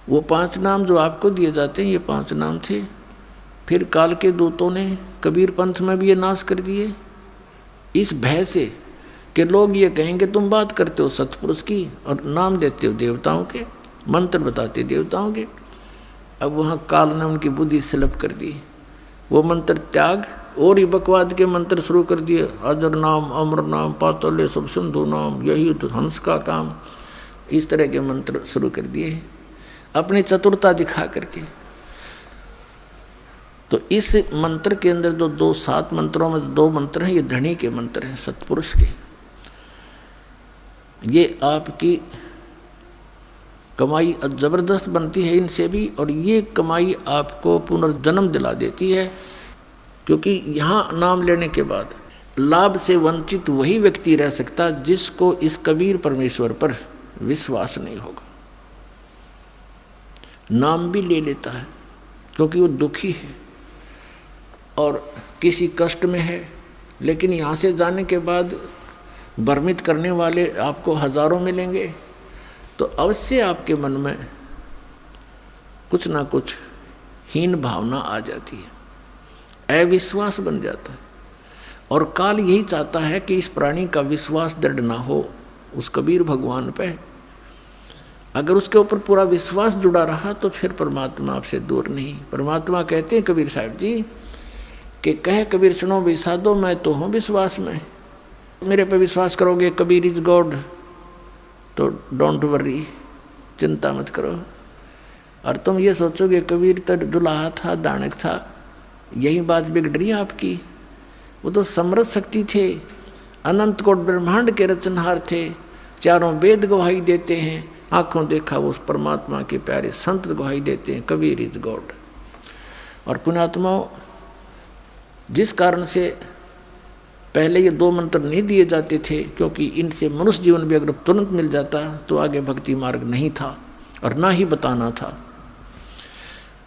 वो 5 नाम जो आपको दिए जाते हैं ये 5 नाम थे। फिर काल के दूतों ने कबीर पंथ में भी ये नाश कर दिए, इस भय से कि लोग ये कहेंगे तुम बात करते हो सतपुरुष की और नाम देते हो देवताओं के, मंत्र बताते देवताओं के। अब वहाँ काल ने उनकी बुद्धि स्लप कर दी, वो मंत्र त्याग और ही बकवाद के मंत्र शुरू कर दिए, अजर नाम, अमर नाम, पातल्य सब सिंधु नाम, यही तो हंस का काम, इस तरह के मंत्र शुरू कर दिए अपनी चतुरता दिखा करके। तो इस मंत्र के अंदर जो 7 मंत्रों में 2 मंत्र हैं, ये धनी के मंत्र हैं, सतपुरुष के। ये आपकी कमाई जबरदस्त बनती है इनसे भी, और ये कमाई आपको पुनर्जन्म दिला देती है, क्योंकि यहाँ नाम लेने के बाद लाभ से वंचित वही व्यक्ति रह सकता जिसको इस कबीर परमेश्वर पर विश्वास नहीं होगा। नाम भी ले लेता है क्योंकि वो दुखी है और किसी कष्ट में है, लेकिन यहाँ से जाने के बाद भ्रमित करने वाले आपको हजारों मिलेंगे, तो अवश्य आपके मन में कुछ ना कुछ हीन भावना आ जाती है, अविश्वास बन जाता है। और काल यही चाहता है कि इस प्राणी का विश्वास दृढ़ ना हो उस कबीर भगवान पे। अगर उसके ऊपर पूरा विश्वास जुड़ा रहा तो फिर परमात्मा आपसे दूर नहीं। परमात्मा कहते हैं कबीर साहब जी कि कहे कबीर सुनो भी साधो, मैं तो हूँ विश्वास में, मेरे पे विश्वास करोगे कबीर इज गॉड तो डोंट वरी, चिंता मत करो। और तुम ये सोचोगे कबीर तो दुल्हा था, दानक था, यही बात बिगड़ रही है आपकी। वो तो समृद्ध शक्ति थे, अनंत कोट ब्रह्मांड के रचनहार थे, चारों वेद गवाही देते हैं, आंखों देखा वो उस परमात्मा के प्यारे संत गवाही देते हैं कबीर इज गॉड। और पुण्यात्माओं, जिस कारण से पहले ये 2 मंत्र नहीं दिए जाते थे, क्योंकि इनसे मनुष्य जीवन भी अगर तुरंत मिल जाता तो आगे भक्ति मार्ग नहीं था और ना ही बताना था।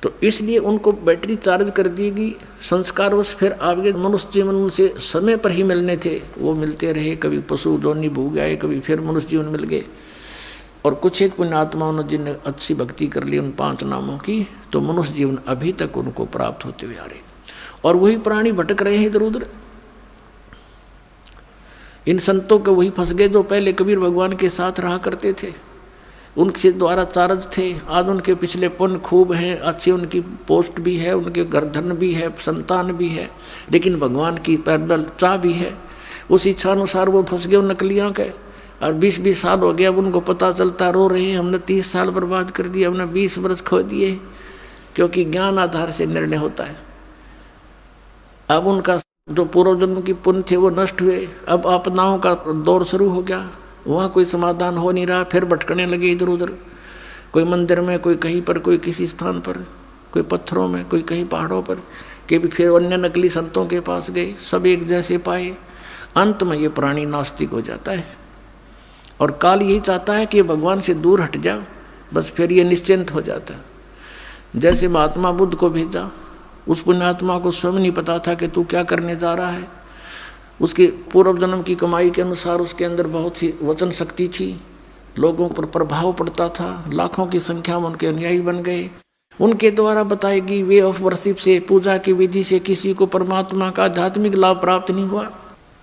तो इसलिए उनको बैटरी चार्ज कर दी गई, संस्कार वश फिर आगे मनुष्य जीवन उनसे समय पर ही मिलने थे, वो मिलते रहे, कभी पशु जोनी भूग गए, कभी फिर मनुष्य जीवन मिल गए। और कुछ एक पुण्यात्माओं ने जिनने अच्छी भक्ति कर ली उन 5 नामों की, तो मनुष्य जीवन अभी तक उनको प्राप्त होते हुए आ रहे। और वही प्राणी भटक रहे हैं इधर उधर। इन संतों के वही फंस गए जो पहले कबीर भगवान के साथ रहा करते थे, उनके द्वारा चार्ज थे। आज उनके पिछले पुण्य खूब हैं, अच्छी उनकी पोस्ट भी है, उनके घर धन भी है, संतान भी है, लेकिन भगवान की पैदल चाह भी है। उस इच्छा अनुसार वो फंस गए उन नकलियाँ के। और 20-20 साल हो गया, अब उनको पता चलता रो रहे हैं हमने 30 साल बर्बाद कर दिए, हमने 20 वर्ष खो दिए, क्योंकि ज्ञान आधार से निर्णय होता है। अब उनका जो पूर्व जन्म की पुण्य थे वो नष्ट हुए, अब आपदाओं का दौर शुरू हो गया, वहाँ कोई समाधान हो नहीं रहा, फिर भटकने लगे इधर उधर, कोई मंदिर में, कोई कहीं पर, कोई किसी स्थान पर, कोई पत्थरों में, कोई कहीं पहाड़ों पर, कि भी फिर अन्य नकली संतों के पास गए, सब एक जैसे पाए। अंत में ये प्राणी नास्तिक हो जाता है। और काल यही चाहता है कि भगवान से दूर हट जा, बस फिर ये निश्चिंत हो जाता है। जैसे महात्मा बुद्ध को भेजा, उस पुण्यात्मा को स्वयं नहीं पता था कि तू क्या करने जा रहा है। उसके पूर्व जन्म की कमाई के अनुसार उसके अंदर बहुत सी वचन शक्ति थी, लोगों पर प्रभाव पड़ता था, लाखों की संख्या में उनके अनुयायी बन गए। उनके द्वारा बताई गई वे ऑफ वर्शिप से, पूजा की विधि से किसी को परमात्मा का आध्यात्मिक लाभ प्राप्त नहीं हुआ।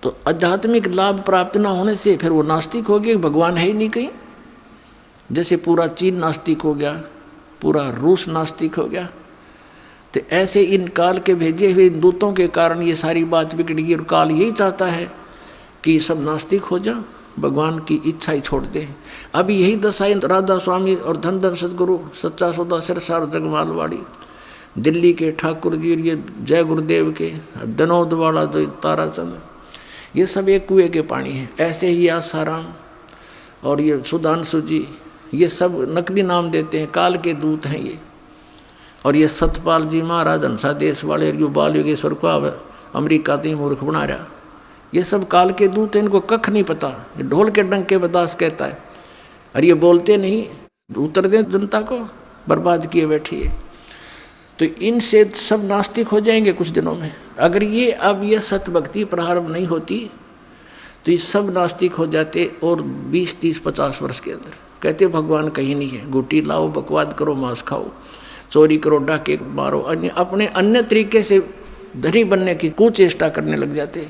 तो आध्यात्मिक लाभ प्राप्त न होने से फिर वो नास्तिक हो गए, भगवान है ही नहीं कहीं। जैसे पूरा चीन नास्तिक हो गया, पूरा रूस नास्तिक हो गया, तो ऐसे इन काल के भेजे हुए दूतों के कारण ये सारी बात बिगड़ी। और काल यही चाहता है कि सब नास्तिक हो जा, भगवान की इच्छा ही छोड़ दें। अभी यही दशा राधा स्वामी और धन धन सदगुरु सच्चा सौदा सिरसार जगमालवाड़ी, दिल्ली के ठाकुर जी, ये जय गुरुदेव के दनौद वाला जो ताराचंद, ये सब एक कुएं के पानी हैं। ऐसे ही आसाराम और ये सुधांशु जी, ये सब नकली नाम देते हैं, काल के दूत हैं ये। और ये सतपाल जी महाराज हंसा देश वाले, यो बाल योगेश्वर को अमेरिका तो मूर्ख बना रहा। ये सब काल के दूत हैं, इनको कख नहीं पता। ये ढोल के डंके बदास कहता है, अरे ये बोलते नहीं, उतर दे जनता को, बर्बाद किए बैठी है। तो इनसे सब नास्तिक हो जाएंगे कुछ दिनों में। अगर ये अब ये सत्य भक्ति प्रारंभ नहीं होती तो ये सब नास्तिक हो जाते, और 20, 30, 50 वर्ष के अंदर। कहते भगवान कहीं नहीं है, गुटी लाओ, बकवाद करो, मांस खाओ, चोरी करो, डाके मारो, अपने अन्य तरीके से धनी बनने की कुचेष्टा करने लग जाते।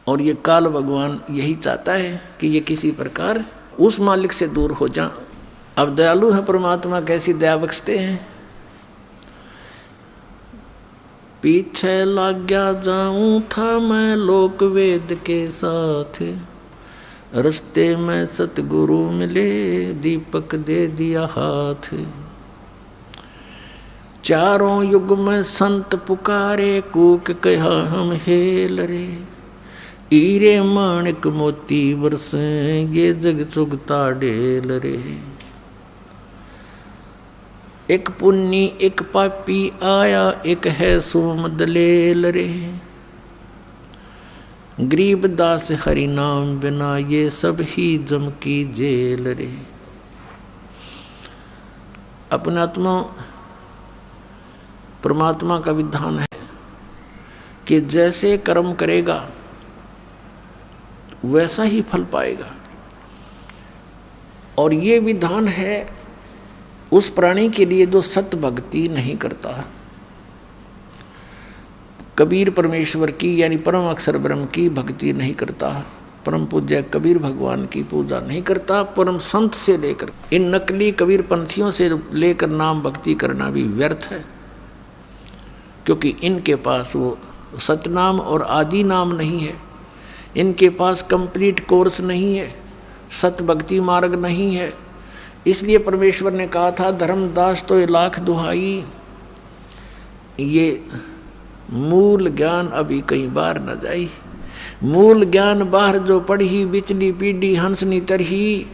और ये काल भगवान यही चाहता है कि ये किसी प्रकार उस मालिक से दूर हो जा। अब दयालु है परमात्मा, कैसी दया बख्शते हैं। पीछे लग गया जाऊं था मैं लोक वेद के साथ, रस्ते में सतगुरु मिले, दीपक दे दिया हाथ। चारों युग में संत पुकारे, कूक कहा हम हेल रे, हीरे माणिक मोती बरसे, ये जग चुगता ढेल रे। एक पुन्नी एक पापी आया, एक है सोम दलेल रे, गरीब दास हरि नाम बिना, ये सब ही जम की जेल रे। अपने आत्मा परमात्मा का विधान है कि जैसे कर्म करेगा वैसा ही फल पाएगा। और ये विधान है उस प्राणी के लिए जो सत्य भक्ति नहीं करता। कबीर परमेश्वर की यानी परम अक्षर ब्रह्म की भक्ति नहीं करता, परम पूज्य कबीर भगवान की पूजा नहीं करता, परम संत से लेकर इन नकली कबीर पंथियों से लेकर नाम भक्ति करना भी व्यर्थ है, क्योंकि इनके पास वो सतनाम और आदि नाम नहीं है, इनके पास कंप्लीट कोर्स नहीं है, सत्य भक्ति मार्ग नहीं है। इसलिए परमेश्वर ने कहा था, धर्मदास तो ये लाख दुहाई, ये मूल ज्ञान अभी कई बार न जाई। मूल ज्ञान बाहर जो पढ़ी, बिचली पीढ़ी हंसनी तरही।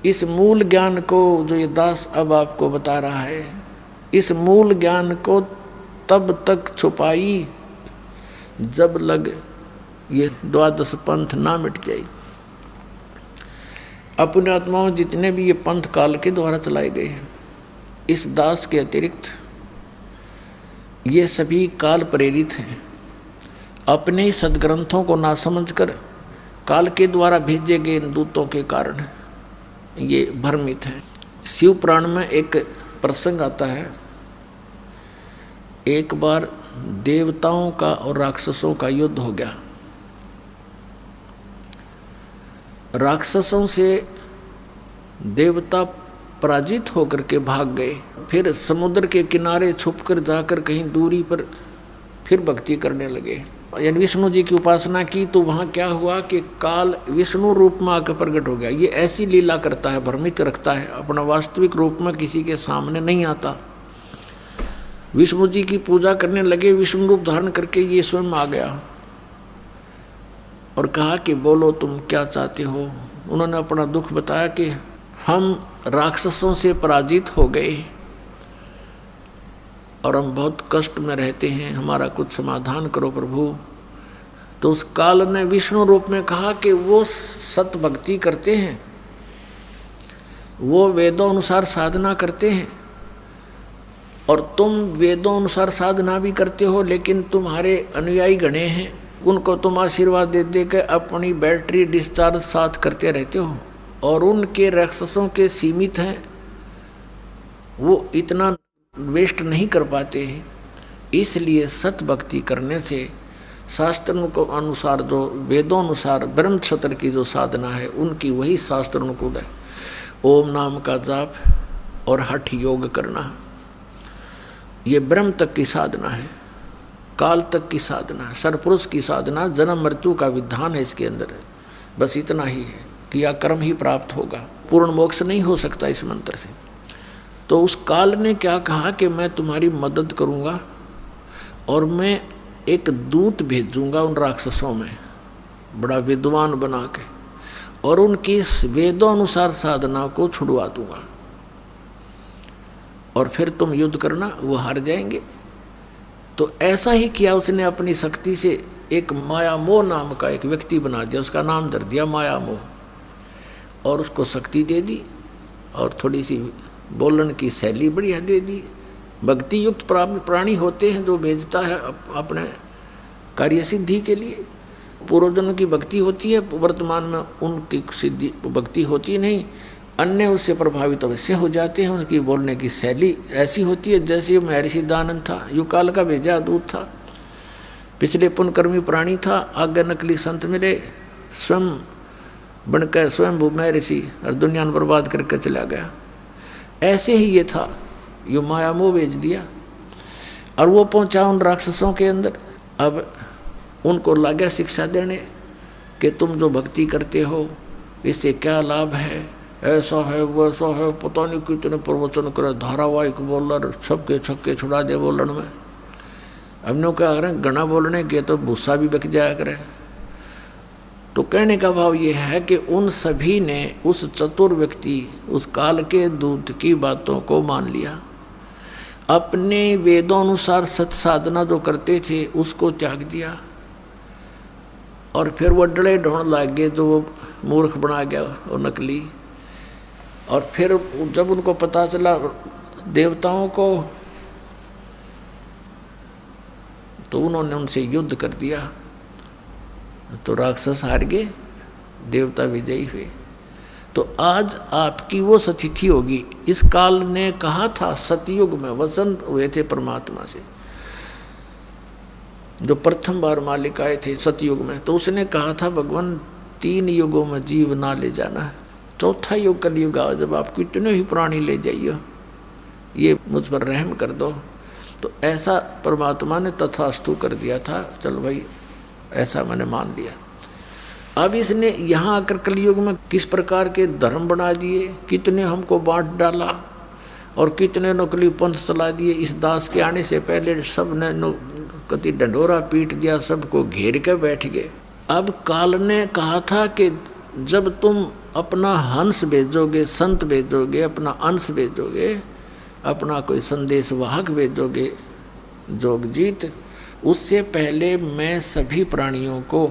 इस मूल ज्ञान को जो ये दास अब आपको बता रहा है, इस मूल ज्ञान को तब तक छुपाई जब लग ये द्वादश पंथ ना मिट जाए। अपने आत्माओं जितने भी ये पंथ काल के द्वारा चलाए गए हैं, इस दास के अतिरिक्त ये सभी काल प्रेरित हैं। अपने ही सदग्रंथों को ना समझकर काल के द्वारा भेजे गए दूतों के कारण ये भ्रमित हैं। शिव पुराण में एक प्रसंग आता है, एक बार देवताओं का और राक्षसों का युद्ध हो गया। राक्षसों से देवता पराजित होकर के भाग गए, फिर समुद्र के किनारे छुपकर जाकर कहीं दूरी पर फिर भक्ति करने लगे, यानी विष्णु जी की उपासना की। तो वहाँ क्या हुआ कि काल विष्णु रूप में आकर प्रकट हो गया। ये ऐसी लीला करता है, भ्रमित रखता है, अपना वास्तविक रूप में किसी के सामने नहीं आता। विष्णु जी की पूजा करने लगे, विष्णु रूप धारण करके ये स्वयं आ गया और कहा कि बोलो तुम क्या चाहते हो। उन्होंने अपना दुख बताया कि हम राक्षसों से पराजित हो गए और हम बहुत कष्ट में रहते हैं, हमारा कुछ समाधान करो प्रभु। तो उस काल ने विष्णु रूप में कहा कि वो सत भक्ति करते हैं, वो वेदों अनुसार साधना करते हैं, और तुम वेदों अनुसार साधना भी करते हो, लेकिन तुम्हारे अनुयायी गणे हैं, उनको तुम आशीर्वाद दे दे के अपनी बैटरी डिस्चार्ज साथ करते रहते हो, और उनके राक्षसों के सीमित हैं, वो इतना वेस्ट नहीं कर पाते हैं। इसलिए सत भक्ति करने से शास्त्रों को अनुसार, जो वेदों अनुसार ब्रह्म क्षत्र की जो साधना है, उनकी वही शास्त्र अनुकूल है। ओम नाम का जाप और हठ योग करना, ये ब्रह्म तक की साधना है, काल तक की साधना, सरपुरुष की साधना, जन्म मृत्यु का विधान है इसके अंदर। बस इतना ही है कि यह कर्म ही प्राप्त होगा, पूर्ण मोक्ष नहीं हो सकता इस मंत्र से। तो उस काल ने क्या कहा कि मैं तुम्हारी मदद करूंगा और मैं एक दूत भेजूंगा उन राक्षसों में, बड़ा विद्वान बना के, और उनकी वेदों अनुसार साधना को छुड़वा दूंगा। और फिर तुम युद्ध करना, वो हार जाएंगे। तो ऐसा ही किया उसने अपनी शक्ति से। एक माया मोह नाम का एक व्यक्ति बना दिया, उसका नाम धर दिया माया मोह, और उसको शक्ति दे दी और थोड़ी सी बोलने की शैली बढ़िया दे दी। भक्ति युक्त प्राणी होते हैं जो भेजता है अपने कार्य सिद्धि के लिए। पूर्वजन्म की भक्ति होती है, वर्तमान में उनकी सिद्धि भक्ति होती नहीं, अन्य उससे प्रभावित अवश्य हो जाते हैं। उनकी बोलने की शैली ऐसी होती है जैसे महर्षि दयानंद था, युगकाल का भेजा दूत था, पिछले पुण्यकर्मी प्राणी था, आगे नकली संत मिले, स्वयं बनकर स्वयं महर्षि और दुनिया में बर्बाद करके चला गया। ऐसे ही ये था, यो माया मोह भेज दिया और वो पहुंचा उन राक्षसों के अंदर। अब उनको लगा शिक्षा देने कि तुम जो भक्ति करते हो इससे क्या लाभ है, ऐसा है वैसा है, पता नहीं कितने प्रवचन करे, धारावाहिक बोलर, सबके छक्के छुड़ा दे बोलन में। हमने क्या करें, घना बोलने के तो भूसा भी बक जाया करे। तो कहने का भाव ये है कि उन सभी ने उस चतुर व्यक्ति, उस काल के दूत की बातों को मान लिया, अपने वेदों अनुसार सत साधना जो करते थे उसको त्याग दिया, और फिर वो डले ढूंढ लग गए जो वो मूर्ख बना गया और नकली। और फिर जब उनको पता चला देवताओं को, तो उन्होंने उनसे युद्ध कर दिया, तो राक्षस हार गए, देवता विजयी हुए। तो आज आपकी वो सतिथि होगी। इस काल ने कहा था, सतयुग में वचन हुए थे परमात्मा से, जो प्रथम बार मालिक आए थे सतयुग में, तो उसने कहा था भगवान 3 युगों में जीव ना ले जाना है, चौथा युग कलयुग आओ, जब आप कितने ही प्राणी ले जाइए, ये मुझ पर रहम कर दो। तो ऐसा परमात्मा ने तथास्तु कर दिया था, चल भाई ऐसा मैंने मान लिया। अब इसने यहाँ आकर कलयुग में किस प्रकार के धर्म बना दिए, कितने हमको बांट डाला और कितने नकली पंथ चला दिए। इस दास के आने से पहले सब ने कति डंडोरा पीट दिया, सबको घेर के बैठ गए। अब काल ने कहा था कि जब तुम अपना हंस भेजोगे, संत भेजोगे, अपना अंश भेजोगे, अपना कोई संदेश वाहक भेजोगे जोगजीत, उससे पहले मैं सभी प्राणियों को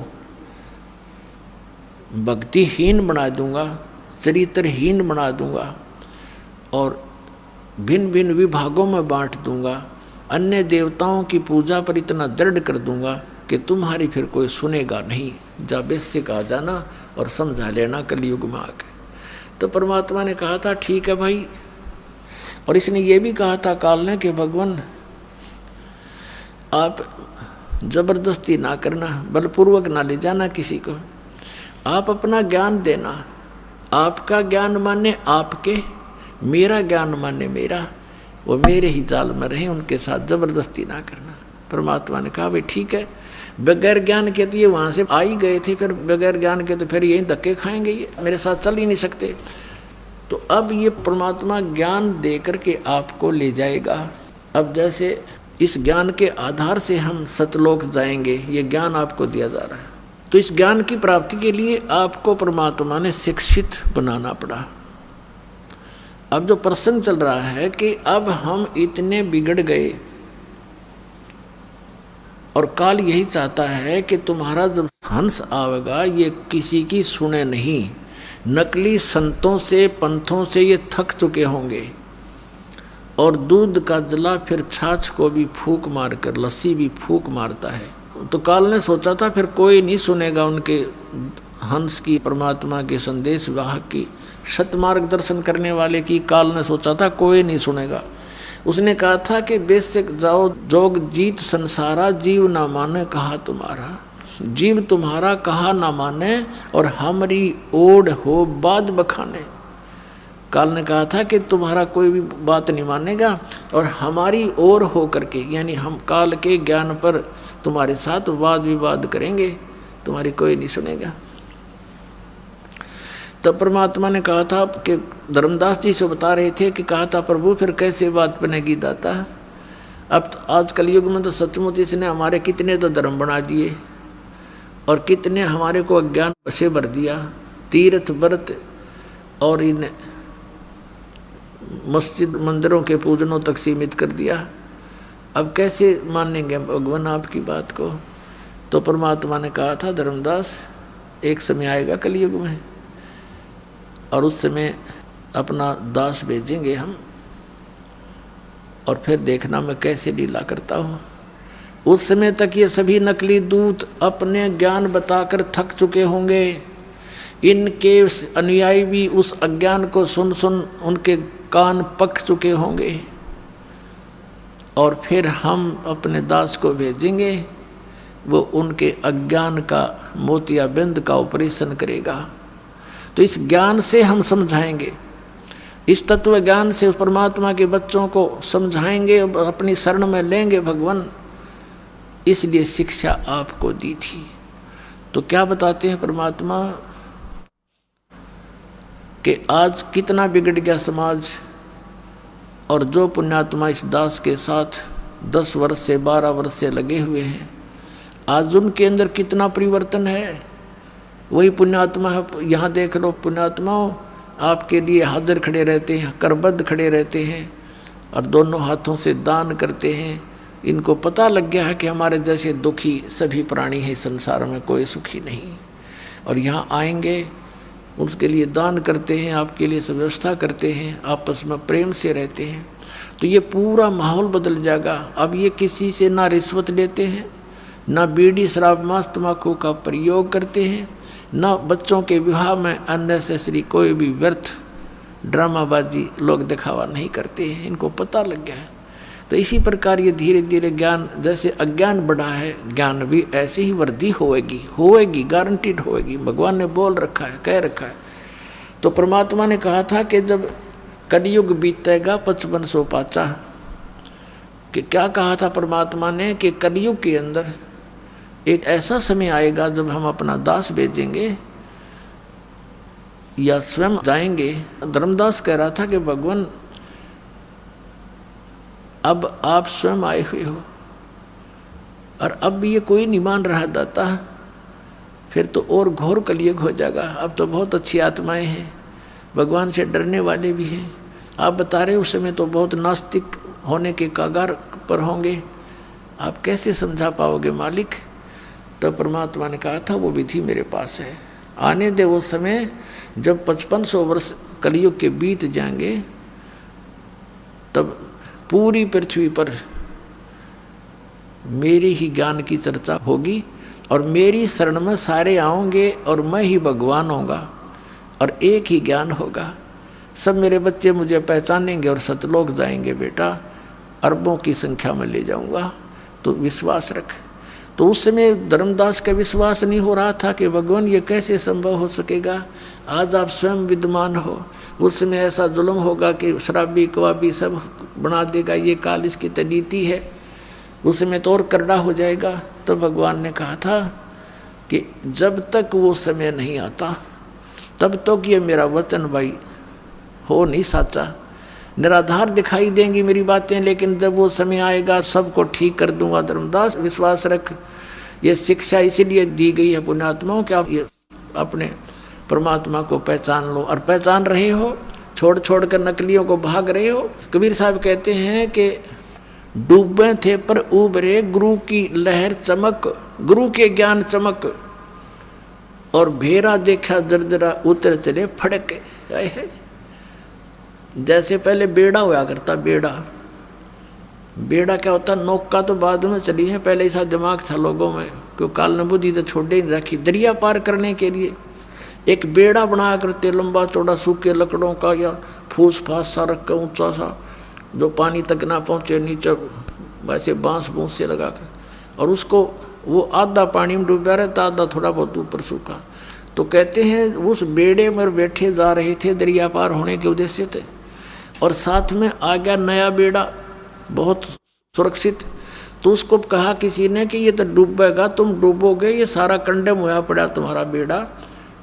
भक्तिहीन बना दूंगा, चरित्रहीन बना दूंगा और भिन्न भिन्न विभागों में बांट दूंगा। अन्य देवताओं की पूजा पर इतना दृढ़ कर दूंगा कि तुम्हारी फिर कोई सुनेगा नहीं। जाबेस से कहा जाना और समझा लेना कलयुग में आके। तो परमात्मा ने कहा था ठीक है भाई, और इसने ये भी कहा था काल ने कि भगवान आप जबरदस्ती ना करना, बलपूर्वक ना ले जाना किसी को, आप अपना ज्ञान देना, आपका ज्ञान माने आपके, मेरा ज्ञान माने मेरा, वो मेरे ही जाल में रहे, उनके साथ जबरदस्ती ना करना। परमात्मा ने कहा भाई ठीक है, बगैर ज्ञान के तो ये वहाँ से आ ही गए थे, फिर बगैर ज्ञान के तो फिर यही धक्के खाएंगे, ये मेरे साथ चल ही नहीं सकते। तो अब ये परमात्मा ज्ञान दे करके आपको ले जाएगा। अब जैसे इस ज्ञान के आधार से हम सतलोक जाएंगे, ये ज्ञान आपको दिया जा रहा है। तो इस ज्ञान की प्राप्ति के लिए आपको परमात्मा ने शिक्षित बनाना पड़ा। अब जो प्रसंग चल रहा है कि अब हम इतने बिगड़ गए और काल यही चाहता है कि तुम्हारा जब हंस आवेगा ये किसी की सुने नहीं। नकली संतों से पंथों से ये थक चुके होंगे और दूध का जला फिर छाछ को भी फूंक मारकर, लस्सी भी फूंक मारता है। तो काल ने सोचा था फिर कोई नहीं सुनेगा उनके हंस की, परमात्मा के संदेश वाहक की, सत मार्गदर्शन करने वाले की। काल ने सोचा था कोई नहीं सुनेगा। उसने कहा था कि बेशक जाओ जोग जीत संसारा, जीव ना माने कहा तुम्हारा, जीव तुम्हारा कहा ना माने और हमारी ओढ़ हो बाद बखाने। काल ने कहा था कि तुम्हारा कोई भी बात नहीं मानेगा और हमारी ओर हो करके, यानी हम काल के ज्ञान पर तुम्हारे साथ वाद विवाद करेंगे, तुम्हारी कोई नहीं सुनेगा। तब परमात्मा ने कहा था कि धर्मदास जी से बता रहे थे कि कहा था प्रभु फिर कैसे बात बनेगी दाता। अब तो आज कलयुग में तो सचमुच इसने हमारे कितने तो धर्म बना दिए और कितने हमारे को अज्ञान से भर दिया। तीर्थ व्रत और इन मस्जिद मंदिरों के पूजनों तक सीमित कर दिया। अब कैसे मानेंगे भगवान आपकी बात को? तो परमात्मा ने कहा था, धर्मदास एक समय आएगा कलयुग में, और उस समय अपना दास भेजेंगे हम, और फिर देखना मैं कैसे लीला करता हूँ। उस समय तक ये सभी नकली दूत अपने ज्ञान बताकर थक चुके होंगे। इनके अनुयायी भी उस अज्ञान को सुन सुन उनके कान पक चुके होंगे, और फिर हम अपने दास को भेजेंगे, वो उनके अज्ञान का मोतियाबिंद का ऑपरेशन करेगा। तो इस ज्ञान से हम समझाएंगे, इस तत्व ज्ञान से उस परमात्मा के बच्चों को समझाएंगे, अपनी शरण में लेंगे भगवान। इसलिए शिक्षा आपको दी थी। तो क्या बताते हैं परमात्मा कि आज कितना बिगड़ गया समाज, और जो पुण्यात्मा इस दास के साथ 10 वर्ष से 12 वर्ष से लगे हुए हैं, आज उनके अंदर कितना परिवर्तन है। वही पुण्यात्मा है, यहाँ देख लो, पुण्यात्माओं आपके लिए हाजिर खड़े रहते हैं, करबद्ध खड़े रहते हैं, और दोनों हाथों से दान करते हैं। इनको पता लग गया है कि हमारे जैसे दुखी सभी प्राणी हैं संसार में, कोई सुखी नहीं। और यहाँ आएंगे, उसके लिए दान करते हैं, आपके लिए व्यवस्था करते हैं, आपस में प्रेम से रहते हैं। तो ये पूरा माहौल बदल जाएगा। अब ये किसी से ना रिश्वत लेते हैं, ना बीड़ी शराब मांस तम्बाकू का प्रयोग करते हैं, ना बच्चों के विवाह में अननेसेसरी कोई भी व्यर्थ ड्रामाबाजी लोग दिखावा नहीं करते हैं। इनको पता लग गया है। तो इसी प्रकार ये धीरे धीरे ज्ञान, जैसे अज्ञान बढ़ा है, ज्ञान भी ऐसे ही वृद्धि होएगी, गारंटीड होएगी। भगवान ने बोल रखा है, कह रखा है। तो परमात्मा ने कहा था कि जब कलयुग बीतेगा 5500 पाचा, कि क्या कहा था परमात्मा ने कि कलयुग के अंदर एक ऐसा समय आएगा जब हम अपना दास भेजेंगे या स्वयं जाएंगे। धर्मदास कह रहा था कि भगवान अब आप स्वयं आए हुए हो, और अब भी ये कोई नहीं मान रहा दाता, फिर तो और घोर कलयुग हो जाएगा। अब तो बहुत अच्छी आत्माएं हैं, भगवान से डरने वाले भी हैं। आप बता रहे उस समय तो बहुत नास्तिक होने के कगार पर होंगे, आप कैसे समझा पाओगे मालिक? तो परमात्मा ने कहा था वो विधि मेरे पास है, आने दे वो समय जब 5500 वर्ष कलयुग के बीत जाएंगे, तब पूरी पृथ्वी पर मेरी ही ज्ञान की चर्चा होगी, और मेरी शरण में सारे आओगे, और मैं ही भगवान होगा, और एक ही ज्ञान होगा। सब मेरे बच्चे मुझे पहचानेंगे और सतलोक जाएंगे। बेटा, अरबों की संख्या में ले जाऊंगा, तो विश्वास रख। तो उस समय धर्मदास का विश्वास नहीं हो रहा था कि भगवान ये कैसे संभव हो सकेगा। आज आप स्वयं विद्यमान हो, उस समय ऐसा जुल्म होगा कि शराबी कवाबी सब बना देगा, ये काल इसकी तनीति है, उस समय तो और करड़ा हो जाएगा। तो भगवान ने कहा था कि जब तक वो समय नहीं आता तब तक ये मेरा वचन भाई हो नहीं साचा। निराधार दिखाई देंगी मेरी बातें, लेकिन जब वो समय आएगा सबको ठीक कर दूंगा। धर्मदास विश्वास रख। ये शिक्षा इसीलिए दी गई है पुण्यात्माओं कि आप ये अपने परमात्मा को पहचान लो, और पहचान रहे हो, छोड़ छोड़ कर नकलियों को भाग रहे हो। कबीर साहब कहते हैं कि डूबे थे पर उबरे गुरु की लहर चमक, गुरु के ज्ञान चमक, और भेरा देखा जर्जरा उतर चले फड़क। जैसे पहले बेड़ा हुआ करता, बेड़ा क्या होता, नौका तो बाद में चली है, पहले ऐसा दिमाग था लोगों में, क्यों काल ने बुद्धि तो छोड़े नहीं रखी। दरिया पार करने के लिए एक बेड़ा बनाया करते, लंबा चौड़ा सूखे लकड़ों का या फूस फास सा रख कर ऊँचा सा, जो पानी तक ना पहुँचे, नीचे वैसे बांस बूंस से लगा कर, और उसको वो आधा पानी में डूबा रहता, आधा थोड़ा बहुत ऊपर सूखा। तो कहते हैं उस बेड़े में बैठे जा रहे थे दरिया पार होने के उद्देश्य थे, और साथ में आ गया नया बेड़ा बहुत सुरक्षित। तो उसको कहा किसी ने कि ये तो डूबेगा, तुम डूबोगे, ये सारा कंडम हुआ पड़ा तुम्हारा बेड़ा,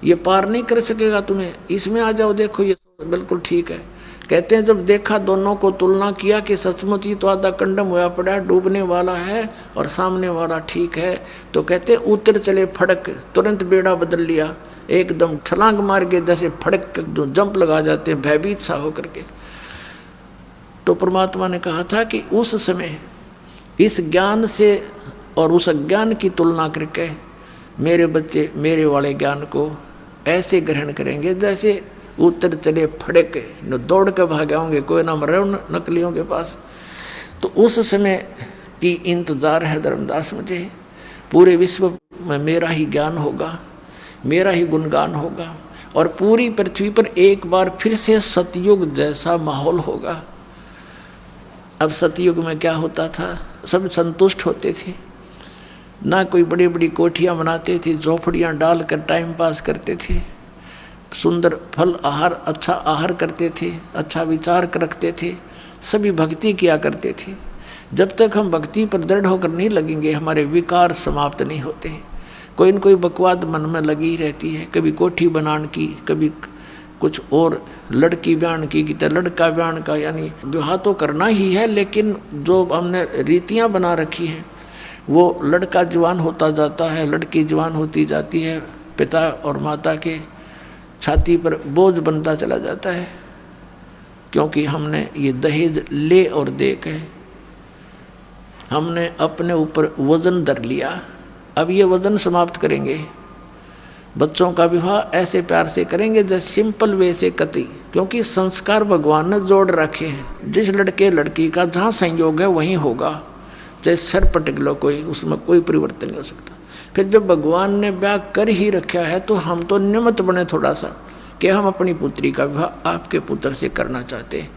ये पार नहीं कर सकेगा तुम्हें, इसमें आ जाओ, देखो ये बिल्कुल ठीक है। कहते हैं जब देखा, दोनों को तुलना किया कि सचमुच ही तो आधा कंडम हुआ पड़ा, डूबने वाला है और सामने वाला ठीक है। तो कहते हैं उतर चले फड़क, तुरंत बेड़ा बदल लिया, एकदम छलांग मार के जैसे फड़क जंप लगा जाते हैं भयभीत सा होकर के। तो परमात्मा ने कहा था कि उस समय इस ज्ञान से और उस अज्ञान की तुलना करके मेरे बच्चे मेरे वाले ज्ञान को ऐसे ग्रहण करेंगे जैसे उतर चले फड़क न दौड़ के भागे होंगे, कोई ना मरे नकलियों के पास। तो उस समय की इंतजार है धर्मदास मुझे, पूरे विश्व में मेरा ही ज्ञान होगा, मेरा ही गुणगान होगा और पूरी पृथ्वी पर एक बार फिर से सतयुग जैसा माहौल होगा। अब सतयुग में क्या होता था, सब संतुष्ट होते थे, ना कोई बड़ी बड़ी कोठियाँ बनाते थे, झोपड़ियाँ डाल कर टाइम पास करते थे, सुंदर फल आहार अच्छा आहार करते थे, अच्छा विचार रखते थे, सभी भक्ति किया करते थे। जब तक हम भक्ति पर दृढ़ होकर नहीं लगेंगे हमारे विकार समाप्त नहीं होते। कोई न कोई बकवाद मन में लगी रहती है, कभी कोठी बनाने की, कभी कुछ और लड़की ब्यान की तो लड़का ब्यान का, यानी विवाह तो करना ही है लेकिन जो हमने रीतियाँ बना रखी हैं वो लड़का जवान होता जाता है, लड़की जवान होती जाती है, पिता और माता के छाती पर बोझ बनता चला जाता है, क्योंकि हमने ये दहेज ले और दे के हमने अपने ऊपर वजन धर लिया। अब ये वजन समाप्त करेंगे, बच्चों का विवाह ऐसे प्यार से करेंगे जैसे सिंपल वे से कति, क्योंकि संस्कार भगवान ने जोड़ रखे हैं। जिस लड़के लड़की का जहाँ संयोग है वहीं होगा, चाहे सर पटक लो कोई, उसमें कोई परिवर्तन नहीं हो सकता। फिर जब भगवान ने ब्याह कर ही रखा है तो हम तो निमित्त बने थोड़ा सा कि हम अपनी पुत्री का विवाह आपके पुत्र से करना चाहते हैं।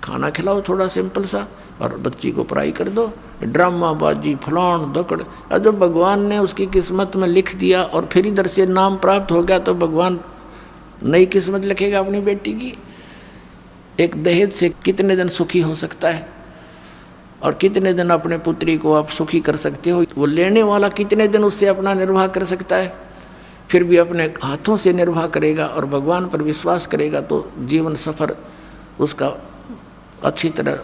खाना खिलाओ थोड़ा सिंपल सा और बच्ची को पढ़ाई कर दो, ड्रामाबाजी फलान दकड़। और जब भगवान ने उसकी किस्मत में लिख दिया और फिर इधर से नाम प्राप्त हो गया तो भगवान नई किस्मत लिखेगा अपनी बेटी की। एक दहेज से कितने दिन सुखी हो सकता है और कितने दिन अपने पुत्री को आप सुखी कर सकते हो, वो लेने वाला कितने दिन उससे अपना निर्वाह कर सकता है। फिर भी अपने हाथों से निर्वाह करेगा और भगवान पर विश्वास करेगा तो जीवन सफर उसका अच्छी तरह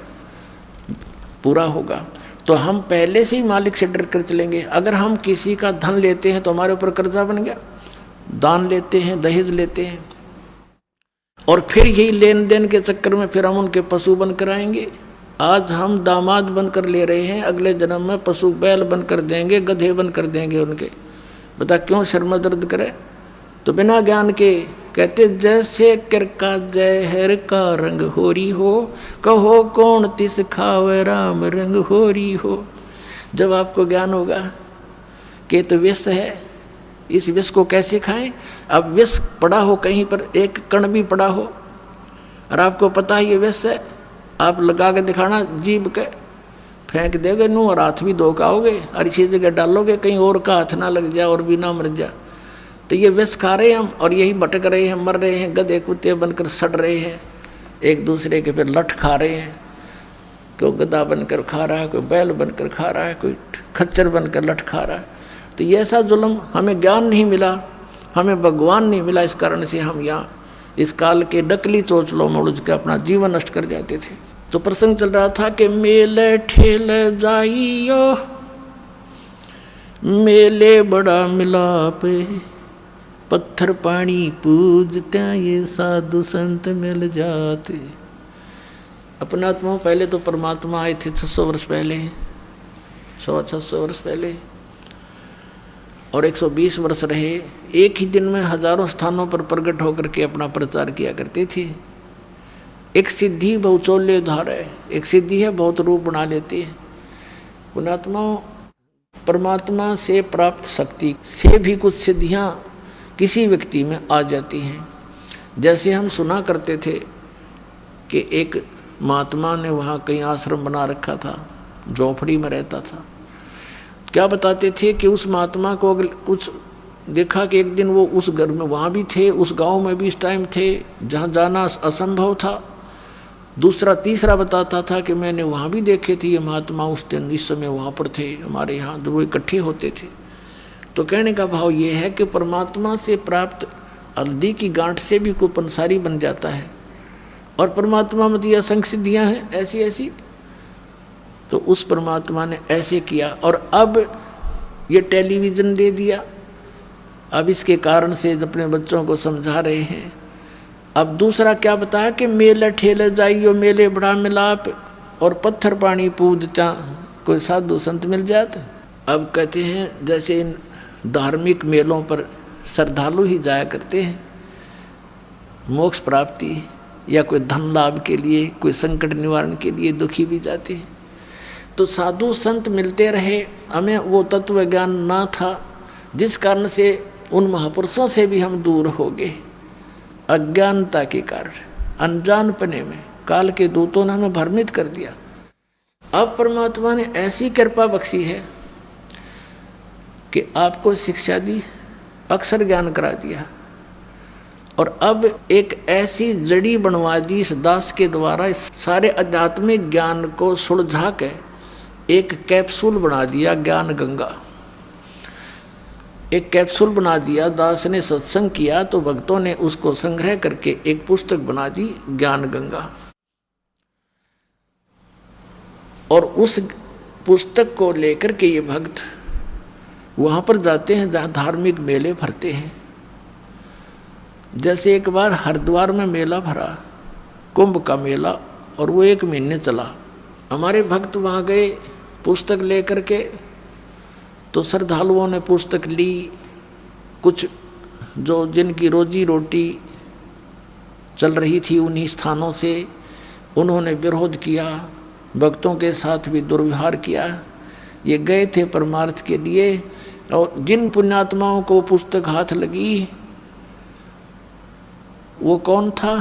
पूरा होगा। तो हम पहले से ही मालिक से डर कर चलेंगे। अगर हम किसी का धन लेते हैं तो हमारे ऊपर कर्जा बन गया, दान लेते हैं, दहेज लेते हैं और फिर यही लेन देन के चक्कर में फिर हम उनके पशु बनकर आएंगे। आज हम दामाद बनकर ले रहे हैं, अगले जन्म में पशु बैल बनकर देंगे, गधे बनकर देंगे उनके। बता क्यों शर्म दर्द करे। तो बिना ज्ञान के कहते जैसे किरका जहर का रंग होरी हो, कहो कौन तिस खावे राम रंग होरी हो। जब आपको ज्ञान होगा कि तो विष है, इस विष को कैसे खाएं। अब विष पड़ा हो कहीं पर, एक कण भी पड़ा हो और आपको पता है ये विष है, आप लगा के दिखाना, जीभ के फेंक देगे नू और हाथ भी धो खाओगे और इसी जगह डालोगे कहीं और का हाथ ना लग जाए और भी ना मर जाए। तो ये विष खा रहे हैं हम और यही भटक रहे हैं, मर रहे हैं, गधे कुत्ते बनकर सड़ रहे हैं, एक दूसरे के फिर लठ खा रहे हैं। कोई गधा बनकर खा रहा है, कोई बैल बनकर खा रहा है, कोई खच्चर बनकर लठ खा रहा है। तो ये ऐसा जुल्म, हमें ज्ञान नहीं मिला, हमें भगवान नहीं मिला, इस कारण से हम यहाँ इस काल के नकली चोचलों में उलझ के अपना जीवन नष्ट कर जाते थे। तो प्रसंग चल रहा था कि मेले ठेल जाइयो, मेले बड़ा मिलाप, पत्थर पानी पूजते ये साधु संत मिल जाते। अपना आत्मा पहले तो परमात्मा आए थे 600 वर्ष पहले, 600 वर्ष पहले, और 120 वर्ष रहे। एक ही दिन में हजारों स्थानों पर प्रकट होकर के अपना प्रचार किया करते थे। एक सिद्धि बहुचोल्य धार है, एक सिद्धि है बहुत रूप बना लेती है। पुणात्मा परमात्मा से प्राप्त शक्ति से भी कुछ सिद्धियाँ किसी व्यक्ति में आ जाती हैं। जैसे हम सुना करते थे कि एक महात्मा ने वहाँ कहीं आश्रम बना रखा था, झोपड़ी में रहता था। क्या बताते थे कि उस महात्मा को कुछ देखा कि एक दिन वो उस घर में वहाँ भी थे, उस गांव में भी इस टाइम थे जहाँ जाना असंभव था। दूसरा तीसरा बताता था कि मैंने वहाँ भी देखे थे ये महात्मा उस दिन इस समय वहाँ पर थे, हमारे यहाँ जो वो इकट्ठे होते थे। तो कहने का भाव ये है कि परमात्मा से प्राप्त हल्दी की गांठ से भी कोई पंसारी बन जाता है और परमात्मा में तो असंख्य सिद्धियाँ हैं ऐसी ऐसी। तो उस परमात्मा ने ऐसे किया और अब ये टेलीविज़न दे दिया। अब इसके कारण से अपने बच्चों को समझा रहे हैं अब दूसरा क्या बताया कि मेले ठेले जाइयो मेले बड़ा मिलाप और पत्थर पानी पूजता कोई साधु संत मिल जाते। अब कहते हैं जैसे इन धार्मिक मेलों पर श्रद्धालु ही जाया करते हैं मोक्ष प्राप्ति या कोई धन लाभ के लिए, कोई संकट निवारण के लिए, दुखी भी जाते हैं। तो साधु संत मिलते रहे, हमें वो तत्व ज्ञान ना था, जिस कारण से उन महापुरुषों से भी हम दूर हो गए अज्ञानता के कारण, अनजानपने में काल के दूतों ने हमें भ्रमित कर दिया। अब परमात्मा ने ऐसी कृपा बख्शी है कि आपको शिक्षा दी, अक्षर ज्ञान करा दिया, और अब एक ऐसी जड़ी बनवा दी इस दास के द्वारा, इस सारे आध्यात्मिक ज्ञान को सुलझा के एक कैप्सूल बना दिया, ज्ञान गंगा। एक कैप्सूल बना दिया, दास ने सत्संग किया तो भक्तों ने उसको संग्रह करके एक पुस्तक बना दी, ज्ञान गंगा। और उस पुस्तक को लेकर के ये भक्त वहाँ पर जाते हैं जहाँ धार्मिक मेले भरते हैं। जैसे एक बार हरिद्वार में मेला भरा, कुंभ का मेला, और वो 1 महीने चला। हमारे भक्त वहाँ गए पुस्तक लेकर के, तो श्रद्धालुओं ने पुस्तक ली, कुछ जो जिनकी रोजी रोटी चल रही थी उन्हीं स्थानों से उन्होंने विरोध किया, भक्तों के साथ भी दुर्व्यवहार किया। ये गए थे परमार्थ के लिए, और जिन पुण्यात्माओं को पुस्तक हाथ लगी वो कौन था?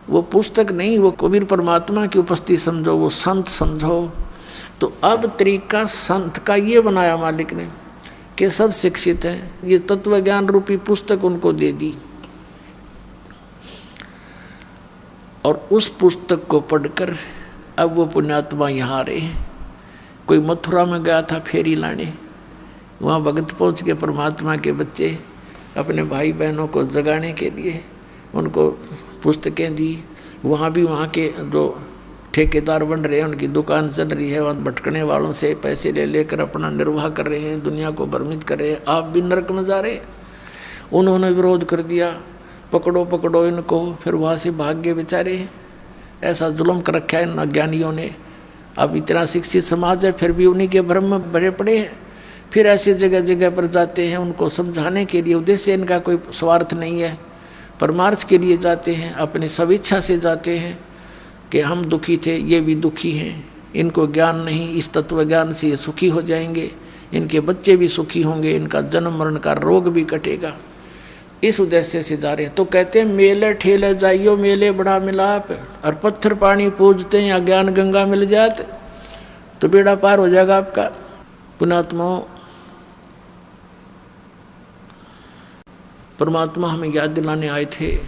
वो पुस्तक नहीं, वो कबीर परमात्मा की उपस्थिति समझो, वो संत समझो। तो अब तरीका संत का ये बनाया मालिक ने कि सब शिक्षित हैं, ये तत्व ज्ञान रूपी पुस्तक उनको दे दी, और उस पुस्तक को पढ़कर अब वो पुण्यात्मा यहाँ आ रहे हैं। कोई मथुरा में गया था फेरी लाने, वहाँ भगत पहुँच के परमात्मा के बच्चे अपने भाई बहनों को जगाने के लिए उनको पुस्तकें दी। वहाँ भी वहाँ के जो ठेकेदार बन रहे हैं, उनकी दुकान चल रही है, वहाँ भटकने वालों से पैसे ले लेकर अपना निर्वाह कर रहे हैं, दुनिया को भ्रमित कर रहे हैं। आप भी नरक में जा रहे। उन्होंने विरोध कर दिया, पकड़ो पकड़ो इनको। फिर वहाँ से भाग गए बेचारे। ऐसा जुल्म कर रखा है इन अज्ञानियों ने। अब इतना शिक्षित समाज है फिर भी उन्हीं के भ्रम में भरे पड़े हैं। फिर ऐसी जगह जगह पर जाते हैं उनको समझाने के लिए। उद्देश्य इनका कोई स्वार्थ नहीं है, परमार्थ के लिए जाते हैं, अपनी स्वेच्छा से जाते हैं कि हम दुखी थे, ये भी दुखी हैं, इनको ज्ञान नहीं, इस तत्व ज्ञान से ये सुखी हो जाएंगे, इनके बच्चे भी सुखी होंगे, इनका जन्म मरण का रोग भी कटेगा। इस उद्देश्य से जा रहे हैं। तो कहते हैं मेले ठेले जाइयो मेले बड़ा मिलाप, और पत्थर पानी पूजते हैं या ज्ञान गंगा मिल जाते तो बेड़ा पार हो जाएगा आपका। पुण्यात्माओं, परमात्मा हमें याद दिलाने आए थे,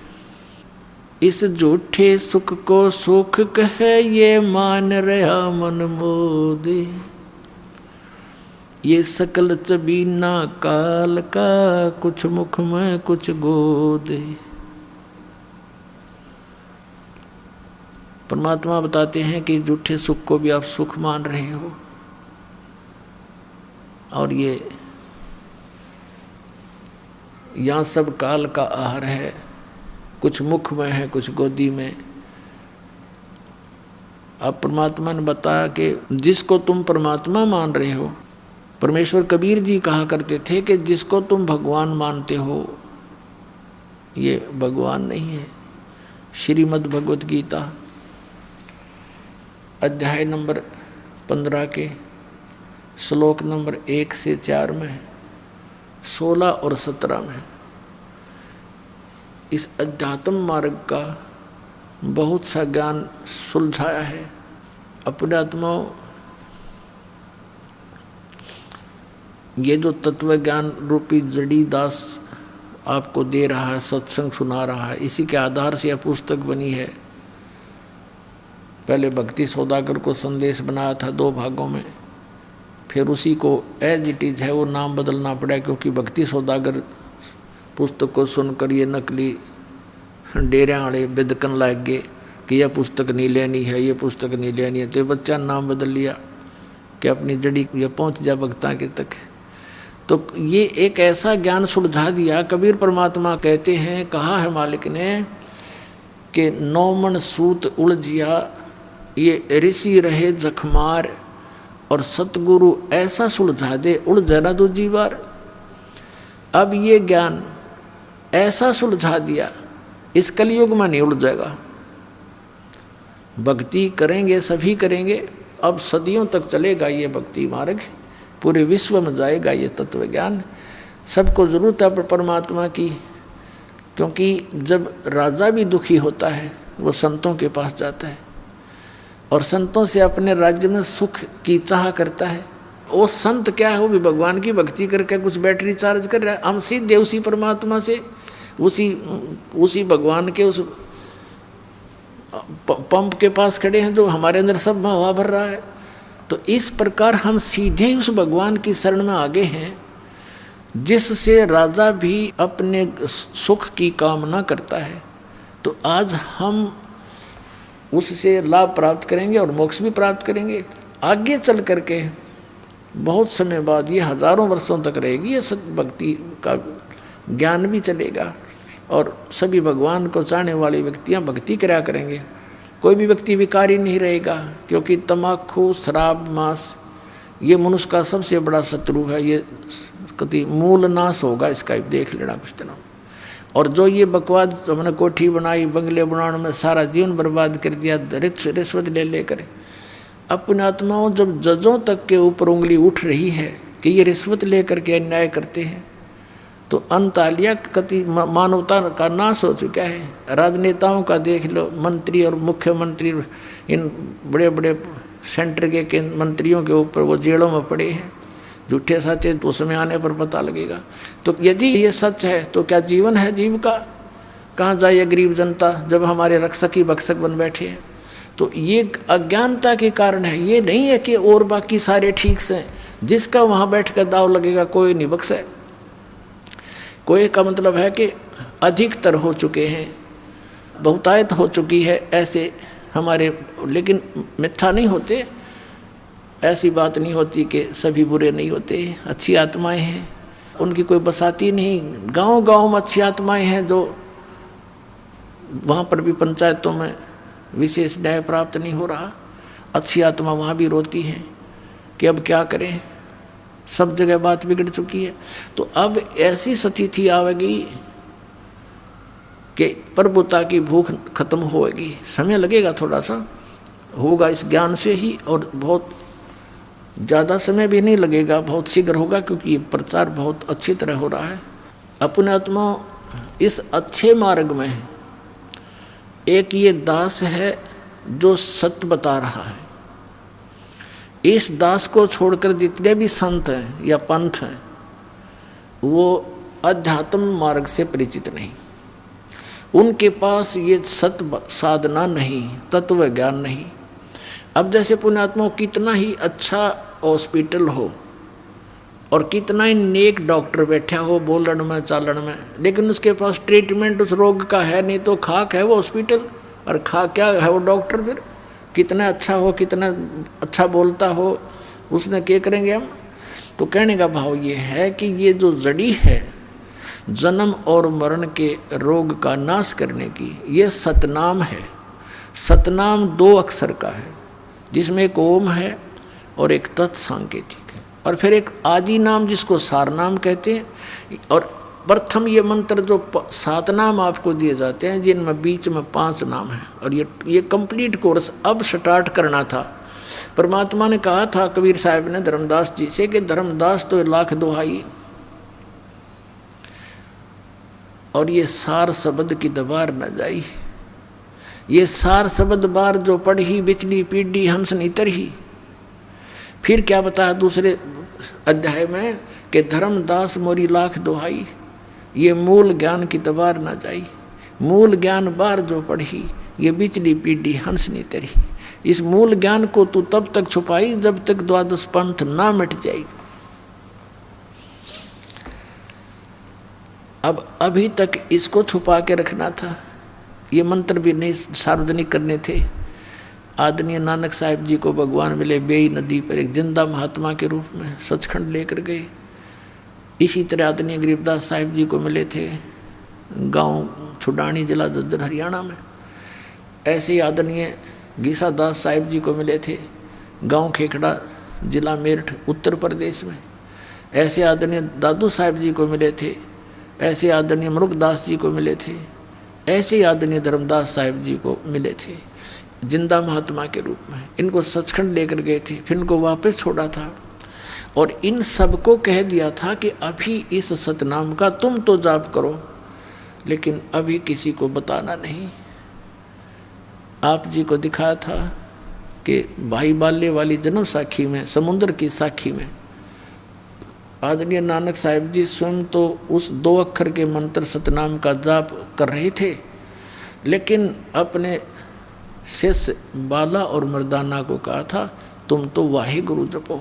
इस झूठे सुख को सुख कहे ये मान रहा मन मोदे, ये सकल चबीना काल का कुछ मुख में कुछ गोदे। परमात्मा बताते हैं कि झूठे सुख को भी आप सुख मान रहे हो, और ये यहाँ सब काल का आहार है, कुछ मुख में है कुछ गोदी में। अब परमात्मा ने बताया कि जिसको तुम परमात्मा मान रहे हो, परमेश्वर कबीर जी कहा करते थे कि जिसको तुम भगवान मानते हो ये भगवान नहीं है। श्रीमद् भगवत गीता अध्याय नंबर 15 के श्लोक नंबर 1 से 4 में, 16 और 17 में इस अध्यात्म मार्ग का बहुत सा ज्ञान सुलझाया है। अपने आत्माओं, ये जो तत्व ज्ञान रूपी जड़ी दास आपको दे रहा है, सत्संग सुना रहा है, इसी के आधार से यह पुस्तक बनी है। पहले भक्ति सौदागर को संदेश बनाया था 2 भागों में, फिर उसी को एज इट इज है वो नाम बदलना पड़ा, क्योंकि भक्ति सौदागर पुस्तक को सुनकर ये नकली डेरे वाले बिदकन लग गए कि यह पुस्तक नहीं लेनी है, ये पुस्तक नहीं लेनी है। तो बच्चा नाम बदल लिया कि अपनी जड़ी ये पहुँच जा भक्ता के तक। तो ये एक ऐसा ज्ञान सुलझा दिया। कबीर परमात्मा कहते हैं, कहा है मालिक ने कि नौमन सूत उलझिया, ये ऋषि रहे जखमार, और सतगुरु ऐसा सुलझा दे उलझे ना दूजी बार। अब ये ज्ञान ऐसा सुलझा दिया, इस कलयुग में नहीं उलझेगा। भक्ति करेंगे सभी करेंगे, अब सदियों तक चलेगा ये भक्ति मार्ग, पूरे विश्व में जाएगा ये तत्व ज्ञान। सबको जरूरत है परमात्मा की, क्योंकि जब राजा भी दुखी होता है वो संतों के पास जाता है और संतों से अपने राज्य में सुख की चाह करता है। वो संत क्या है, वो भी भगवान की भक्ति करके कुछ बैटरी चार्ज कर रहा है। हम सीधे उसी परमात्मा से, उसी भगवान के उस पंप के पास खड़े हैं जो हमारे अंदर सब में हवा भर रहा है। तो इस प्रकार हम सीधे उस भगवान की शरण में आगे हैं, जिससे राजा भी अपने सुख की कामना करता है। तो आज हम उससे लाभ प्राप्त करेंगे और मोक्ष भी प्राप्त करेंगे। आगे चल करके बहुत समय बाद, ये हजारों वर्षों तक रहेगी ये सत्य भक्ति का ज्ञान भी चलेगा और सभी भगवान को चाहने वाले व्यक्तियां भक्ति कराया करेंगे। कोई भी व्यक्ति विकारी नहीं रहेगा, क्योंकि तम्बाकू, शराब, मांस ये मनुष्य का सबसे बड़ा शत्रु है। ये कति मूल नाश होगा इसका, देख लेना कुछ दिनों। और जो ये बकवाद हमने कोठी बनाई, बंगले बनाने में सारा जीवन बर्बाद कर दिया रिश्वत ले लेकर, अपने आत्माओं जब जजों तक के ऊपर उंगली उठ रही है कि ये रिश्वत लेकर के अन्याय करते हैं, तो अंतालिया कति मानवता का नाश हो चुका है। राजनेताओं का देख लो, मंत्री और मुख्यमंत्री इन बड़े बड़े सेंटर के मंत्रियों के ऊपर वो जेलों में पड़े हैं। झूठे सच्चे तो समय आने पर पता लगेगा। तो यदि ये सच है तो क्या जीवन है जीव का? कहाँ जाए गरीब जनता जब हमारे रक्षक ही भक्षक बन बैठे हैं? तो ये अज्ञानता के कारण है। ये नहीं है कि और बाकी सारे ठीक से, जिसका वहाँ बैठ कर दाव लगेगा कोई नहीं बख्शे। कोई का मतलब है कि अधिकतर हो चुके हैं, बहुतायत हो चुकी है ऐसे हमारे, लेकिन मिथ्या नहीं होते। ऐसी बात नहीं होती कि सभी बुरे नहीं होते, अच्छी आत्माएं हैं, उनकी कोई बसाती नहीं। गांव गांव में अच्छी आत्माएं हैं, जो वहाँ पर भी पंचायतों में विशेष न्याय प्राप्त नहीं हो रहा। अच्छी आत्मा वहाँ भी रोती है कि अब क्या करें, सब जगह बात बिगड़ चुकी है। तो अब ऐसी स्थिति आवेगी कि प्रभुता की भूख खत्म होगी। समय लगेगा, थोड़ा सा होगा इस ज्ञान से ही, और बहुत ज़्यादा समय भी नहीं लगेगा, बहुत शीघ्र होगा, क्योंकि ये प्रचार बहुत अच्छी तरह हो रहा है। अपने आत्मा इस अच्छे मार्ग में है। एक ये दास है जो सत्य बता रहा है। इस दास को छोड़कर जितने भी संत हैं या पंथ हैं, वो अध्यात्म मार्ग से परिचित नहीं। उनके पास ये सत्य साधना नहीं, तत्व ज्ञान नहीं। अब जैसे पुण्यात्मा कितना ही अच्छा हॉस्पिटल हो और कितना ही नेक डॉक्टर बैठा हो बोलन में चालन में, लेकिन उसके पास ट्रीटमेंट उस रोग का है नहीं, तो खाक है वो हॉस्पिटल, और खा क्या है वो डॉक्टर। फिर कितना अच्छा हो, कितना अच्छा बोलता हो, उसने क्या करेंगे हम? तो कहने का भाव ये है कि ये जो जड़ी है जन्म और मरण के रोग का नाश करने की, ये सतनाम है। सतनाम 2 अक्षर का है, जिसमें एक ओम है और एक तत्सांकेतिक है, और फिर एक आदि नाम जिसको सार नाम कहते हैं। और प्रथम ये मंत्र जो 7 नाम आपको दिए जाते हैं, जिनमें बीच में 5 नाम हैं। और ये कंप्लीट कोर्स अब स्टार्ट करना था। परमात्मा ने कहा था कबीर साहब ने धर्मदास जी से कि धर्मदास तो 1,00,000 दोहाई, और ये सार शब्द की दबार न जाई। ये सार शब्द बार जो पढ़ी बिचली पीढ़ी हंस नीतर ही। फिर क्या बताया दूसरे अध्याय में कि धर्मदास मोरी 1,00,000 दोहाई, ये मूल ज्ञान की दबार न जाई। मूल ज्ञान बार जो पढ़ी, ये बिचली पीढ़ी हंस नीतर ही। इस मूल ज्ञान को तू तब तक छुपाई जब तक 12 पंथ ना मिट जाए। अब अभी तक इसको छुपा के रखना था। ये मंत्र भी नहीं सार्वजनिक करने थे। आदरणीय नानक साहिब जी को भगवान मिले बेई नदी पर एक जिंदा महात्मा के रूप में, सचखंड लेकर गए। इसी तरह आदरणीय गरीबदास साहिब जी को मिले थे गांव छुडानी, जिला झज्जर, हरियाणा में। ऐसे ही आदरणीय गीसा दास साहिब जी को मिले थे, गांव खेखड़ा, जिला मेरठ, उत्तर प्रदेश में। ऐसे आदरणीय दादू साहिब जी को मिले थे, ऐसे आदरणीय मरुगदास जी को मिले थे, ऐसे ही आदरणीय धर्मदास साहिब जी को मिले थे जिंदा महात्मा के रूप में। इनको सचखंड लेकर गए थे, फिर इनको वापस छोड़ा था और इन सबको कह दिया था कि अभी इस सतनाम का तुम तो जाप करो, लेकिन अभी किसी को बताना नहीं। आप जी को दिखाया था कि भाई बाले वाली जन्म साखी में, समुद्र की साखी में आदरणीय नानक साहिब जी स्वयं तो उस 2 अक्षर के मंत्र सतनाम का जाप कर रहे थे, लेकिन अपने शिष्य बाला और मर्दाना को कहा था तुम तो वाहे गुरु जपो।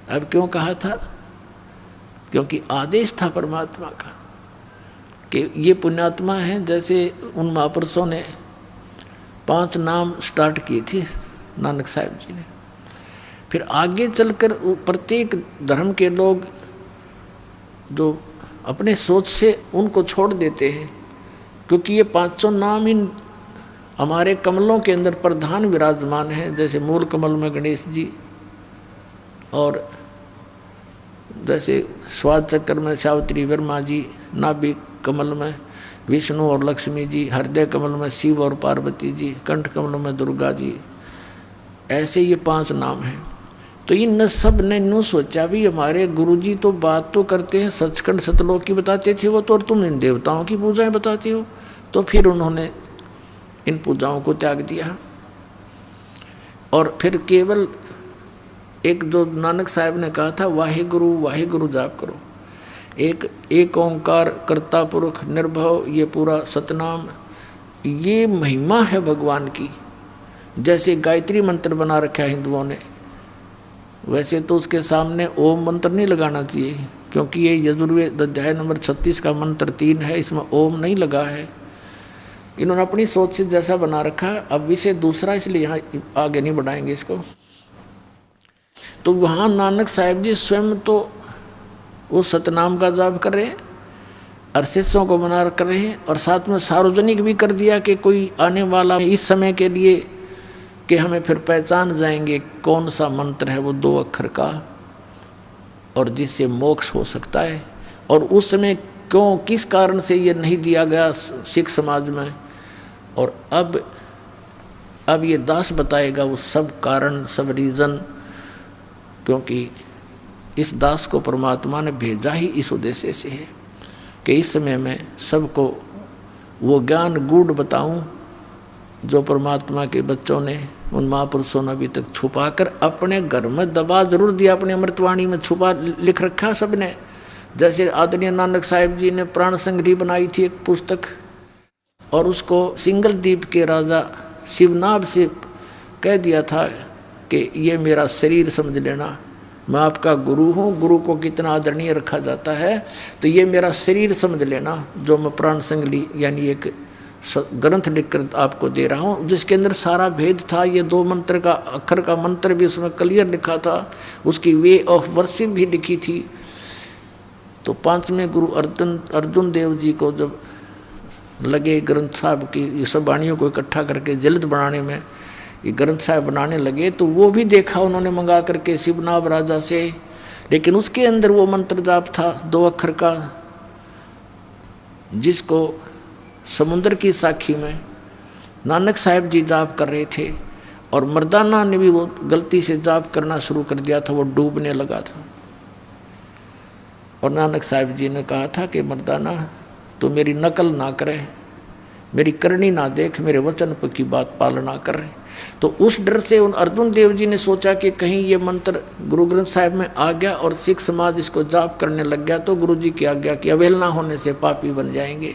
अब क्यों कहा था? क्योंकि आदेश था परमात्मा का कि ये पुण्यात्मा हैं। जैसे उन महापुरुषों ने 5 नाम स्टार्ट किए थे नानक साहिब जी ने, फिर आगे चलकर प्रत्येक धर्म के लोग जो अपने सोच से उनको छोड़ देते हैं, क्योंकि ये 500 नाम इन हमारे कमलों के अंदर प्रधान विराजमान हैं। जैसे मूल कमल में गणेश जी, और जैसे स्वाद चक्र में सावित्री वर्मा जी, नाभि कमल में विष्णु और लक्ष्मी जी, हृदय कमल में शिव और पार्वती जी, कंठ कमल में दुर्गा जी, ऐसे ये 5 नाम हैं। तो इन सब ने यूँ सोचा भी हमारे गुरुजी तो बात तो करते हैं, सचखंड सतलोक की बताते थे वो तो, और तुम इन देवताओं की पूजाएं बताते हो। तो फिर उन्होंने इन पूजाओं को त्याग दिया और फिर केवल एक जो नानक साहब ने कहा था वाहे गुरु जाप करो, एक ओंकार कर्ता पुरुष निर्भव, ये पूरा सतनाम, ये महिमा है भगवान की। जैसे गायत्री मंत्र बना रखा है हिंदुओं ने, वैसे तो उसके सामने ओम मंत्र नहीं लगाना चाहिए, क्योंकि ये यजुर्वेद अध्याय नंबर 36 का मंत्र 3 है, इसमें ओम नहीं लगा है। इन्होंने अपनी सोच से जैसा बना रखा, अब विषय दूसरा, इसलिए यहाँ आगे नहीं बढ़ाएंगे इसको। तो वहाँ नानक साहिब जी स्वयं तो उस सतनाम का जाप कर रहे हैं और शिष्यों को मना कर रहे हैं, और साथ में सार्वजनिक भी कर दिया कि कोई आने वाला इस समय के लिए कि हमें फिर पहचान जाएंगे कौन सा मंत्र है वो 2 अक्षर का और जिससे मोक्ष हो सकता है। और उस समय क्यों, किस कारण से ये नहीं दिया गया सिख समाज में, और अब ये दास बताएगा वो सब कारण, सब रीज़न, क्योंकि इस दास को परमात्मा ने भेजा ही इस उद्देश्य से है कि इस समय में सबको वो ज्ञान गूढ़ बताऊं जो परमात्मा के बच्चों ने, उन महापुरुषों ने अभी तक छुपा कर अपने घर में दबा जरूर दिया, अपने अमृतवाणी में छुपा लिख रखा सबने। जैसे आदरणीय नानक साहिब जी ने प्राण संग्रही बनाई थी एक पुस्तक, और उसको सिंगल द्वीप के राजा शिवनाभ से कह दिया था कि ये मेरा शरीर समझ लेना, मैं आपका गुरु हूँ। गुरु को कितना आदरणीय रखा जाता है, तो ये मेरा शरीर समझ लेना जो मैं प्राण संग्रही यानी एक ग्रंथ लिखकर आपको दे रहा हूँ, जिसके अंदर सारा भेद था। ये 2 मंत्र का अक्षर का मंत्र भी उसमें क्लियर लिखा था, उसकी वे ऑफ वर्शिप भी लिखी थी। तो 5वें गुरु अर्जुन देव जी को जब लगे ग्रंथ साहब की ये सब वाणियों को इकट्ठा करके जल्द बनाने में, ये ग्रंथ साहब बनाने लगे, तो वो भी देखा उन्होंने मंगा करके शिवनाभ राजा से, लेकिन उसके अंदर वो मंत्र जाप था 2 अक्षर का, जिसको समुद्र की साखी में नानक साहिब जी जाप कर रहे थे, और मर्दाना ने भी वो गलती से जाप करना शुरू कर दिया था, वो डूबने लगा था। और नानक साहिब जी ने कहा था कि मर्दाना तो मेरी नकल ना करे, मेरी करनी ना देख, मेरे वचन पर की बात पालना कर रहे। तो उस डर से उन अर्जुन देव जी ने सोचा कि कहीं ये मंत्र गुरु ग्रंथ साहिब में आ गया और सिख समाज इसको जाप करने लग गया तो गुरु जी की आज्ञा की अवहेलना होने से पापी बन जाएंगे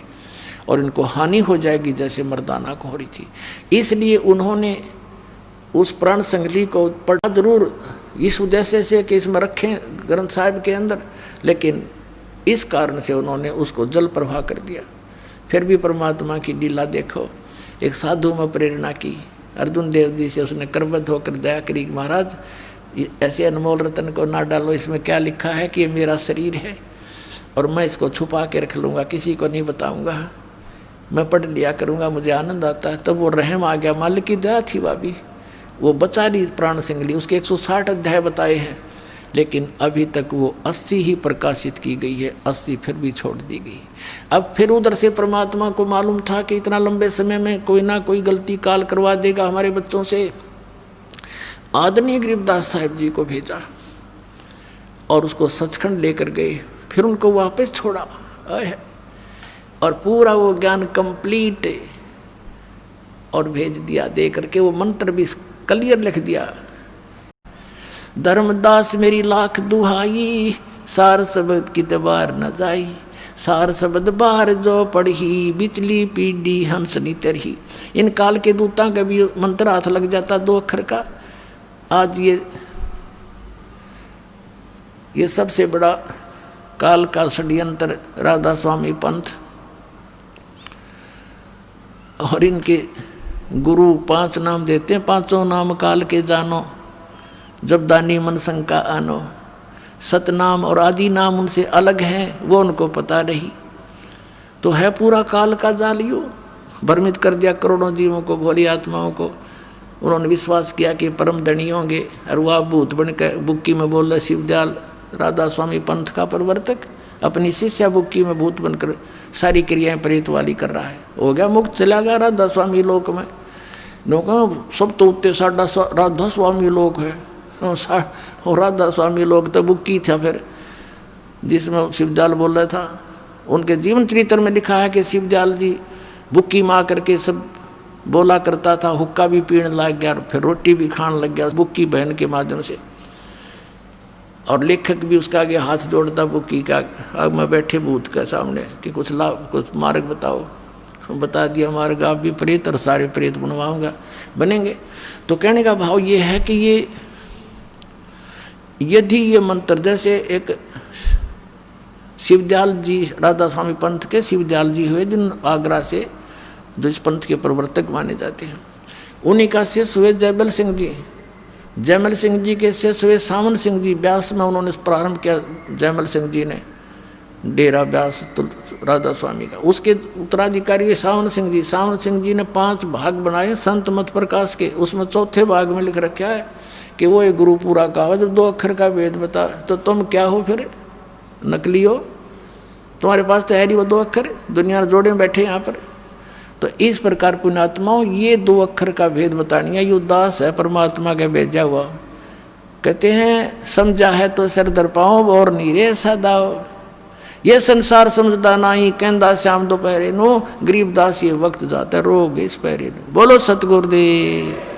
और इनको हानि हो जाएगी, जैसे मर्दाना को हो रही थी। इसलिए उन्होंने उस प्राण संग्रही को पढ़ा जरूर इस उद्देश्य से कि इसमें रखें ग्रंथ साहिब के अंदर, लेकिन इस कारण से उन्होंने उसको जल प्रवाह कर दिया। फिर भी परमात्मा की लीला देखो, एक साधु में प्रेरणा की, अर्जुन देव जी से उसने करबद्ध होकर दया करी, महाराज ऐसे अनमोल रत्न को ना डालो, इसमें क्या लिखा है कि ये मेरा शरीर है और मैं इसको छुपा के रख लूँगा, किसी को नहीं बताऊँगा। मैं पढ़ लिया करूँगा, मुझे आनंद आता है। तब वो रहम आ गया, मालिक की दया थी भाभी, वो बचा ली प्राण सिंह ली। उसके 160 अध्याय बताए हैं, लेकिन अभी तक वो 80 ही प्रकाशित की गई है, 80 फिर भी छोड़ दी गई। अब फिर उधर से परमात्मा को मालूम था कि इतना लंबे समय में कोई ना कोई गलती काल करवा देगा हमारे बच्चों से। आदरणीय गरीबदास साहिब जी को भेजा और उसको सचखंड लेकर गए, फिर उनको वापस छोड़ा और पूरा वो ज्ञान कंप्लीट और भेज दिया। दे करके वो मंत्र भी क्लियर लिख दिया, धर्मदास मेरी लाख दुहाई, सार शब्द की तबार न जाई, सार शब्द बाहर जो पढ़ी, बिचली पीढ़ी हंसनी तरही। इन काल के दूता का भी मंत्र हाथ लग जाता 2 अक्षर का। आज ये सबसे बड़ा काल का षड्यंत्र राधा स्वामी पंथ और इनके गुरु 5 नाम देते हैं, 5 नाम काल के जानो, जब दानी मन शंका आनो। सतनाम और आदि नाम उनसे अलग हैं, वो उनको पता नहीं। तो है पूरा काल का जालियो, भ्रमित कर दिया करोड़ों जीवों को, भोली आत्माओं को। उन्होंने विश्वास किया कि परम धनी होंगे, और वह भूत बन कर बुक्की में बोल रहे शिवदयाल राधा स्वामी पंथ का प्रवर्तक, अपनी शिष्या बुक्की में भूत बनकर सारी क्रियाएं प्रेत वाली कर रहा है। हो गया मुक्त, चला गया राधा स्वामी लोक में। लोग सब तो उत्ते साढ़ा राधा स्वामी लोक है, और राधा स्वामी लोग तो बुक्की था फिर, जिसमें शिवदयाल बोल रहा था। उनके जीवन चरित्र में लिखा है कि शिवदयाल जी बुक्की में आकर के सब बोला करता था, हुक्का भी पीने लग गया, फिर रोटी भी खाने लग गया बुक्की बहन के माध्यम से। और लेखक भी उसका आगे हाथ जोड़ता बुक्की का, अब मैं बैठे भूत के सामने कि कुछ लाभ, कुछ मार्ग बताओ। बता दिया मार्ग, आप भी प्रेत और सारे प्रेत बनवाऊंगा, बनेंगे। तो कहने का भाव ये है कि ये यदि ये मंत्र, जैसे एक शिवदयाल जी राधा स्वामी पंथ के शिवदयाल जी हुए, जिन आगरा से, जो इस पंथ के प्रवर्तक माने जाते हैं, उन्हीं का शिष्य हुए जयमल सिंह जी। जयमल सिंह जी के शिष्य हुए सावन सिंह जी। ब्यास में उन्होंने प्रारंभ किया जयमल सिंह जी ने, डेरा ब्यास तो राधा स्वामी का। उसके उत्तराधिकारी हुए सावन सिंह जी। सावन सिंह जी ने 5 भाग बनाए संत मत प्रकाश के। उसमें 4थे भाग में लिख रखा है कि वो एक गुरु पूरा कहा, जब 2 अक्षर का वेद बता, तो तुम क्या हो फिर, नकली हो? तुम्हारे पास तो है नहीं वो 2 अक्षर, दुनिया जोड़े बैठे यहाँ पर। तो इस प्रकार पुण्यात्माओं, ये 2 अक्षर का भेद बतानी है। ये उदास है परमात्मा का भेजा हुआ। कहते हैं समझा है तो सर दर पाओ और नीरे सदाओ, ये संसार समझदा नहीं, कहंदा श्याम दोपहरे नो, गरीबदास ये वक्त जाता रोग इस पैरे नो। बोलो सतगुरुदेव।